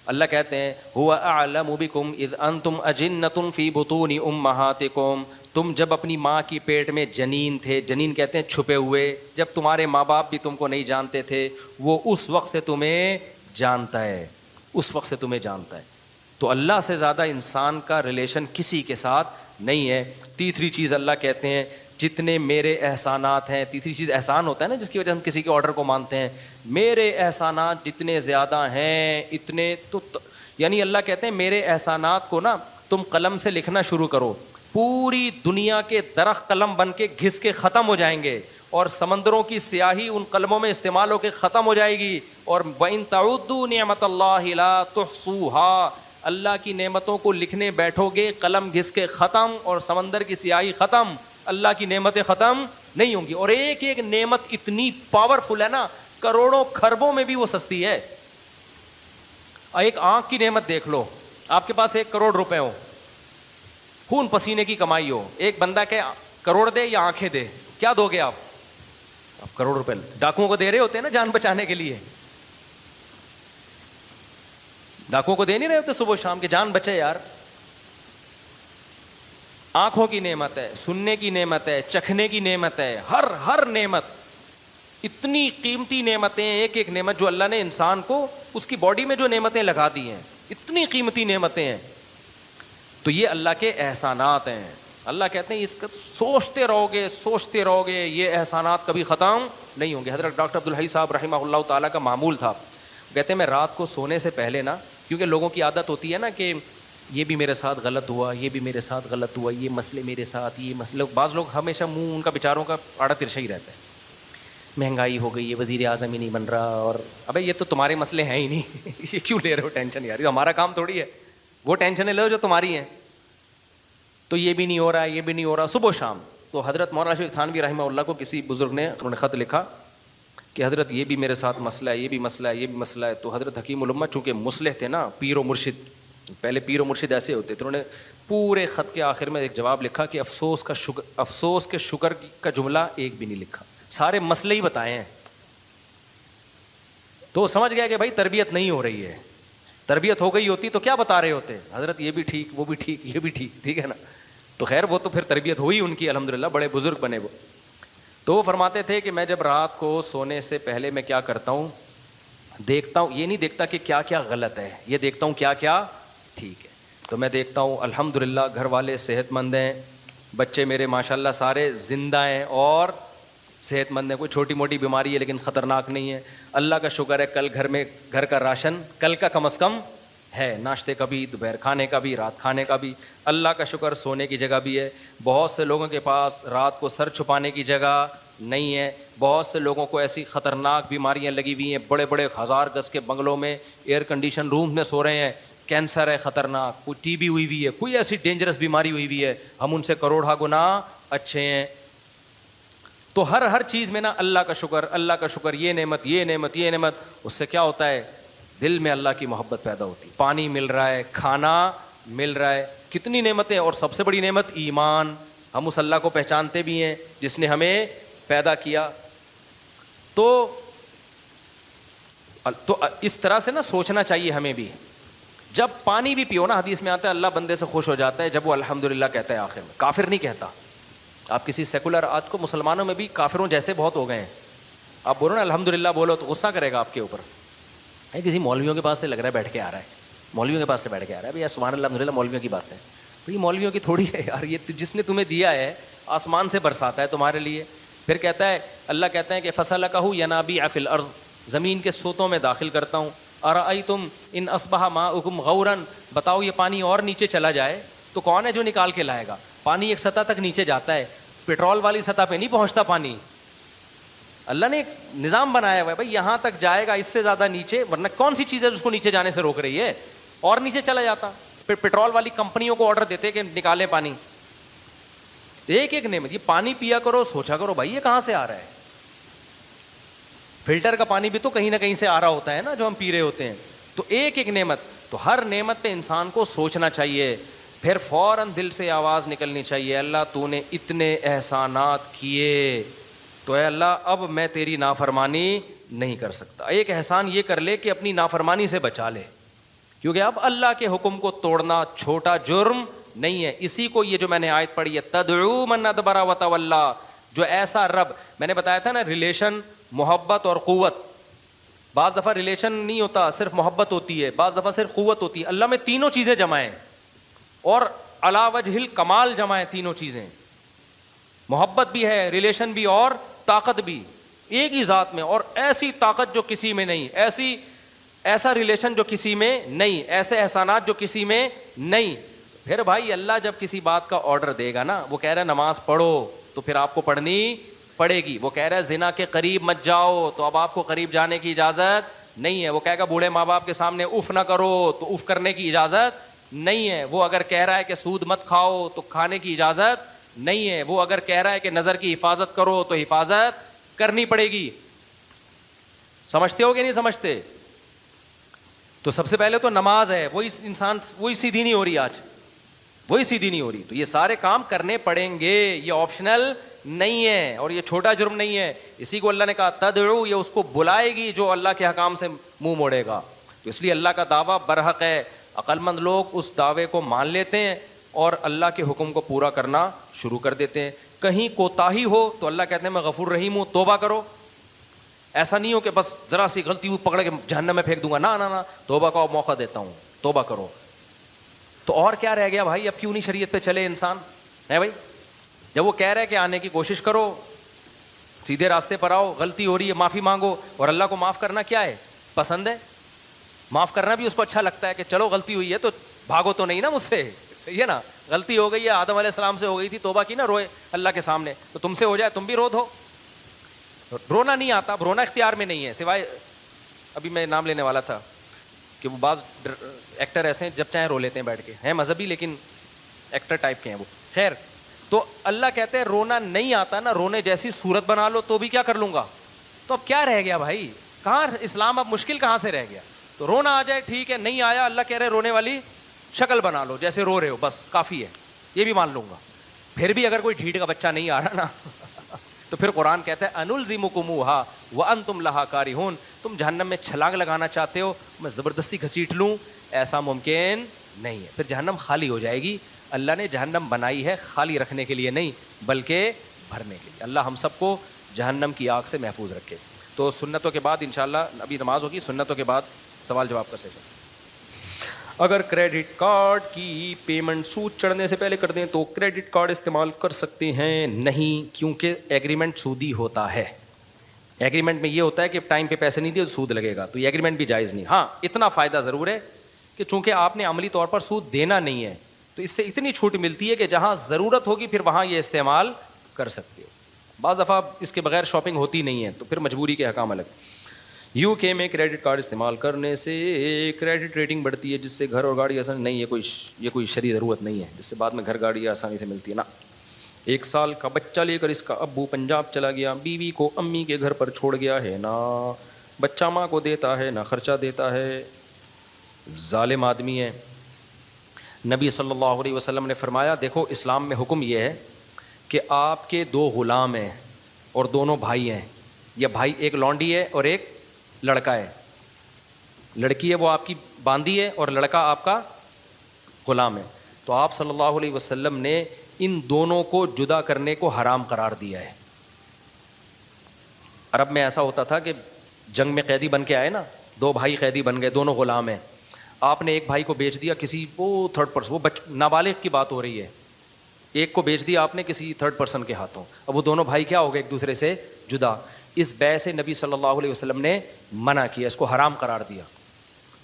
اللہ کہتے ہیں هو اعلم بكم اذ انتم اجنة في بطون امهاتكم. تم جب اپنی ماں کی پیٹ میں جنین تھے, جنین کہتے ہیں چھپے ہوئے, جب تمہارے ماں باپ بھی تم کو نہیں جانتے تھے, وہ اس وقت سے تمہیں جانتا ہے, اس وقت سے تمہیں جانتا ہے. تو اللہ سے زیادہ انسان کا ریلیشن کسی کے ساتھ نہیں ہے. تیسری چیز اللہ کہتے ہیں جتنے میرے احسانات ہیں, تیسری چیز احسان ہوتا ہے نا جس کی وجہ ہم کسی کے آرڈر کو مانتے ہیں, میرے احسانات جتنے زیادہ ہیں اتنے تو یعنی اللہ کہتے ہیں میرے احسانات کو نا تم قلم سے لکھنا شروع کرو, پوری دنیا کے درخت قلم بن کے گھس کے ختم ہو جائیں گے, اور سمندروں کی سیاہی ان قلموں میں استعمال ہو کے ختم ہو جائے گی. اور وَإِن تَعُدُّوا نِعْمَةَ اللَّهِ لَا تُحْصُوهَا. اللہ کی نعمتوں کو لکھنے بیٹھو گے قلم گھس کے ختم, اور سمندر کی سیاہی ختم, اللہ کی نعمتیں ختم نہیں ہوں گی. اور ایک ایک نعمت اتنی پاورفل ہے نا, کروڑوں خربوں میں بھی وہ سستی ہے. ایک آنکھ کی نعمت دیکھ لو, آپ کے پاس 1 کروڑ روپے ہو, خون پسینے کی کمائی ہو, ایک بندہ کہ کروڑ دے یا آنکھیں دے, کیا دو گے آپ؟ کروڑ روپے ڈاکوؤں کو دے رہے ہوتے ہیں نا جان بچانے کے لیے, ڈاکوؤں کو دے نہیں رہے ہوتے صبح شام کے جان بچے یار. آنکھوں کی نعمت ہے, سننے کی نعمت ہے, چکھنے کی نعمت ہے, ہر نعمت, اتنی قیمتی نعمتیں, ایک ایک نعمت جو اللہ نے انسان کو اس کی باڈی میں جو نعمتیں لگا دی ہیں, اتنی قیمتی نعمتیں ہیں. تو یہ اللہ کے احسانات ہیں. اللہ کہتے ہیں اس کا سوچتے رہو گے, یہ احسانات کبھی ختم نہیں ہوں گے. حضرت ڈاکٹر عبدالحی صاحب رحمہ اللہ تعالیٰ کا معمول تھا, کہتے ہیں میں رات کو سونے سے پہلے نا, کیونکہ لوگوں کی عادت ہوتی ہے نا کہ یہ بھی میرے ساتھ غلط ہوا، یہ بھی میرے ساتھ غلط ہوا، یہ مسئلے میرے ساتھ، یہ مسئلے. بعض لوگ ہمیشہ منہ ان کا بیچاروں کا آڑا ترچھا ہی رہتا ہے. مہنگائی ہو گئی ہے، وزیر اعظم ہی نہیں بن رہا، اور ابے یہ تو تمہارے مسئلے ہیں ہی نہیں. یہ کیوں لے رہے ہو ٹینشن یار؟ یہ ہمارا کام تھوڑی ہے. وہ ٹینشنیں لو جو تمہاری ہیں. تو یہ بھی نہیں ہو رہا ہے، یہ بھی نہیں ہو رہا، صبح و شام. تو حضرت مولانا شریف تھانوی رحمہ اللہ کو کسی بزرگ نے انہوں نے خط لکھا کہ حضرت یہ بھی میرے ساتھ مسئلہ ہے، یہ بھی مسئلہ ہے، یہ بھی مسئلہ ہے. تو حضرت حکیم الامہ چونکہ مصلح تھے نا، پیر و مرشد، پہلے پیر و مرشد ایسے ہوتے تھے، انہوں نے پورے خط کے آخر میں ایک جواب لکھا کہ افسوس کے شکر کا جملہ ایک بھی نہیں لکھا، سارے مسئلے ہی بتائے ہیں. تو سمجھ گیا کہ بھائی تربیت نہیں ہو رہی ہے. تربیت ہو گئی ہوتی تو کیا بتا رہے ہوتے؟ حضرت یہ بھی ٹھیک، وہ بھی ٹھیک، یہ بھی ٹھیک، ٹھیک ہے نا. تو خیر وہ تو پھر تربیت ہوئی ان کی الحمدللہ، بڑے بزرگ بنے وہ. تو وہ فرماتے تھے کہ میں جب رات کو سونے سے پہلے میں کیا کرتا ہوں، دیکھتا ہوں، یہ نہیں دیکھتا کہ کیا کیا غلط ہے، یہ دیکھتا ہوں کیا کیا ٹھیک ہے. تو میں دیکھتا ہوں الحمدللہ گھر والے صحت مند ہیں، بچے میرے ماشاءاللہ سارے زندہ ہیں اور صحت مند ہیں، کوئی چھوٹی موٹی بیماری ہے لیکن خطرناک نہیں ہے. اللہ کا شکر ہے کل گھر کا راشن کل کا کم از کم ہے، ناشتے کا بھی، دوپہر کھانے کا بھی، رات کھانے کا بھی. اللہ کا شکر سونے کی جگہ بھی ہے. بہت سے لوگوں کے پاس رات کو سر چھپانے کی جگہ نہیں ہے. بہت سے لوگوں کو ایسی خطرناک بیماریاں لگی ہوئی ہیں، بڑے بڑے 1000 گز کے بنگلوں میں ایئر کنڈیشن روم میں سو رہے ہیں. کینسر ہے خطرناک، کوئی ٹی بی ہوئی ہوئی ہے، کوئی ایسی ڈینجرس بیماری ہوئی ہوئی ہے، ہم ان سے کروڑا گنا اچھے ہیں. تو ہر چیز میں نا اللہ کا شکر، اللہ کا شکر، یہ نعمت، یہ نعمت، یہ نعمت. اس سے کیا ہوتا ہے؟ دل میں اللہ کی محبت پیدا ہوتی. پانی مل رہا ہے، کھانا مل رہا ہے، کتنی نعمتیں. اور سب سے بڑی نعمت ایمان. ہم اس اللہ کو پہچانتے بھی ہیں جس نے ہمیں پیدا کیا. تو اس طرح سے نا سوچنا چاہیے ہمیں بھی. جب پانی بھی پیو نا، حدیث میں آتا ہے اللہ بندے سے خوش ہو جاتا ہے جب وہ الحمدللہ کہتا ہے آخر میں، کافر نہیں کہتا. آپ کسی سیکولر، آج کو مسلمانوں میں بھی کافروں جیسے بہت ہو گئے ہیں. آپ بولو نا الحمدللہ بولو تو غصہ کرے گا آپ کے اوپر. کسی مولویوں کے پاس سے لگ رہا ہے بیٹھ کے آ رہا ہے، مولویوں کے پاس سے بیٹھ کے آ رہا ہے. بھائی سبحان اللہ الحمدللہ مولویوں کی بات ہے. بھائی مولویوں کی تھوڑی ہے یار، یہ جس نے تمہیں دیا ہے آسمان سے برساتا ہے تمہارے لیے. پھر کہتا ہے، اللہ کہتا ہے کہ فَسَلَكَهُ يَنَابِيعَ فِي الْأَرْضِ، زمین کے سوتوں میں داخل کرتا ہوں. أَرَأَيْتُمْ إِنْ أَصْبَحَ مَاؤُكُمْ غَوْرًا، بتاؤ یہ پانی اور نیچے چلا جائے تو کون ہے جو نکال کے لائے گا؟ پانی ایک سطح تک نیچے جاتا ہے، پیٹرول والی سطح پہ نہیں پہنچتا پانی. اللہ نے ایک نظام بنایا ہوا ہے بھائی یہاں تک جائے گا، اس سے زیادہ نیچے، ورنہ کون سی چیز ہے جس کو نیچے جانے سے روک رہی ہے؟ اور نیچے چلا جاتا. پھر پیٹرول والی کمپنیوں کو آرڈر دیتے کہ نکالیں پانی. ایک ایک نعمت. یہ پانی پیا کرو، سوچا کرو بھائی یہ کہاں سے آ رہا ہے. فلٹر کا پانی بھی تو کہیں نہ کہیں سے آ رہا ہوتا ہے نا جو ہم پی رہے ہوتے ہیں. تو ایک ایک نعمت. تو ہر نعمت پہ انسان کو سوچنا چاہیے، پھر فوراً دل سے آواز نکلنی چاہیے، اللہ تو نے اتنے احسانات کیے تو اے اللہ اب میں تیری نافرمانی نہیں کر سکتا. ایک احسان یہ کر لے کہ اپنی نافرمانی سے بچا لے، کیونکہ اب اللہ کے حکم کو توڑنا چھوٹا جرم نہیں ہے. اسی کو یہ جو میں نے آیت پڑھی ہے، تدعو من ادبر وتولی، جو ایسا رب، میں نے بتایا تھا نا ریلیشن، محبت اور قوت. بعض دفعہ ریلیشن نہیں ہوتا، صرف محبت ہوتی ہے، بعض دفعہ صرف قوت ہوتی ہے. اللہ میں تینوں چیزیں جمع ہیں اور علی وجہ الکمال جمع ہیں تینوں چیزیں. محبت بھی ہے، ریلیشن بھی اور طاقت بھی، ایک ہی ذات میں. اور ایسی طاقت جو کسی میں نہیں، ایسا ریلیشن جو کسی میں نہیں، ایسے احسانات جو کسی میں نہیں. پھر بھائی اللہ جب کسی بات کا آرڈر دے گا نا، وہ کہہ رہا ہے نماز پڑھو تو پھر آپ کو پڑھنی پڑے گی. وہ کہہ رہا ہے زنا کے قریب مت جاؤ تو اب آپ کو قریب جانے کی اجازت نہیں ہے. وہ کہے گا بوڑھے ماں باپ کے سامنے اف نہ کرو تو اف کرنے کی اجازت نہیں ہے. وہ اگر کہہ رہا ہے کہ سود مت کھاؤ تو کھانے کی اجازت نہیں ہے. وہ اگر کہہ رہا ہے کہ نظر کی حفاظت کرو تو حفاظت کرنی پڑے گی. سمجھتے ہو کہ نہیں سمجھتے؟ تو سب سے پہلے تو نماز ہے، وہی انسان وہی سیدھی نہیں ہو رہی، آج وہی سیدھی نہیں ہو رہی. تو یہ سارے کام کرنے پڑیں گے، یہ آپشنل نہیں ہے اور یہ چھوٹا جرم نہیں ہے. اسی کو اللہ نے کہا تدعو، یہ اس کو بلائے گی جو اللہ کے حکام سے منہ موڑے گا. تو اس لیے اللہ کا دعویٰ برحق ہے. عقل مند لوگ اس دعوے کو مان لیتے ہیں اور اللہ کے حکم کو پورا کرنا شروع کر دیتے ہیں. کہیں کوتاہی ہو تو اللہ کہتے ہیں میں غفور رحیم ہوں، توبہ کرو. ایسا نہیں ہو کہ بس ذرا سی غلطی ہوئی پکڑ کے جہنم میں پھینک دوں گا، نہ، توبہ کا موقع دیتا ہوں، توبہ کرو. تو اور کیا رہ گیا بھائی؟ اب کیوں نہیں شریعت پہ چلے انسان ہے بھائی؟ جب وہ کہہ رہا ہے کہ آنے کی کوشش کرو، سیدھے راستے پر آؤ، غلطی ہو رہی ہے معافی مانگو. اور اللہ کو معاف کرنا کیا ہے؟ پسند ہے. معاف کرنا بھی اس کو اچھا لگتا ہے کہ چلو غلطی ہوئی ہے تو بھاگو تو نہیں نا مجھ سے, صحیح ہے نا, غلطی ہو گئی ہے, آدم علیہ السلام سے ہو گئی تھی, توبہ کی نا, روئے اللہ کے سامنے, تو تم سے ہو جائے تم بھی رو دو. رونا نہیں آتا, اب رونا اختیار میں نہیں ہے, سوائے ابھی میں نام لینے والا تھا کہ وہ بعض ایکٹر ایسے ہیں جب چاہیں رو لیتے ہیں بیٹھ کے, ہیں مذہبی لیکن ایکٹر ٹائپ کے ہیں وہ. خیر, تو اللہ کہتے ہیں رونا نہیں آتا نا, رونے جیسی صورت بنا لو تو بھی کیا کر لوں گا. تو اب کیا رہ گیا بھائی, کہاں اسلام اب مشکل کہاں سے رہ گیا. تو رونا آ جائے ٹھیک ہے, نہیں آیا اللہ کہہ رہے رونے والی شکل بنا لو جیسے رو رہے ہو, بس کافی ہے, یہ بھی مان لوں گا. پھر بھی اگر کوئی ڈھیٹ کا بچہ نہیں آ رہا نا تو پھر قرآن کہتا ہے انلزمکموہا وانتم لہا کارہون, تم جہنم میں چھلانگ لگانا چاہتے ہو, میں زبردستی گھسیٹ لوں, ایسا ممکن نہیں ہے. پھر جہنم خالی ہو جائے گی. اللہ نے جہنم بنائی ہے خالی رکھنے کے لیے نہیں بلکہ بھرنے کے لیے. اللہ ہم سب کو جہنم کی آگ سے محفوظ رکھے. تو سنتوں کے بعد انشاءاللہ ابھی نماز ہوگی, سنتوں کے بعد سوال جواب کا سیشن. اگر کریڈٹ کارڈ کی پیمنٹ سود چڑھنے سے پہلے کر دیں تو کریڈٹ کارڈ استعمال کر سکتے ہیں؟ نہیں, کیونکہ ایگریمنٹ سودی ہوتا ہے. ایگریمنٹ میں یہ ہوتا ہے کہ ٹائم پہ پیسے نہیں دیے تو سود لگے گا, تو یہ ایگریمنٹ بھی جائز نہیں. ہاں اتنا فائدہ ضرور ہے کہ چونکہ آپ نے عملی طور پر سود دینا نہیں ہے تو اس سے اتنی چھوٹ ملتی ہے کہ جہاں ضرورت ہوگی پھر وہاں یہ استعمال کر سکتے ہو. بعض دفعہ اس کے بغیر شاپنگ ہوتی نہیں ہے تو پھر مجبوری کے حکام الگ. یو کے میں کریڈٹ کارڈ استعمال کرنے سے کریڈٹ ریٹنگ بڑھتی ہے جس سے گھر اور گاڑی آسانی نہیں ہے. یہ کوئی شرعی ضرورت نہیں ہے جس سے بعد میں گھر گاڑی آسانی سے ملتی ہے نا. 1 سال کا بچہ لے کر اس کا ابو پنجاب چلا گیا, بیوی کو امی کے گھر پر چھوڑ گیا ہے, نہ بچہ ماں کو دیتا ہے نہ خرچہ دیتا ہے, ظالم آدمی ہے. نبی صلی اللہ علیہ وسلم نے فرمایا دیکھو اسلام میں حکم یہ ہے کہ آپ کے 2 غلام ہیں اور دونوں بھائی ہیں, یا بھائی ایک لونڈی ہے اور ایک لڑکا ہے, لڑکی ہے وہ آپ کی باندھی ہے اور لڑکا آپ کا غلام ہے. تو آپ صلی اللہ علیہ وسلم نے ان دونوں کو جدا کرنے کو حرام قرار دیا ہے. عرب میں ایسا ہوتا تھا کہ جنگ میں قیدی بن کے آئے نا, 2 بھائی قیدی بن گئے, دونوں غلام ہیں, آپ نے ایک بھائی کو بیچ دیا کسی وہ تھرڈ پرسن, وہ نابالغ کی بات ہو رہی ہے, ایک کو بیچ دیا آپ نے کسی تھرڈ پرسن کے ہاتھوں, اب وہ دونوں بھائی کیا ہو گئے ایک دوسرے سے جدا. اس بیع سے نبی صلی اللہ علیہ وسلم نے منع کیا, اس کو حرام قرار دیا.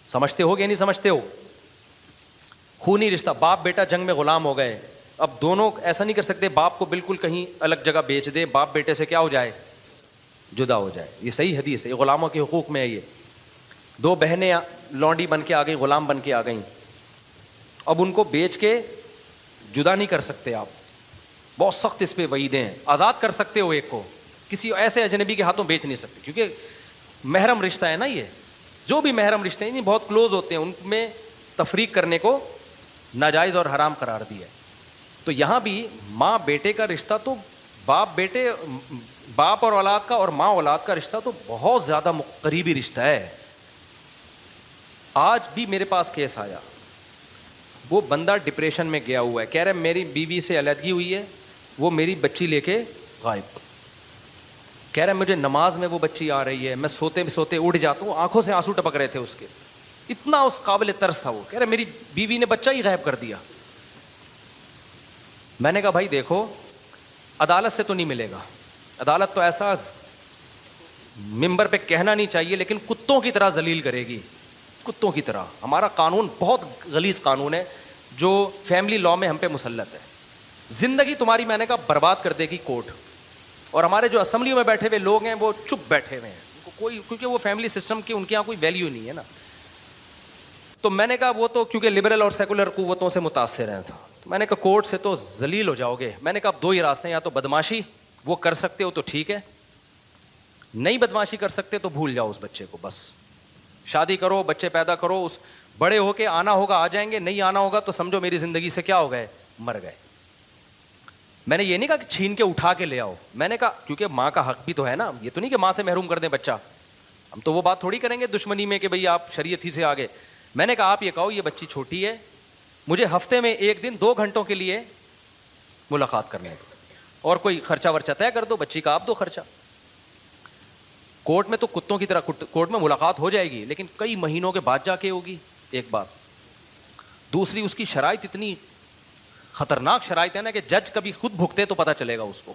سمجھتے ہو کہ نہیں سمجھتے ہو؟ خونی رشتہ, باپ بیٹا جنگ میں غلام ہو گئے, اب دونوں ایسا نہیں کر سکتے باپ کو بالکل کہیں الگ جگہ بیچ دے, باپ بیٹے سے کیا ہو جائے جدا ہو جائے. یہ صحیح حدیث ہے, یہ غلاموں کے حقوق میں ہے. یہ 2 بہنیں لونڈی بن کے آ گئیں, غلام بن کے آ گئیں, اب ان کو بیچ کے جدا نہیں کر سکتے آپ, بہت سخت اس پہ وعیدیں ہیں. آزاد کر سکتے ہو ایک کو, کسی ایسے اجنبی کے ہاتھوں بیچ نہیں سکتے, کیونکہ محرم رشتہ ہے نا. یہ جو بھی محرم رشتے ہیں بہت کلوز ہوتے ہیں, ان میں تفریق کرنے کو ناجائز اور حرام قرار دیا ہے. تو یہاں بھی ماں بیٹے کا رشتہ تو باپ اور اولاد کا اور ماں اولاد کا رشتہ تو بہت زیادہ قریبی رشتہ ہے. آج بھی میرے پاس کیس آیا, وہ بندہ ڈپریشن میں گیا ہوا ہے, کہہ رہے میری بیوی سے علیحدگی ہوئی ہے, وہ میری بچی لے کے غائب, کہہ رہے مجھے نماز میں وہ بچی آ رہی ہے, میں سوتے سوتے اٹھ جاتا ہوں, آنکھوں سے آنسو ٹپک رہے تھے اس کے, اتنا اس قابل ترس تھا وہ. کہہ رہے میری بیوی نے بچہ ہی غائب کر دیا. میں نے کہا بھائی دیکھو عدالت سے تو نہیں ملے گا, عدالت تو ایسا ممبر پہ کہنا نہیں چاہیے لیکن کتوں کی طرح ذلیل کرے گی, کتوں کی طرح. ہمارا قانون بہت غلیظ قانون ہے جو فیملی لاء میں ہم پہ مسلط ہے. زندگی تمہاری میں نے کہا برباد کر دے گی کورٹ. اور ہمارے جو اسمبلیوں میں بیٹھے ہوئے لوگ ہیں وہ چپ بیٹھے ہوئے ہیں, ان کو کوئی, کیونکہ وہ فیملی سسٹم کی ان کے یہاں کوئی ویلیو نہیں ہے نا. تو میں نے کہا وہ تو کیونکہ لبرل اور سیکولر قوتوں سے متاثر ہیں, تو میں نے کہا کورٹ سے تو ذلیل ہو جاؤ گے. میں نے کہا اب 2 ہی راستے ہیں, یا تو بدماشی وہ کر سکتے ہو تو ٹھیک ہے, نہیں بدماشی کر سکتے تو بھول جاؤ اس بچے کو, بس شادی کرو, بچے پیدا کرو, اس بڑے ہو کے آنا ہوگا آ جائیں گے, نہیں آنا ہوگا تو سمجھو میری زندگی سے کیا ہو گئے, مر گئے. میں نے یہ نہیں کہا کہ چھین کے اٹھا کے لے آؤ, میں نے کہا کیونکہ ماں کا حق بھی تو ہے نا, یہ تو نہیں کہ ماں سے محروم کر دیں بچہ. ہم تو وہ بات تھوڑی کریں گے دشمنی میں کہ بھئی آپ شریعت ہی سے آگے. میں نے کہا آپ یہ کہو یہ بچی چھوٹی ہے, مجھے ہفتے میں 1 دن 2 گھنٹوں کے لیے ملاقات کرنے دو, اور کوئی خرچہ ورچہ طے کر دو, بچی کا آپ دو خرچہ. کورٹ میں تو کتوں کی طرح کورٹ میں ملاقات ہو جائے گی لیکن کئی مہینوں کے بعد جا کے ہوگی, ایک بات. دوسری اس کی شرائط اتنی خطرناک شرائط ہے نا کہ جج کبھی خود بھگتے تو پتہ چلے گا اس کو.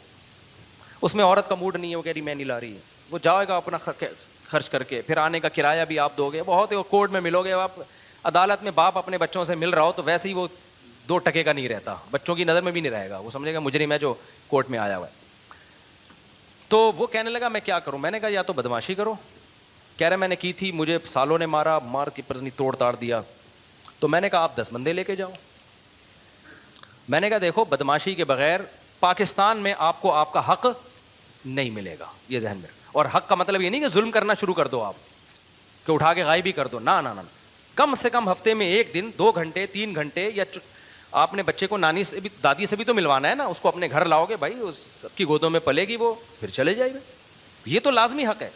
اس میں عورت کا موڈ نہیں ہے, وہ کہہ رہی میں نہیں لا رہی ہے, وہ جائے گا اپنا خرچ کر کے, پھر آنے کا کرایہ بھی آپ دو گے, بہت ہے, اور کورٹ میں ملو گے آپ, عدالت میں باپ اپنے بچوں سے مل رہا ہو تو ویسے ہی وہ 2 ٹکے کا نہیں رہتا, بچوں کی نظر میں بھی نہیں رہے گا, وہ سمجھے گا مجرم ہے جو کورٹ میں آیا ہوا ہے. تو وہ کہنے لگا میں کیا کروں. میں نے کہا یا تو بدماشی کرو. کہہ رہے میں نے کی تھی, مجھے سالوں نے مارا, مار کے پتنی توڑ تاڑ دیا. تو میں نے کہا آپ 10 بندے لے کے جاؤ. میں نے کہا دیکھو بدماشی کے بغیر پاکستان میں آپ کو آپ کا حق نہیں ملے گا, یہ ذہن میں. اور حق کا مطلب یہ نہیں کہ ظلم کرنا شروع کر دو آپ, کہ اٹھا کے غائب ہی کر دو, نہ. کم سے کم ہفتے میں 1 دن 2 گھنٹے 3 گھنٹے, یا آپ نے بچے کو نانی سے بھی دادی سے بھی تو ملوانا ہے نا, اس کو اپنے گھر لاؤ گے بھائی, سب کی گودوں میں پلے گی وہ, پھر چلے جائے گا. یہ تو لازمی حق ہے.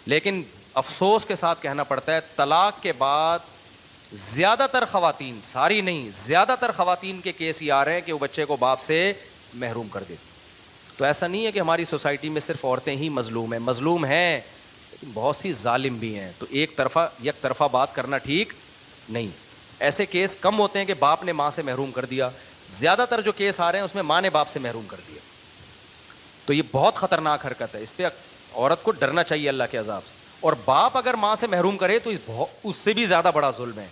لیکن افسوس کے ساتھ کہنا پڑتا ہے طلاق کے بعد زیادہ تر خواتین, ساری نہیں, زیادہ تر خواتین کے کیس یہ آ رہے ہیں کہ وہ بچے کو باپ سے محروم کر دیتی. تو ایسا نہیں ہے کہ ہماری سوسائٹی میں صرف عورتیں ہی مظلوم ہیں, مظلوم ہیں لیکن بہت سی ظالم بھی ہیں. تو یک طرفہ بات کرنا ٹھیک نہیں. ایسے کیس کم ہوتے ہیں کہ باپ نے ماں سے محروم کر دیا, زیادہ تر جو کیس آ رہے ہیں اس میں ماں نے باپ سے محروم کر دیا. تو یہ بہت خطرناک حرکت ہے, اس پہ عورت کو ڈرنا چاہیے اللہ کے عذاب سے. اور باپ اگر ماں سے محروم کرے تو اس سے بھی زیادہ بڑا ظلم ہے,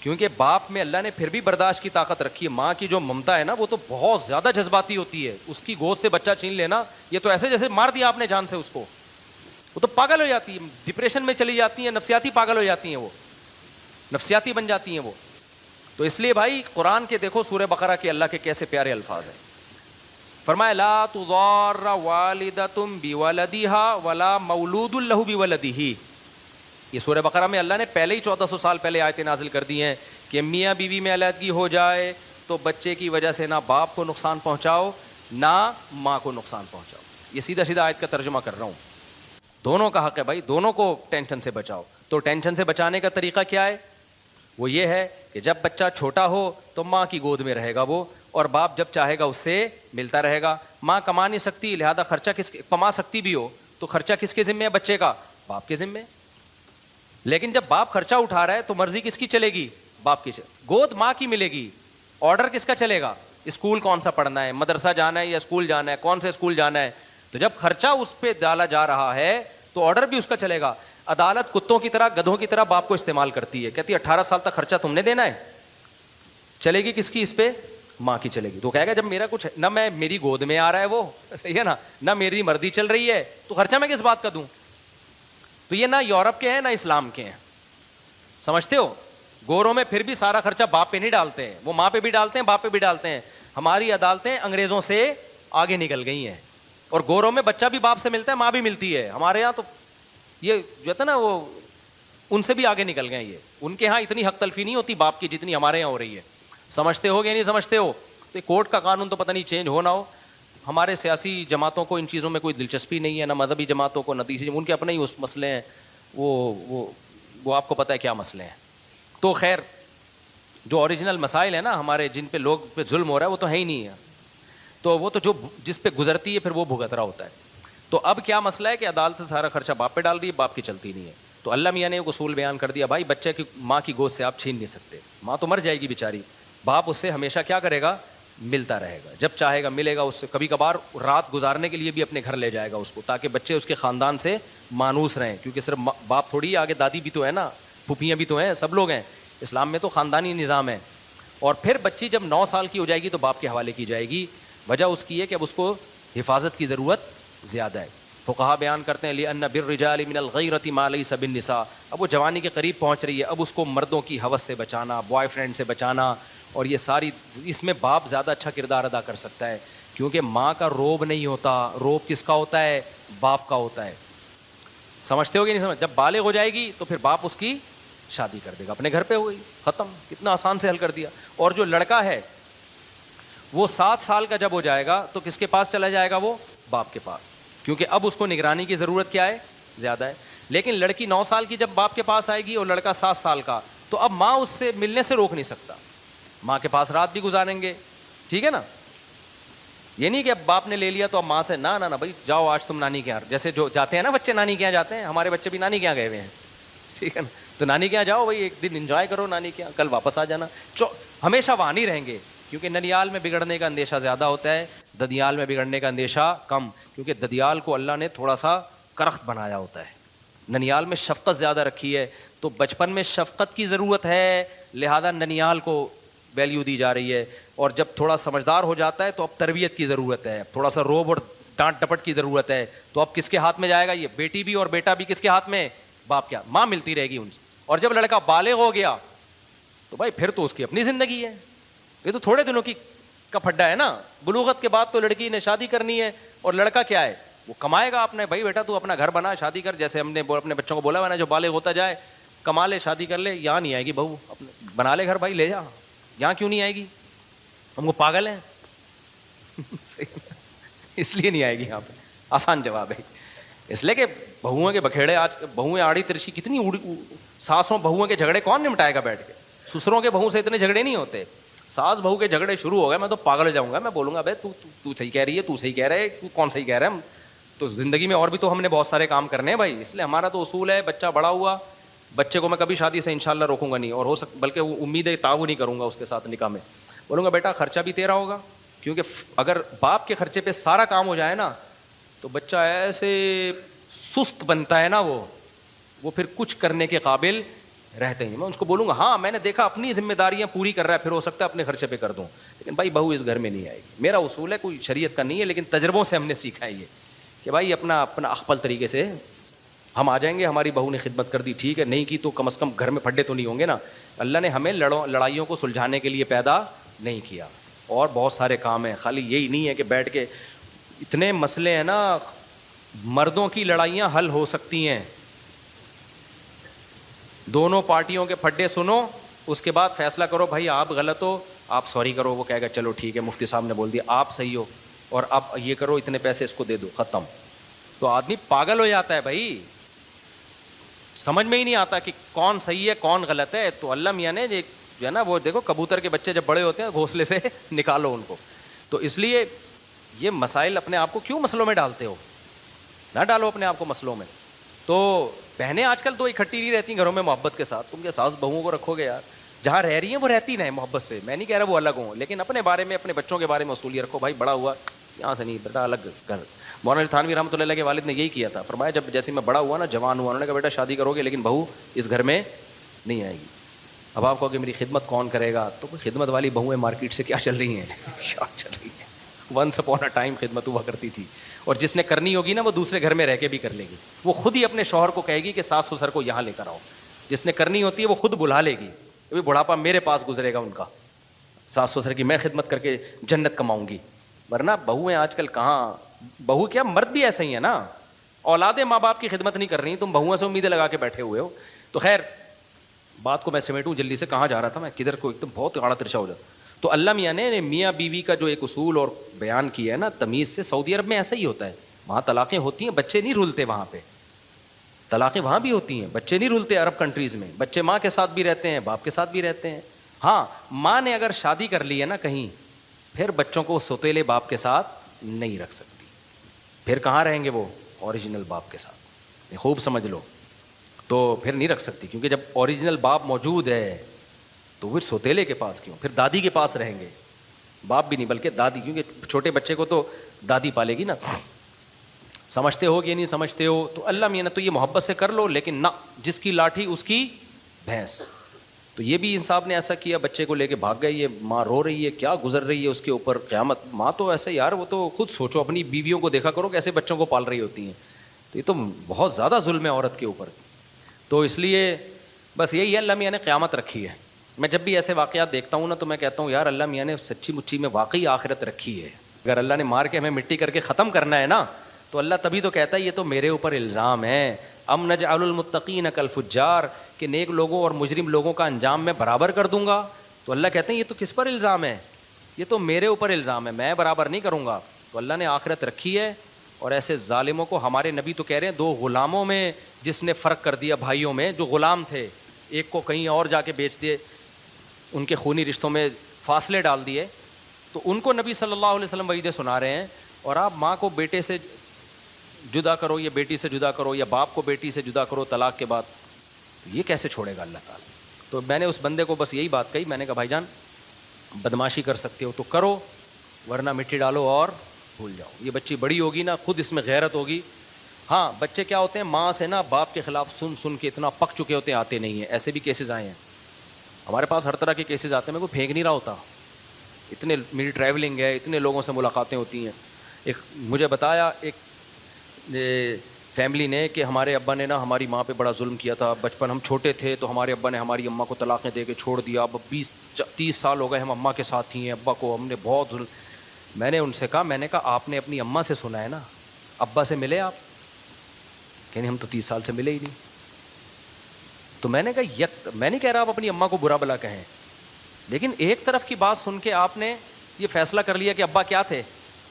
کیونکہ باپ میں اللہ نے پھر بھی برداشت کی طاقت رکھی ہے. ماں کی جو ممتا ہے نا وہ تو بہت زیادہ جذباتی ہوتی ہے. اس کی گود سے بچہ چھین لینا, یہ تو ایسے جیسے مار دیا آپ نے جان سے اس کو, وہ تو پاگل ہو جاتی ہے, ڈپریشن میں چلی جاتی ہیں, نفسیاتی پاگل ہو جاتی ہیں, وہ نفسیاتی بن جاتی ہیں وہ. تو اس لیے بھائی قرآن کے دیکھو سورہ بقرہ کے اللہ کے کیسے پیارے الفاظ ہیں. فرمایا لا تضار والدۃ بولدها ولا مولود له بولدہ. یہ سورہ بقرہ میں اللہ نے پہلے ہی 1400 سال پہلے آیتیں نازل کر دی ہیں کہ میاں بیوی میں علیحدگی ہو جائے تو بچے کی وجہ سے نہ باپ کو نقصان پہنچاؤ نہ ماں کو نقصان پہنچاؤ. یہ سیدھا سیدھا آیت کا ترجمہ کر رہا ہوں. دونوں کا حق ہے بھائی, دونوں کو ٹینشن سے بچاؤ. تو ٹینشن سے بچانے کا طریقہ کیا ہے؟ وہ یہ ہے کہ جب بچہ چھوٹا ہو تو ماں کی گود میں رہے گا وہ, اور باپ جب چاہے گا اس سے ملتا رہے گا. ماں کما نہیں سکتی, لہذا خرچہ کما سکتی بھی ہو تو خرچہ کس کے ذمہ ہے بچے کا؟ باپ کے ذمہ. لیکن جب باپ خرچہ اٹھا رہا ہے تو مرضی کس کی چلے گی؟ باپ کی. گود ماں کی ملے گی, آرڈر کس کا چلے گا؟ اسکول کون سا پڑھنا ہے, مدرسہ جانا ہے یا اسکول جانا ہے, کون سے اسکول جانا ہے. تو جب خرچہ اس پہ ڈالا جا رہا ہے تو آرڈر بھی اس کا چلے گا. عدالت کتوں کی طرح گدھوں کی طرح باپ کو استعمال کرتی ہے, کہتی ہے 18 سال تک خرچہ تم نے دینا ہے. چلے گی کس کی؟ اس پہ ماں کی چلے گی. تو کہے گا جب میرا کچھ نہ میں میری گود میں آ رہا ہے وہ, صحیح ہے نا, نہ میری مرضی چل رہی ہے, تو خرچہ میں کس بات کا دوں؟ تو یہ نہ یورپ کے ہیں نہ اسلام کے ہیں, سمجھتے ہو. گوروں میں پھر بھی سارا خرچہ باپ پہ نہیں ڈالتے ہیں, وہ ماں پہ بھی ڈالتے ہیں باپ پہ بھی ڈالتے ہیں. ہماری عدالتیں انگریزوں سے آگے نکل گئی ہیں, اور گوروں میں بچہ بھی باپ سے ملتا ہے ماں بھی ملتی ہے. ہمارے یہاں تو یہ جو تھا نا وہ ان سے بھی آگے نکل گئے. یہ ان کے ہاں اتنی حق تلفی نہیں ہوتی باپ کی جتنی ہمارے یہاں ہو رہی ہے. سمجھتے ہو کہ نہیں سمجھتے ہو؟ تو کورٹ کا قانون تو پتہ نہیں چینج ہو نہ ہو. ہمارے سیاسی جماعتوں کو ان چیزوں میں کوئی دلچسپی نہیں ہے, نہ مذہبی جماعتوں کو, نہ دوسری, ان کے اپنے ہی اس مسئلے ہیں. وہ آپ کو پتہ ہے کیا مسئلے ہیں. تو خیر جو اوریجنل مسائل ہیں نا ہمارے, جن پہ لوگ پہ ظلم ہو رہا ہے, وہ تو ہے ہی نہیں ہے. تو وہ تو جو جس پہ گزرتی ہے پھر وہ بھگت رہا ہوتا ہے. تو اب کیا مسئلہ ہے کہ عدالت سارا خرچہ باپ پہ ڈال رہی ہے, باپ کی چلتی نہیں ہے. تو اللہ میاں نے ایک اصول بیان کر دیا, بھائی بچے کی ماں کی گود سے آپ چھین نہیں سکتے. ماں تو مر جائے گی بیچاری, باپ اس سے ہمیشہ کیا کرے گا؟ ملتا رہے گا. جب چاہے گا ملے گا اس سے. کبھی کبھار رات گزارنے کے لیے بھی اپنے گھر لے جائے گا اس کو, تاکہ بچے اس کے خاندان سے مانوس رہیں. کیونکہ صرف باپ تھوڑی, آگے دادی بھی تو ہے نا, پھوپھیاں بھی تو ہیں, سب لوگ ہیں. اسلام میں تو خاندانی نظام ہے. اور پھر بچی جب 9 سال کی ہو جائے گی تو باپ کے حوالے کی جائے گی. وجہ اس کی ہے کہ اب اس کو حفاظت کی ضرورت زیادہ ہے. فقہا بیان کرتے ہیں لِأَنَّ بِالرِّجَالِ مِنَ الْغَيْرَةِ مَا لَيْسَ بِالنِّسَاءِ. اب وہ جوانی کے قریب پہنچ رہی ہے, اب اس کو مردوں کی ہوس سے بچانا, بوائے فرینڈ سے بچانا, اور یہ ساری, اس میں باپ زیادہ اچھا کردار ادا کر سکتا ہے. کیونکہ ماں کا روب نہیں ہوتا, روب کس کا ہوتا ہے؟ باپ کا ہوتا ہے. سمجھتے ہو کہ نہیں سمجھ؟ جب بالغ ہو جائے گی تو پھر باپ اس کی شادی کر دے گا, اپنے گھر پہ ہو گئی, ختم. کتنا آسان سے حل کر دیا. اور جو لڑکا ہے وہ 7 سال کا جب ہو جائے گا تو کس کے پاس چلا جائے گا؟ وہ باپ کے پاس, کیونکہ اب اس کو نگرانی کی ضرورت کیا ہے؟ زیادہ ہے. لیکن لڑکی 9 سال کی جب باپ کے پاس آئے گی اور لڑکا 7 سال کا, تو اب ماں اس سے ملنے سے روک نہیں سکتا. ماں کے پاس رات بھی گزاریں گے, ٹھیک ہے نا. یہ نہیں کہ اب باپ نے لے لیا تو اب ماں سے نہ بھائی جاؤ آج تم نانی کے یہاں, جیسے جو جاتے ہیں نا بچے نانی کے یہاں جاتے ہیں, ہمارے بچے بھی نانی کے یہاں گئے ہوئے ہیں, ٹھیک ہے نا. تو نانی کے یہاں جاؤ بھائی, ایک دن انجوائے کرو نانی کے یہاں, کل واپس آ جانا. ہمیشہ وہاں نہیں رہیں گے, کیونکہ ننیال میں بگڑنے کا اندیشہ زیادہ ہوتا ہے, ددیال میں بگڑنے کا اندیشہ کم. کیونکہ ددیال کو اللہ نے تھوڑا سا کرخت بنایا ہوتا ہے, ننیال میں شفقت زیادہ رکھی ہے, تو بچپن میں شفقت کی ضرورت ہے، لہذا ننیال کو ویلیو دی جا رہی ہے، اور جب تھوڑا سمجھدار ہو جاتا ہے تو اب تربیت کی ضرورت ہے، تھوڑا سا روب اور ڈانٹ ڈپٹ کی ضرورت ہے، تو اب کس کے ہاتھ میں جائے گا؟ یہ بیٹی بھی اور بیٹا بھی کس کے ہاتھ میں؟ باپ کیا، ماں ملتی رہے گی ان سے. اور جب لڑکا بالغ ہو گیا تو بھائی پھر تو اس کی اپنی زندگی ہے. یہ تو تھوڑے دنوں کی کا پھڈا ہے نا. بلوغت کے بعد تو لڑکی نے شادی کرنی ہے، اور لڑکا کیا ہے، وہ کمائے گا. آپ نے بھائی بیٹا تو اپنا گھر بنا، شادی کر، جیسے ہم نے اپنے بچوں کو بولا ہے نا، جو بالغ ہوتا جائے کما لے، شادی کر لے. یہاں نہیں آئے گی بہو، اپنے بنا لے گھر بھائی، لے جا. یہاں کیوں نہیں آئے گی؟ ہم کو پاگل ہیں اس لیے نہیں آئے گی یہاں پہ. آسان جواب ہے، اس لیے کہ بہوؤں کے بکھیڑے، آج بہویں آڑی ترشی کتنی ساسوں بہوؤں کے جھگڑے کون نمٹائے گا بیٹھ کے؟ سسروں کے بہو سے اتنے جھگڑے نہیں ہوتے، ساس بہو کے جھگڑے شروع ہو گئے میں تو پاگل ہو جاؤں گا. میں بولوں گا بھائی تو صحیح کہہ رہی ہے، تو صحیح کہہ رہے، تو کون صحیح کہہ رہے ہیں؟ تو زندگی میں اور بھی تو ہم نے بہت سارے کام کرنے ہیں بھائی. اس لیے ہمارا تو اصول ہے، بچہ بڑا ہوا، بچے کو میں کبھی شادی سے انشاءاللہ روکوں گا نہیں، اور بلکہ امید ہے تعاون نہیں کروں گا اس کے ساتھ نکاح میں. بولوں گا بیٹا خرچہ بھی تیرا ہوگا، کیونکہ اگر باپ کے خرچے پہ سارا کام ہو جائے نا تو بچہ ایسے سست بنتا ہے نا، وہ پھر کچھ کرنے کے قابل رہتے ہیں. میں اس کو بولوں گا ہاں میں نے دیکھا اپنی ذمہ داریاں پوری کر رہا ہے، پھر ہو سکتا ہے اپنے خرچے پہ کر دوں، لیکن بھائی بہو اس گھر میں نہیں آئے گی. میرا اصول ہے، کوئی شریعت کا نہیں ہے، لیکن تجربوں سے ہم نے سیکھا ہے یہ کہ بھائی اپنا اخپل طریقے سے ہم آ جائیں گے. ہماری بہو نے خدمت کر دی ٹھیک ہے، نہیں کی تو کم از کم گھر میں پھڈے تو نہیں ہوں گے نا. اللہ نے ہمیں لڑائیوں کو سلجھانے کے لیے پیدا نہیں کیا، اور بہت سارے کام ہیں. خالی یہی نہیں ہے کہ بیٹھ کے، اتنے مسئلے ہیں نا. مردوں کی لڑائیاں حل ہو سکتی ہیں، دونوں پارٹیوں کے پھڈے سنو، اس کے بعد فیصلہ کرو بھائی آپ غلط ہو، آپ سوری کرو، وہ کہے گا چلو ٹھیک ہے مفتی صاحب نے بول دیا آپ صحیح ہو، اور اب یہ کرو، اتنے پیسے اس کو دے دو، ختم. تو آدمی پاگل ہو جاتا ہے بھائی، سمجھ میں ہی نہیں آتا کہ کون صحیح ہے کون غلط ہے. تو اللہ میاں نے جو ہے نا، وہ دیکھو کبوتر کے بچے جب بڑے ہوتے ہیں گھونسلے سے نکالو ان کو. تو اس لیے یہ مسائل اپنے آپ کو کیوں مسئلوں میں ڈالتے ہو؟ نہ ڈالو اپنے آپ کو مسئلوں میں. تو بہنیں آج کل تو اکٹھی نہیں رہتی گھروں میں محبت کے ساتھ. تم کیا ساس بہوؤں کو رکھو گے یار؟ جہاں رہ رہی ہیں وہ رہتی رہیں محبت سے، میں نہیں کہہ رہا وہ الگ ہوں، لیکن اپنے بارے میں، اپنے بچوں کے بارے میں اصولیت رکھو. بھائی بڑا ہوا یہاں سے نہیں بیٹا، الگ گھر. مولانا تھانوی رحمۃ اللہ علیہ کے والد نے یہی کیا تھا، فرمایا جب جیسے میں بڑا ہوا نا، جوان ہوا، انہوں نے کہا بیٹا شادی کرو گے لیکن بہو اس گھر میں نہیں آئے گی. اب آپ کہو کہ میری خدمت کون کرے گا؟ تو کوئی خدمت والی بہویں مارکیٹ سے کیا چل رہی ہیں؟ کیا چل رہی ہیں. ونس اپون اے ٹائم خدمت ہوا کرتی تھی، اور جس نے کرنی ہوگی نا وہ دوسرے گھر میں رہ کے بھی کر لے گی. وہ خود ہی اپنے شوہر کو کہے گی کہ ساس سسر کو یہاں لے کر آؤ. جس نے کرنی ہوتی ہے وہ خود بلا لے گی، ابھی بڑھاپا میرے پاس گزرے گا ان کا، ساس سسر کی میں خدمت کر کے جنت کماؤں گی. ورنہ بہویں آج کل کہاں، بہو کیا مرد بھی ایسے ہی ہیں نا، اولادیں ماں باپ کی خدمت نہیں کر رہی، تم بہوؤں سے امیدیں لگا کے بیٹھے ہوئے ہو. تو خیر بات کو میں سمیٹوں جلدی سے، کہاں جا رہا تھا میں، کدھر کو ایک دم بہت گاڑا ترچا ہو جاتا. تو اللہ میاں نے میاں بیوی کا جو ایک اصول اور بیان کیا ہے نا تمیز سے. سعودی عرب میں ایسا ہی ہوتا ہے، وہاں طلاقیں ہوتی ہیں، بچے نہیں رولتے وہاں پہ. طلاقیں وہاں بھی ہوتی ہیں، بچے نہیں رولتے. عرب کنٹریز میں بچے ماں کے ساتھ بھی رہتے ہیں، باپ کے ساتھ بھی رہتے ہیں. ہاں ماں نے اگر شادی کر لی ہے نا کہیں، پھر بچوں کو سوتیلے باپ کے ساتھ نہیں رکھ سکتی. پھر کہاں رہیں گے وہ؟ اوریجنل باپ کے ساتھ. خوب سمجھ لو. تو پھر نہیں رکھ سکتی، کیونکہ جب اوریجنل باپ موجود ہے تو پھر سوتیلے کے پاس کیوں؟ پھر دادی کے پاس رہیں گے، باپ بھی نہیں بلکہ دادی، کیونکہ چھوٹے بچے کو تو دادی پالے گی نا. سمجھتے ہو کہ نہیں سمجھتے ہو؟ تو اللہ میاں نے تو یہ محبت سے کر لو، لیکن نہ جس کی لاٹھی اس کی بھینس. تو یہ بھی انصاف نے ایسا کیا، بچے کو لے کے بھاگ گئے، یہ ماں رو رہی ہے، کیا گزر رہی ہے اس کے اوپر قیامت. ماں تو ایسے یار، وہ تو خود سوچو اپنی بیویوں کو دیکھا کرو کیسے بچوں کو پال رہی ہوتی ہیں. تو یہ تو بہت زیادہ ظلم ہے عورت کے اوپر. تو اس لیے بس یہی ہے، اللہ میاں نے قیامت رکھی ہے. میں جب بھی ایسے واقعات دیکھتا ہوں نا تو میں کہتا ہوں یار اللہ میاں نے سچی مچی میں واقعی آخرت رکھی ہے. اگر اللہ نے مار کے ہمیں مٹی کر کے ختم کرنا ہے نا تو اللہ تبھی تو کہتا ہے یہ تو میرے اوپر الزام ہے. ام نجعل المتقین کالفجار، کہ نیک لوگوں اور مجرم لوگوں کا انجام میں برابر کر دوں گا. تو اللہ کہتے ہیں یہ تو کس پر الزام ہے؟ یہ تو میرے اوپر الزام ہے، میں برابر نہیں کروں گا. تو اللہ نے آخرت رکھی ہے. اور ایسے ظالموں کو ہمارے نبی تو کہہ رہے ہیں، دو غلاموں میں جس نے فرق کر دیا، بھائیوں میں جو غلام تھے، ایک کو کہیں اور جا کے بیچ دیے، ان کے خونی رشتوں میں فاصلے ڈال دیے، تو ان کو نبی صلی اللہ علیہ وسلم وعیدیں سنا رہے ہیں. اور آپ ماں کو بیٹے سے جدا کرو یا بیٹی سے جدا کرو، یا باپ کو بیٹی سے جدا کرو طلاق کے بعد، یہ کیسے چھوڑے گا اللہ تعالیٰ؟ تو میں نے اس بندے کو بس یہی بات کہی، میں نے کہا بھائی جان بدماشی کر سکتے ہو تو کرو، ورنہ مٹی ڈالو اور بھول جاؤ. یہ بچی بڑی ہوگی نا، خود اس میں غیرت ہوگی، ہاں بچے کیا ہوتے ہیں ماں سے نا باپ کے خلاف سن سن کے اتنا پک چکے ہوتے ہیں, آتے نہیں ہیں. ایسے بھی کیسز آئے ہیں ہمارے پاس, ہر طرح کے کیسز آتے ہیں. میں کوئی پھینک نہیں رہا ہوتا, اتنے میری ٹریولنگ ہے, اتنے لوگوں سے ملاقاتیں ہوتی ہیں. ایک مجھے بتایا ایک فیملی نے کہ ہمارے ابا نے نا ہماری ماں پہ بڑا ظلم کیا تھا. بچپن ہم چھوٹے تھے تو ہمارے ابا نے ہماری اماں کو طلاقیں دے کے چھوڑ دیا. اب 20-30 سال ہو گئے ہم اماں کے ساتھ ہی ہیں, ابا کو ہم نے بہت ظلم. میں نے ان سے کہا, میں نے کہا آپ نے اپنی اماں سے سنا ہے نا, ابا سے ملے آپ؟ کہ نہیں, ہم تو 30 سال سے ملے ہی نہیں. تو میں نے کہا میں نہیں کہہ رہا آپ اپنی اماں کو برا بلا کہیں, لیکن ایک طرف کی بات سن کے آپ نے یہ فیصلہ کر لیا کہ ابا کیا تھے.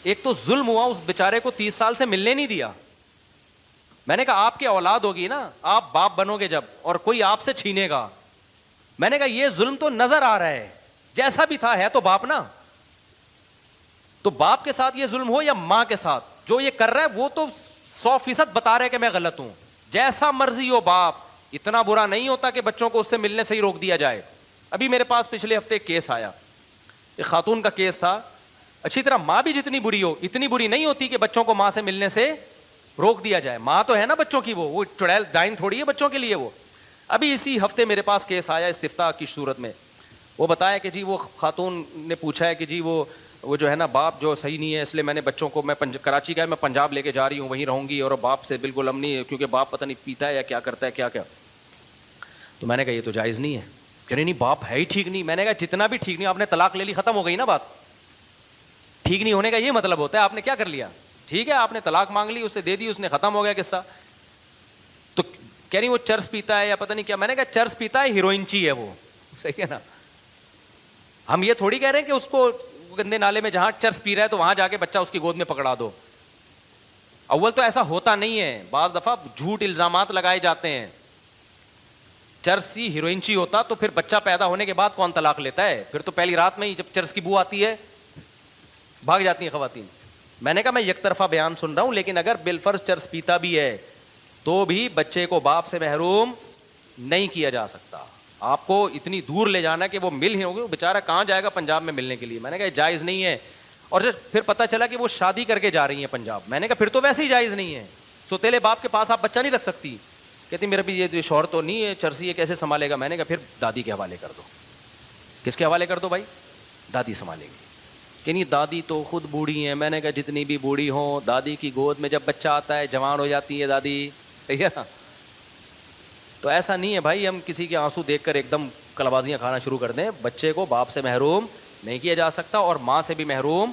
ایک تو ظلم ہوا, اس بیچارے کو 30 سال سے ملنے نہیں دیا. میں نے کہا آپ کی اولاد ہوگی نا, آپ باپ بنو گے جب, اور کوئی آپ سے چھینے گا. میں نے کہا یہ ظلم تو نظر آ رہا ہے, جیسا بھی تھا ہے تو باپ نا. تو باپ کے ساتھ یہ ظلم ہو یا ماں کے ساتھ, جو یہ کر رہا ہے وہ تو 100% بتا رہے کہ میں غلط ہوں. جیسا مرضی ہو باپ, اتنا برا نہیں ہوتا کہ بچوں کو اس سے ملنے سے ہی روک دیا جائے. ابھی میرے پاس پچھلے ہفتے ایک کیس آیا, ایک خاتون کا کیس تھا. اچھی طرح ماں بھی جتنی بری ہو اتنی بری نہیں ہوتی کہ بچوں کو ماں سے ملنے سے روک دیا جائے. ماں تو ہے نا بچوں کی, وہ چڑیل ڈائن تھوڑی ہے بچوں کے لیے وہ. ابھی اسی ہفتے میرے پاس کیس آیا استفتاء کی صورت میں. وہ بتایا کہ جی وہ خاتون نے پوچھا ہے کہ جی وہ جو ہے نا باپ جو صحیح نہیں ہے, اس لیے میں نے بچوں کو, میں کراچی کا ہے, میں پنجاب لے کے جا رہی ہوں, وہیں رہوں گی, اور باپ سے بالکل امنی ہے کیونکہ باپ پتہ نہیں پیتا ہے یا کیا کرتا ہے کیا کیا. تو میں نے کہا یہ تو جائز نہیں ہے. کہ نہیں باپ ہے ہی ٹھیک نہیں. میں نے کہا جتنا بھی ٹھیک نہیں, آپ نے طلاق لے لی, ختم ہو گئی نا بات. ٹھیک نہیں ہونے کا یہ مطلب ہوتا ہے آپ نے کیا کر لیا, ٹھیک ہے آپ نے طلاق مانگ لی, اسے دے دی, اس نے, ختم ہو گیا قصہ. تو کہہ رہی وہ چرس پیتا ہے یا پتہ نہیں کیا. میں نے کہا چرس پیتا ہے, ہیروئن چی ہے وہ, صحیح ہے نا. ہم یہ تھوڑی کہہ رہے ہیں کہ اس کو گندے نالے میں جہاں چرس پی رہا ہے تو وہاں جا کے بچہ اس کی گود میں پکڑا دو. اول تو ایسا ہوتا نہیں ہے, بعض دفعہ جھوٹ الزامات لگائے جاتے ہیں. چرس ہی ہیروئن چی ہوتا تو پھر بچہ پیدا ہونے کے بعد کون طلاق لیتا ہے؟ پھر تو پہلی رات میں ہی جب چرس کی بو آتی ہے بھاگ جاتی ہیں خواتین. میں نے کہا میں یک طرفہ بیان سن رہا ہوں, لیکن اگر بالفرض چرس پیتا بھی ہے تو بھی بچے کو باپ سے محروم نہیں کیا جا سکتا. آپ کو اتنی دور لے جانا کہ وہ مل ہی ہوگی, بیچارہ کہاں جائے گا پنجاب میں ملنے کے لیے. میں نے کہا جائز نہیں ہے. اور جب پھر پتہ چلا کہ وہ شادی کر کے جا رہی ہیں پنجاب, میں نے کہا پھر تو ویسے ہی جائز نہیں ہے. سوتیلے باپ کے پاس آپ بچہ نہیں رکھ سکتی. کہتی میرا بھی یہ شوہر تو نہیں ہے چرسی ہے, کیسے سنبھالے گا. میں نے کہا پھر دادی کے حوالے کر دو. کس کے حوالے کر دو بھائی؟ دادی سنبھالے گی. کہ نہیں دادی تو خود بوڑھی ہیں. میں نے کہا جتنی بھی بوڑھی ہوں, دادی کی گود میں جب بچہ آتا ہے جوان ہو جاتی ہے دادی, صحیح ہے نا. تو ایسا نہیں ہے بھائی ہم کسی کے آنسو دیکھ کر ایک دم کلبازیاں کھانا شروع کر دیں. بچے کو باپ سے محروم نہیں کیا جا سکتا اور ماں سے بھی محروم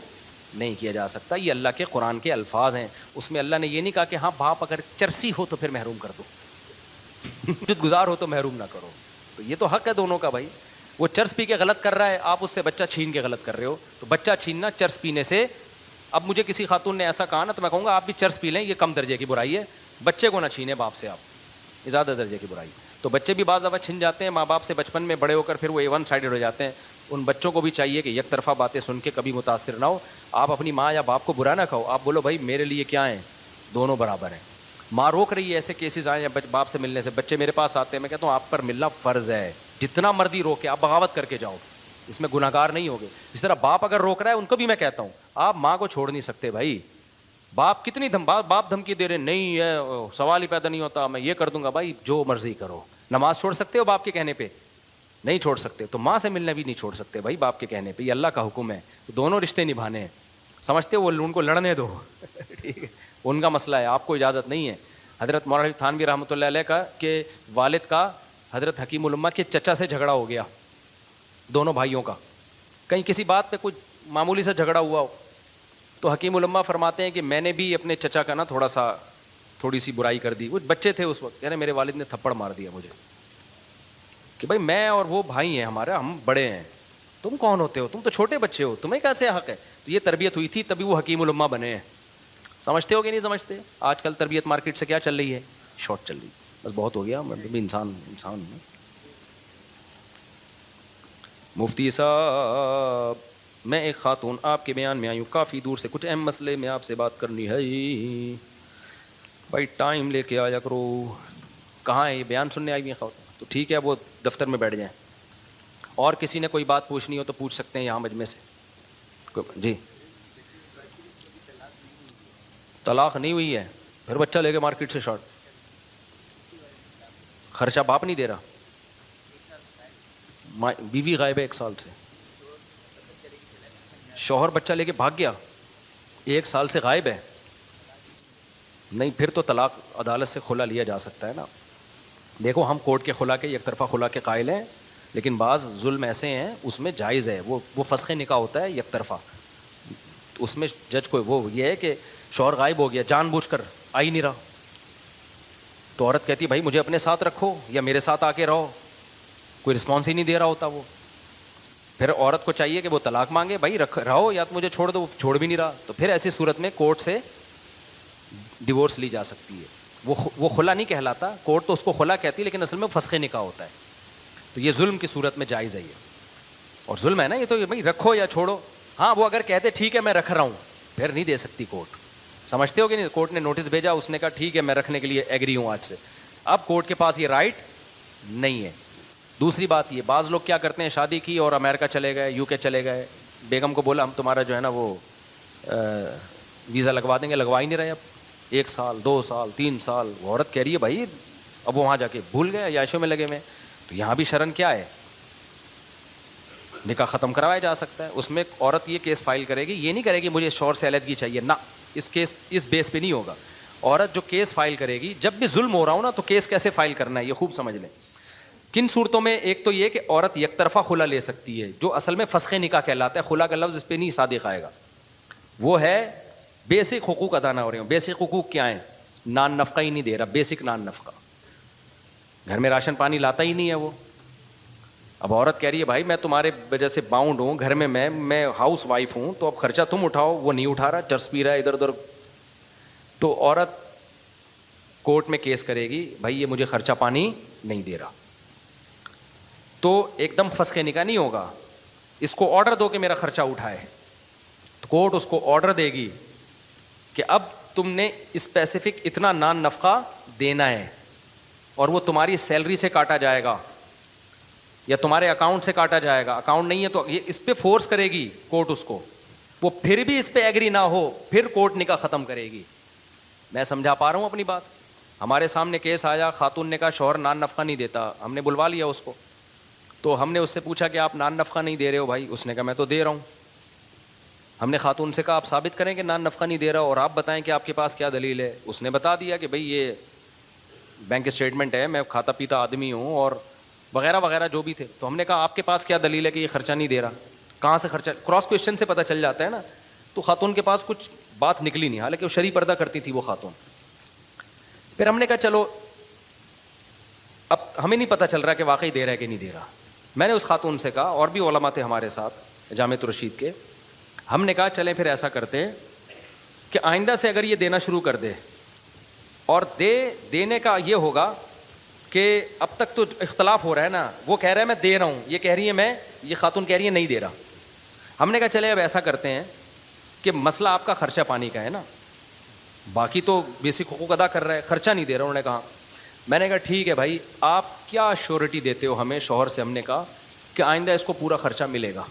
نہیں کیا جا سکتا. یہ اللہ کے قرآن کے الفاظ ہیں. اس میں اللہ نے یہ نہیں کہا کہ ہاں باپ اگر چرسی ہو تو پھر محروم کر دو, جد گزار ہو تو محروم نہ کرو. تو یہ تو حق ہے دونوں کا بھائی. وہ چرس پی کے غلط کر رہا ہے, آپ اس سے بچہ چھین کے غلط کر رہے ہو. تو بچہ چھیننا چرس پینے سے, اب مجھے کسی خاتون نے ایسا کہا نا تو میں کہوں گا آپ بھی چرس پی لیں, یہ کم درجے کی برائی ہے. بچے کو نہ چھینے باپ سے, آپ زیادہ درجے کی برائی. تو بچے بھی بعض دفعہ چھن جاتے ہیں ماں باپ سے بچپن میں, بڑے ہو کر پھر وہ ون سائڈڈ ہو جاتے ہیں. ان بچوں کو بھی چاہیے کہ یک طرفہ باتیں سن کے کبھی متاثر نہ ہو. آپ اپنی ماں یا باپ کو برا نہ کہو, آپ بولو بھائی میرے لیے کیا ہیں, دونوں برابر ہیں. ماں روک رہی ہے, ایسے کیسز آئے ہیں باپ سے ملنے سے, بچے میرے پاس آتے ہیں, میں کہتا ہوں آپ پر ملنا فرض ہے, جتنا مرضی روکے, آپ بغاوت کر کے جاؤ, اس میں گناہ گار نہیں ہوگے. اس طرح باپ اگر روک رہا ہے ان کو بھی میں کہتا ہوں آپ ماں کو چھوڑ نہیں سکتے بھائی. باپ کتنی باپ دھمکی دے رہے, نہیں ہے سوال ہی پیدا نہیں ہوتا, میں یہ کر دوں گا. بھائی جو مرضی کرو. نماز چھوڑ سکتے ہو باپ کے کہنے پہ؟ نہیں چھوڑ سکتے. تو ماں سے ملنا بھی نہیں چھوڑ سکتے بھائی باپ کے کہنے پہ, یہ اللہ کا حکم ہے. تو دونوں رشتے نبھانے ہیں. سمجھتے ہو, وہ ان کو لڑنے دو, ٹھیک ہے, ان کا مسئلہ ہے, آپ کو اجازت نہیں ہے. حضرت مولانا تھانوی رحمۃ اللہ علیہ کا کہ والد کا حضرت حکیم الامہ کے چچا سے جھگڑا ہو گیا, دونوں بھائیوں کا, کہیں کسی بات پہ کچھ معمولی سا جھگڑا ہوا ہو. تو حکیم الامہ فرماتے ہیں کہ میں نے بھی اپنے چچا کا نا تھوڑی سی برائی کر دی. وہ بچے تھے اس وقت, یعنی میرے والد نے تھپڑ مار دیا مجھے کہ بھائی میں اور وہ بھائی ہیں ہمارے, ہم بڑے ہیں, تم کون ہوتے ہو, تم تو چھوٹے بچے ہو, تمہیں کیسے حق ہے. تو یہ تربیت ہوئی تھی, تبھی وہ حکیم الامہ بنے ہیں. سمجھتے ہو کہ نہیں سمجھتے؟ آج کل تربیت مارکیٹ سے کیا چل رہی ہے, شارٹ چل رہی. بس بہت ہو گیا, مطلب بھی انسان. مفتی صاحب میں ایک خاتون آپ کے بیان میں آئی ہوں, کافی دور سے, کچھ اہم مسئلے میں آپ سے بات کرنی ہے. بھائی ٹائم لے کے آیا کرو. کہاں ہے یہ بیان سننے آئی ہوئی ہیں خاتون؟ تو ٹھیک ہے وہ دفتر میں بیٹھ جائیں. اور کسی نے کوئی بات پوچھنی ہو تو پوچھ سکتے ہیں یہاں مجمع سے. جی طلاق نہیں ہوئی ہے, پھر بچہ لے کے مارکیٹ سے شارٹ. خرچہ باپ نہیں دے رہا, بیوی غائب ہے 1 سال سے, شوہر بچہ لے کے بھاگ گیا, 1 سال سے غائب ہے, نہیں پھر تو طلاق عدالت سے خلا لیا جا سکتا ہے نا. دیکھو ہم کورٹ کے خلا کے, یک طرفہ خلا کے قائل ہیں, لیکن بعض ظلم ایسے ہیں اس میں جائز ہے, وہ فسخ نکاح ہوتا ہے یک طرفہ, اس میں جج کو وہ یہ ہے کہ شوہر غائب ہو گیا, جان بوجھ کر آ ہی نہیں رہا, تو عورت کہتی ہے بھائی مجھے اپنے ساتھ رکھو یا میرے ساتھ آ کے رہو, کوئی رسپانس ہی نہیں دے رہا ہوتا وہ. پھر عورت کو چاہیے کہ وہ طلاق مانگے, بھائی رہو یا تو مجھے چھوڑ دو, چھوڑ بھی نہیں رہا, تو پھر ایسی صورت میں کورٹ سے ڈیورس لی جا سکتی ہے. وہ خلا نہیں کہلاتا, کورٹ تو اس کو خلا کہتی ہے لیکن اصل میں فسخ نکاح ہوتا ہے. تو یہ ظلم کی صورت میں جائز ہے یہ, اور ظلم ہے نا یہ, تو بھائی رکھو یا چھوڑو. ہاں وہ اگر کہتے ٹھیک ہے میں رکھ رہا ہوں, پھر نہیں دے سکتی کورٹ. سمجھتے ہو کہ نہیں, کورٹ نے نوٹس بھیجا, اس نے کہا ٹھیک ہے میں رکھنے کے لیے ایگری ہوں آج سے, اب کورٹ کے پاس یہ رائٹ نہیں ہے. دوسری بات یہ, بعض لوگ کیا کرتے ہیں, شادی کی اور امریکہ چلے گئے, UK چلے گئے, بیگم کو بولا ہم تمہارا جو ہے نا وہ ویزا لگوا دیں گے, لگوا ہی نہیں رہے, اب 1 سال 2 سال 3 سال, وہ عورت کہہ رہی ہے بھائی اب وہ وہاں جا کے بھول گئے, عیاشوں میں لگے ہوئے. تو یہاں بھی شرن کیا ہے, نکاح ختم کروایا جا سکتا ہے. اس میں عورت یہ کیس فائل کرے گی, یہ نہیں کرے گی مجھے شوہر سے علیحدگی چاہیے, نہ, اس بیس پہ نہیں ہوگا. عورت جو کیس فائل کرے گی, جب بھی ظلم ہو رہا ہو نا, تو کیس کیسے فائل کرنا ہے یہ خوب سمجھ لیں. کن صورتوں میں, ایک تو یہ کہ عورت یک طرفہ خلا لے سکتی ہے, جو اصل میں فسخ نکاح کہلاتا ہے, خلا کا لفظ اس پہ نہیں صادق آئے گا, وہ ہے بیسک حقوق ادا نہ ہو رہے ہوں. بیسک حقوق کیا ہیں, نان نفقہ ہی نہیں دے رہا, بیسک نان نفقہ, گھر میں راشن پانی لاتا ہی نہیں ہے وہ. اب عورت کہہ رہی ہے بھائی میں تمہارے وجہ سے باؤنڈ ہوں, گھر میں میں ہاؤس وائف ہوں, تو اب خرچہ تم اٹھاؤ, وہ نہیں اٹھا رہا, چرس پی رہا ہے ادھر ادھر, تو عورت کورٹ میں کیس کرے گی بھائی یہ مجھے خرچہ پانی نہیں دے رہا. تو ایک دم فسخ نکاح نہیں ہوگا, اس کو آرڈر دو کہ میرا خرچہ اٹھائے, تو کورٹ اس کو آرڈر دے گی کہ اب تم نے اسپیسیفک اتنا نان نفقہ دینا ہے, اور وہ تمہاری سیلری سے کاٹا جائے گا یا تمہارے اکاؤنٹ سے کاٹا جائے گا. اکاؤنٹ نہیں ہے تو یہ اس پہ فورس کرے گی کورٹ اس کو, وہ پھر بھی اس پہ ایگری نہ ہو, پھر کورٹ نکاح ختم کرے گی. میں سمجھا پا رہا ہوں اپنی بات. ہمارے سامنے کیس آیا, خاتون نے کہا شوہر نان نفقہ نہیں دیتا, ہم نے بلوا لیا اس کو, تو ہم نے اس سے پوچھا کہ آپ نان نفقہ نہیں دے رہے ہو بھائی, اس نے کہا میں تو دے رہا ہوں. ہم نے خاتون سے کہا آپ ثابت کریں کہ نان نفقہ نہیں دے رہا, اور آپ بتائیں کہ آپ کے پاس کیا دلیل ہے. اس نے بتا دیا کہ بھائی یہ بینک اسٹیٹمنٹ ہے, میں کھاتا پیتا آدمی ہوں, اور وغیرہ وغیرہ جو بھی تھے. تو ہم نے کہا آپ کے پاس کیا دلیل ہے کہ یہ خرچہ نہیں دے رہا, کہاں سے خرچہ, کراس کوشچن سے پتہ چل جاتا ہے نا. تو خاتون کے پاس کچھ بات نکلی نہیں, حالانکہ وہ شرعی پردہ کرتی تھی وہ خاتون. پھر ہم نے کہا چلو اب ہمیں نہیں پتہ چل رہا کہ واقعی دے رہا ہے کہ نہیں دے رہا. میں نے اس خاتون سے کہا, اور بھی علماء تھے ہمارے ساتھ جامعۃ الرشید کے, ہم نے کہا چلیں پھر ایسا کرتے ہیں کہ آئندہ سے اگر یہ دینا شروع کر دے, اور دینے کا یہ ہوگا کہ اب تک تو اختلاف ہو رہا ہے نا, وہ کہہ رہا ہے میں دے رہا ہوں, یہ کہہ رہی ہے یہ خاتون کہہ رہی ہے نہیں دے رہا. ہم نے کہا چلے اب ایسا کرتے ہیں کہ مسئلہ آپ کا خرچہ پانی کا ہے نا, باقی تو بیسک حقوق ادا کر رہا ہے, خرچہ نہیں دے رہا. انہوں نے کہا, میں نے کہا ٹھیک ہے بھائی آپ کیا شیورٹی دیتے ہو ہمیں شوہر سے. ہم نے کہا کہ آئندہ اس کو پورا خرچہ ملے گا.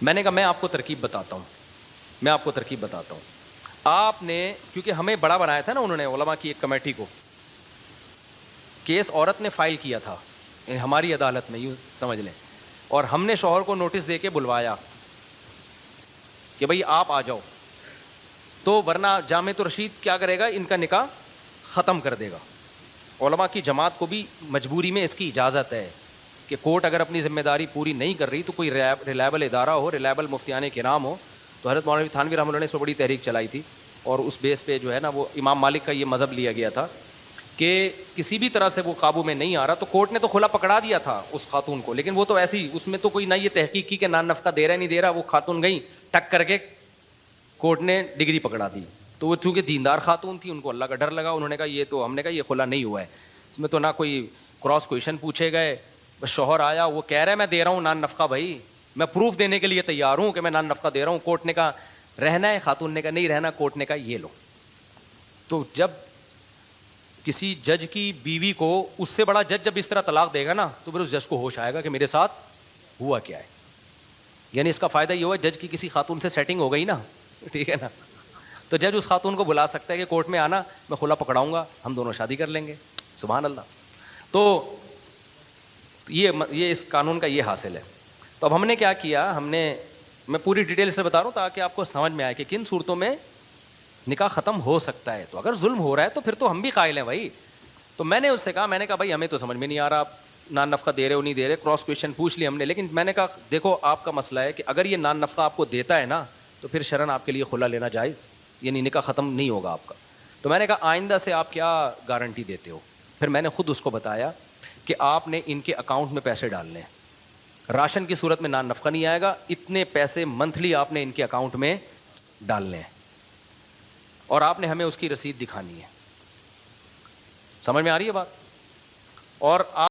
میں نے کہا میں آپ کو ترکیب بتاتا ہوں, آپ نے, کیونکہ ہمیں بڑا بنایا تھا نا انہوں نے, علماء کی ایک کمیٹی کو, کیس عورت نے فائل کیا تھا ہماری عدالت میں, یوں سمجھ لیں, اور ہم نے شوہر کو نوٹس دے کے بلوایا کہ بھائی آپ آ جاؤ, تو ورنہ جامعۃ الرشید کیا کرے گا, ان کا نکاح ختم کر دے گا. علماء کی جماعت کو بھی مجبوری میں اس کی اجازت ہے کہ کورٹ اگر اپنی ذمہ داری پوری نہیں کر رہی تو کوئی ریلائبل ادارہ ہو, ریلائبل مفتیان کرام ہو. تو حضرت مولانا تھانوی رحمۃ اللہ نے اس پہ بڑی تحریک چلائی تھی, اور اس بیس پہ جو ہے نا وہ امام مالک کا یہ مذہب لیا گیا تھا کہ کسی بھی طرح سے وہ قابو میں نہیں آ رہا, تو کورٹ نے تو کھلا پکڑا دیا تھا اس خاتون کو, لیکن وہ تو ایسی ہی, اس میں تو کوئی نہ یہ تحقیق کی کہ نان نفقہ دے رہا نہیں دے رہا. وہ خاتون گئی ٹک کر کے کورٹ نے ڈگری پکڑا دی. تو وہ چونکہ دیندار خاتون تھی, ان کو اللہ کا ڈر لگا, انہوں نے کہا یہ تو, ہم نے کہا یہ کھلا نہیں ہوا ہے, اس میں تو نہ کوئی کراس کویشچن پوچھے گئے, بس شوہر آیا وہ کہہ رہا ہے میں دے رہا ہوں نان نفقہ, بھائی میں پروف دینے کے لیے تیار ہوں کہ میں نان نفقہ دے رہا ہوں. کورٹ نے کہا رہنا ہے, خاتون نے کہا نہیں رہنا, کورٹ نے کہا یہ لو. تو جب کسی جج کی بیوی کو, اس سے بڑا جج جب اس طرح طلاق دے گا نا, تو پھر اس جج کو ہوش آئے گا کہ میرے ساتھ ہوا کیا ہے. یعنی اس کا فائدہ یہ ہوا جج کی کسی خاتون سے سیٹنگ ہو گئی نا, ٹھیک ہے نا, تو جج اس خاتون کو بلا سکتا ہے کہ کورٹ میں آنا, میں خلا پکڑاؤں گا, ہم دونوں شادی کر لیں گے. سبحان اللہ. تو یہ اس قانون کا یہ حاصل ہے. تو اب ہم نے کیا کیا, میں پوری ڈیٹیل سے بتا رہا ہوں تاکہ آپ کو سمجھ میں آئے کہ کن صورتوں میں نکاح ختم ہو سکتا ہے. تو اگر ظلم ہو رہا ہے تو پھر تو ہم بھی قائل ہیں بھائی. تو میں نے اس سے کہا, میں نے کہا بھائی ہمیں تو سمجھ میں نہیں آ رہا, آپ نان نفقہ دے رہے ہو نہیں دے رہے, کراس کویشچن پوچھ لی ہم نے, لیکن میں نے کہا دیکھو آپ کا مسئلہ ہے کہ اگر یہ نان نفقہ آپ کو دیتا ہے نا تو پھر شرعاً آپ کے لیے خلا لینا جائز, یعنی نکاح ختم نہیں ہوگا آپ کا. تو میں نے کہا آئندہ سے آپ کیا گارنٹی دیتے ہو. پھر میں نے خود اس کو بتایا کہ آپ نے ان کے اکاؤنٹ میں پیسے ڈالنے ہیں, راشن کی صورت میں نان نفقہ نہیں آئے گا, اتنے پیسے منتھلی آپ نے ان کے اکاؤنٹ میں ڈالنے ہیں اور آپ نے ہمیں اس کی رسید دکھانی ہے. سمجھ میں آ رہی ہے بات؟ اور آپ